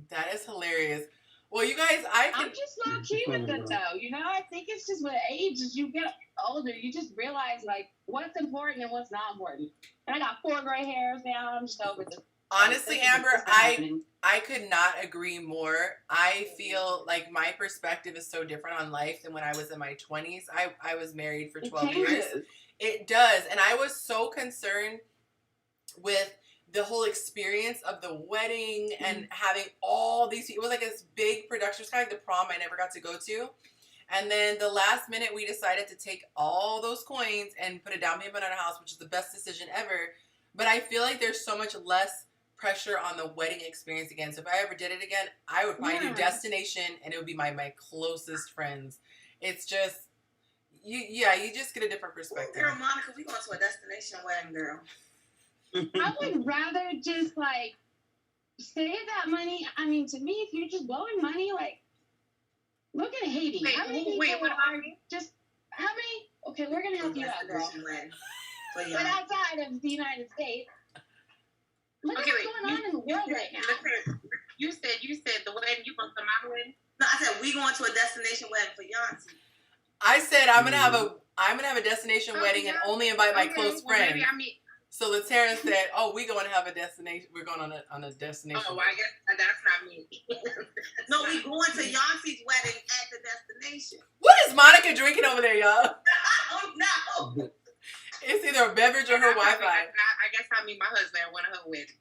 That is hilarious. Well, you guys, I'm just low key with it though. You know, I think it's just with age, as you get older, you just realize like what's important and what's not important. And I got 4 gray hairs now. I'm just over this. Honestly, Amber, I could not agree more. I feel like my perspective is so different on life than when I was in my 20s. I was married for 12 years. It does. And I was so concerned with the whole experience of the wedding and having all these, it was like this big production. It was kind of like the prom I never got to go to. And then the last minute we decided to take all those coins and put a down payment on a house, which is the best decision ever. But I feel like there's so much less pressure on the wedding experience again. So if I ever did it again, I would find a destination and it would be my closest friends. It's just, you just get a different perspective. Girl, Monica, we going to a destination wedding, girl. I would rather just like save that money. I mean, to me, if you're just blowing money, like Look at Haiti. Wait, How many wait, people what are just? How many? Okay, we're gonna help you out, girl. But outside of the United States, look at what's going on in the world right now. You said the wedding. You going to my wedding? No, I said we going to a destination wedding for Yonci. I said I'm gonna have a destination wedding and only invite my close friends. Maybe I mean. So Latera said, "Oh, we're going to have a destination. We're going on a destination." Oh, I guess that's not me. No, we going to Yonci's wedding at the destination. What is Monica drinking over there, y'all? Oh no! It's either a beverage or her Wi-Fi. I guess I meet my husband at one of her weddings.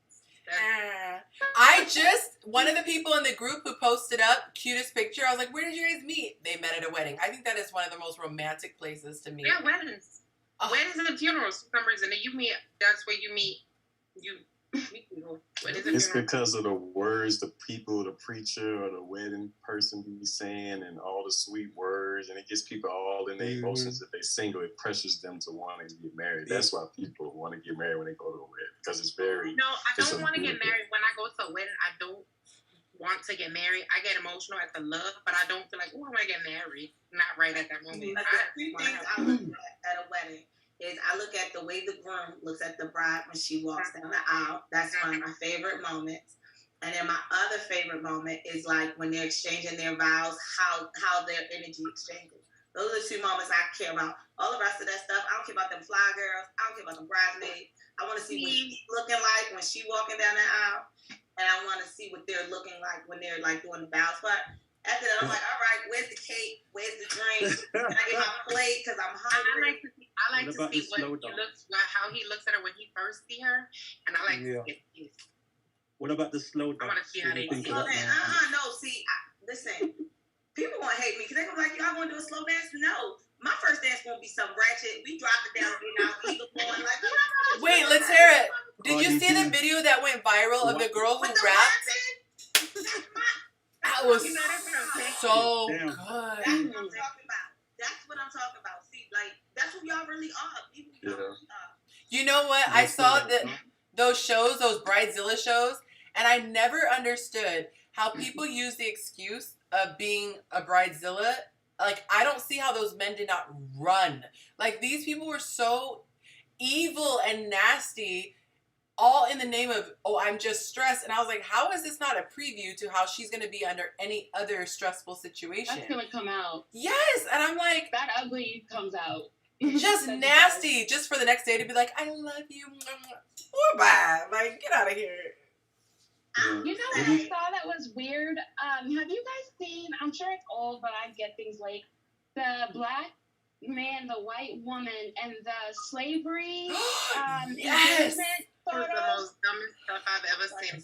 One of the people in the group who posted up cutest picture, I was like, where did you guys meet? They met at a wedding. I think that is one of the most romantic places to meet. Yeah, weddings. Weddings and funerals for some reason. You meet, that's where you meet. It's because of the words the people, the preacher or the wedding person be saying and all the sweet words, and it gets people all in their emotions. If they single, it pressures them to want to get married. That's why people want to get married when they go to a wedding, because it's very... No, I don't want to get married. When I go to a wedding, I don't want to get married. I get emotional at the love, but I don't feel like, oh, I want to get married. Not right at that moment. Like the three things I look at a wedding is I look at the way the groom looks at the bride when she walks down the aisle. That's one of my favorite moments. And then my other favorite moment is like when they're exchanging their vows, how their energy exchanges. Those are the two moments I care about. All the rest of that stuff, I don't care about them fly girls. I don't care about them bridesmaids. I want to see what she's looking like when she's walking down the aisle. And I want to see what they're looking like when they're like doing the vows. But after that, I'm like, all right, where's the cake? Where's the drink? Can I get my plate? Because I'm hungry. I like to see how he looks at her when he first see her, and I like to get this. What about the slow down? I want to see how they do. No, see, listen, people gonna hate me because they're gonna be like, y'all gonna do a slow dance? No, my first dance gonna be some ratchet. We drop it down, you know, eagle going like. Wait, let's hear it. Did you see the video that went viral of the girl who rapped? That was so good. That's what I'm talking about. That's what I'm talking about. See, like, that's what y'all really are. People really are. You know what? I saw those shows, those Bridezilla shows, and I never understood how people use the excuse of being a Bridezilla. Like, I don't see how those men did not run. Like, these people were so evil and nasty, all in the name of, oh, I'm just stressed. And I was like, how is this not a preview to how she's going to be under any other stressful situation? That's going to come out. Yes. And I'm like... That ugly comes out. Just nasty. Just for the next day to be like, I love you. Or bye. Like, get out of here. You know what I saw that was weird? Have you guys seen, I'm sure it's old, but I get things late, the black man, the white woman, and the slavery yes. Photos. The most dumbest stuff I've ever seen.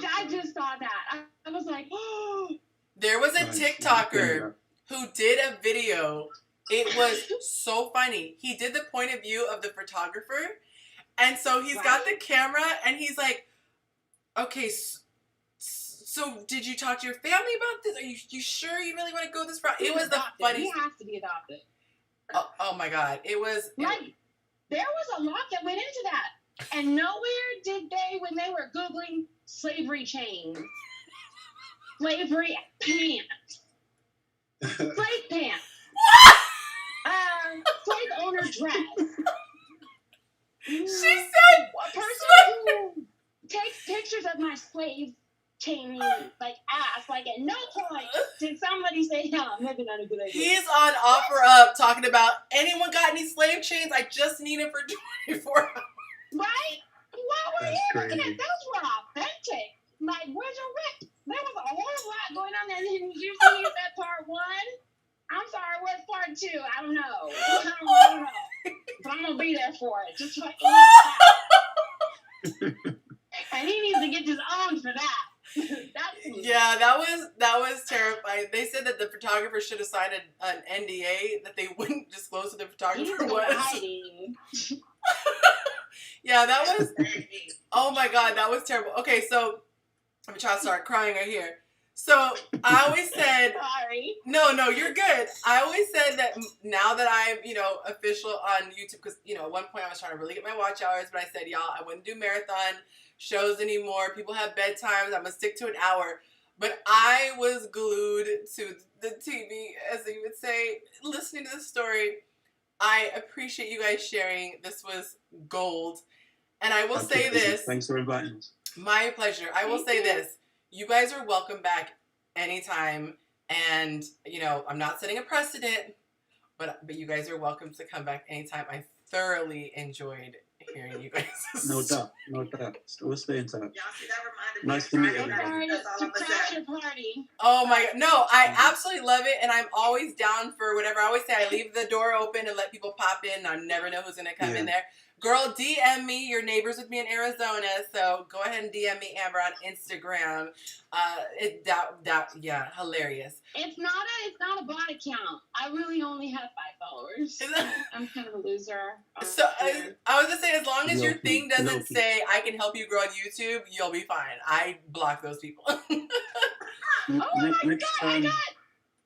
I just saw that. I was like, oh. There was a TikToker who did a video. It was so funny. He did the point of view of the photographer. And so he's got the camera and he's like, okay, so did you talk to your family about this? Are you sure you really want to go this route? It was the funniest. He has to be adopted. Oh my God. It was. Like, there was a lot that went into that. And nowhere did they, when they were Googling slavery chains, slavery pants, slave pants, slave owner dress. She said, a person who takes pictures of my slave chain, like ass, like at no point did somebody say, no, maybe not a good idea. He's on Offer Up talking about, anyone got any slave chains? I just need them for 24 hours. Right? What were you looking at? Those were authentic. Like, where's your whip? There was a whole lot going on there. And you see that part one? I'm sorry, what's part two? I don't know. I don't know. But I'm going to be there for it. Just like and he needs to get his own for that. Yeah, that was terrifying. They said that the photographer should have signed an NDA that they wouldn't disclose who the photographer was. Yeah, that was. Oh my God, that was terrible. Okay, so I'm trying to start crying right here. So I always said, sorry. No, you're good. I always said that now that I'm, official on YouTube, because, at one point I was trying to really get my watch hours, but I said, y'all, I wouldn't do marathon shows anymore. People have bedtimes. I'm going to stick to an hour. But I was glued to the TV, as you would say, listening to the story. I appreciate you guys sharing. This was gold. And I will say this. Thanks for inviting us. My pleasure. I will say this. You guys are welcome back anytime. And, you know, I'm not setting a precedent, but you guys are welcome to come back anytime. I thoroughly enjoyed hearing you guys. No doubt. No doubt. We'll stay in touch. Y'all see, that reminded Nice to me meet of Friday everybody. night. That's all I'm gonna say. Your party. Oh my God. No, I absolutely love it. And I'm always down for whatever. I always say I leave the door open and let people pop in. I never know who's going to come in there. Girl, DM me. Your neighbors with me in Arizona. So go ahead and DM me, Amber, on Instagram. Yeah, hilarious. It's not a bot account. I really only have 5 followers. So I'm kind of a loser. So I was gonna say, as long as your thing doesn't say I can help you grow on YouTube, you'll be fine. I block those people. Oh my God! I got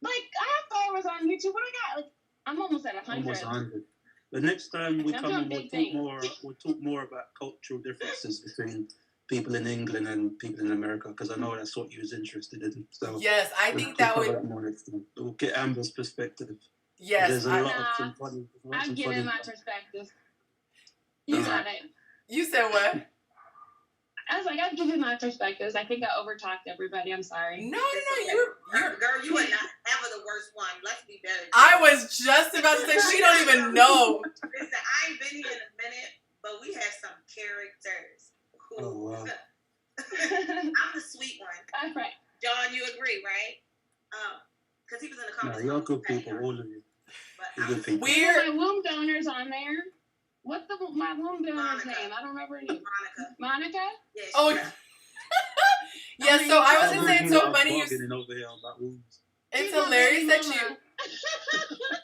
I have followers on YouTube. What I got? Like I'm almost at 100. Almost 100. The next time we come in, we'll talk more about cultural differences between people in England and people in America, because I know that's what you was interested in. So yes, I think that would. More next time. We'll get Amber's perspective. Yes, there's a lot of funny. I'm giving my perspective. You got it. You said what? I was like, I've given my perspectives. I think I overtalked everybody. I'm sorry. No, Girl, you are not ever the worst one. Let's be better. I was just about to say, she don't even know. Listen, I ain't been here in a minute, but we have some characters. Oh, wow. I'm the sweet one. All right. John, you agree, right? Because he was in the comments. No, you're good people, all of you. You're good people. My womb donor's on there. What's my womb donor's name? I don't remember her name. Monica? Yes. Oh, yeah. So I was gonna say, it's so funny. It's hilarious that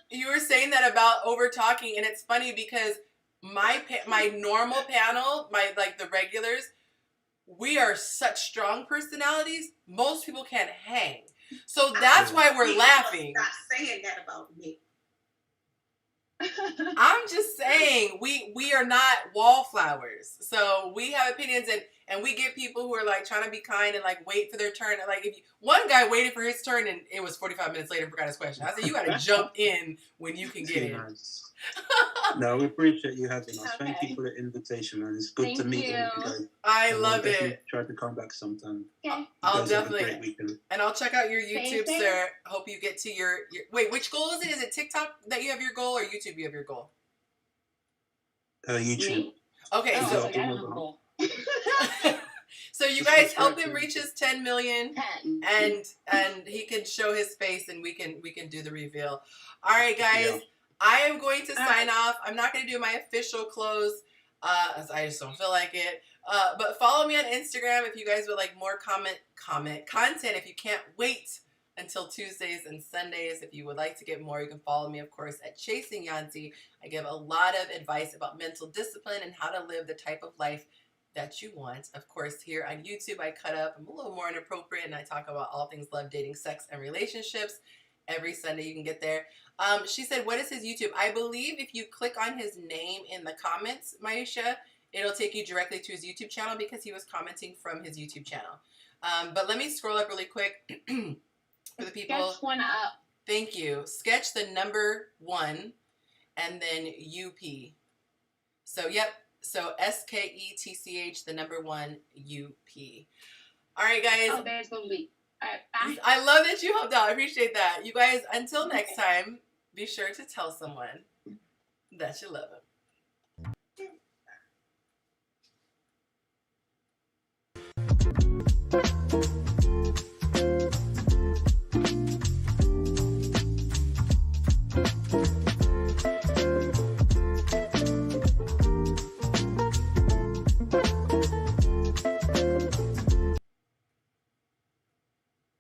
you were saying that about over talking, and it's funny because my normal panel, the regulars, we are such strong personalities. Most people can't hang, so that's why we're laughing. Stop saying that about me. I'm just saying we are not wallflowers, so we have opinions, and we get people who are like trying to be kind and like wait for their turn. And like one guy waited for his turn and it was 45 minutes later and forgot his question. I said, you got to jump in when you can get in. No, we appreciate you having us. Okay. Thank you for the invitation, man. It's good to meet you guys. I love it. Try to come back sometime. Okay. I'll definitely. And I'll check out your YouTube, sir. Hope you get to your wait. Which goal is it? Is it TikTok that you have your goal, or YouTube you have your goal? YouTube. Me? Okay, I so have a goal. So you guys help him reach his 10 million, and he can show his face, and we can do the reveal. All right, guys. Yeah. I am going to sign off. I'm not going to do my official close, as I just don't feel like it. But follow me on Instagram if you guys would like more comment content. If you can't wait until Tuesdays and Sundays, if you would like to get more, you can follow me, of course, at Chasing Yonci. I give a lot of advice about mental discipline and how to live the type of life that you want. Of course, here on YouTube, I cut up. I'm a little more inappropriate, and I talk about all things love, dating, sex, and relationships. Every Sunday you can get there. She said, what is his YouTube? I believe if you click on his name in the comments, Maisha, it'll take you directly to his YouTube channel because he was commenting from his YouTube channel. But let me scroll up really quick for the people. Sketch one up. Thank you. Sketch the number 1 and then UP. So, yep. So, SKETCH, the number 1 UP. All right, guys. Oh, there's the link. Right, I love that you helped out. I appreciate that. You guys, until next time, be sure to tell someone that you love them.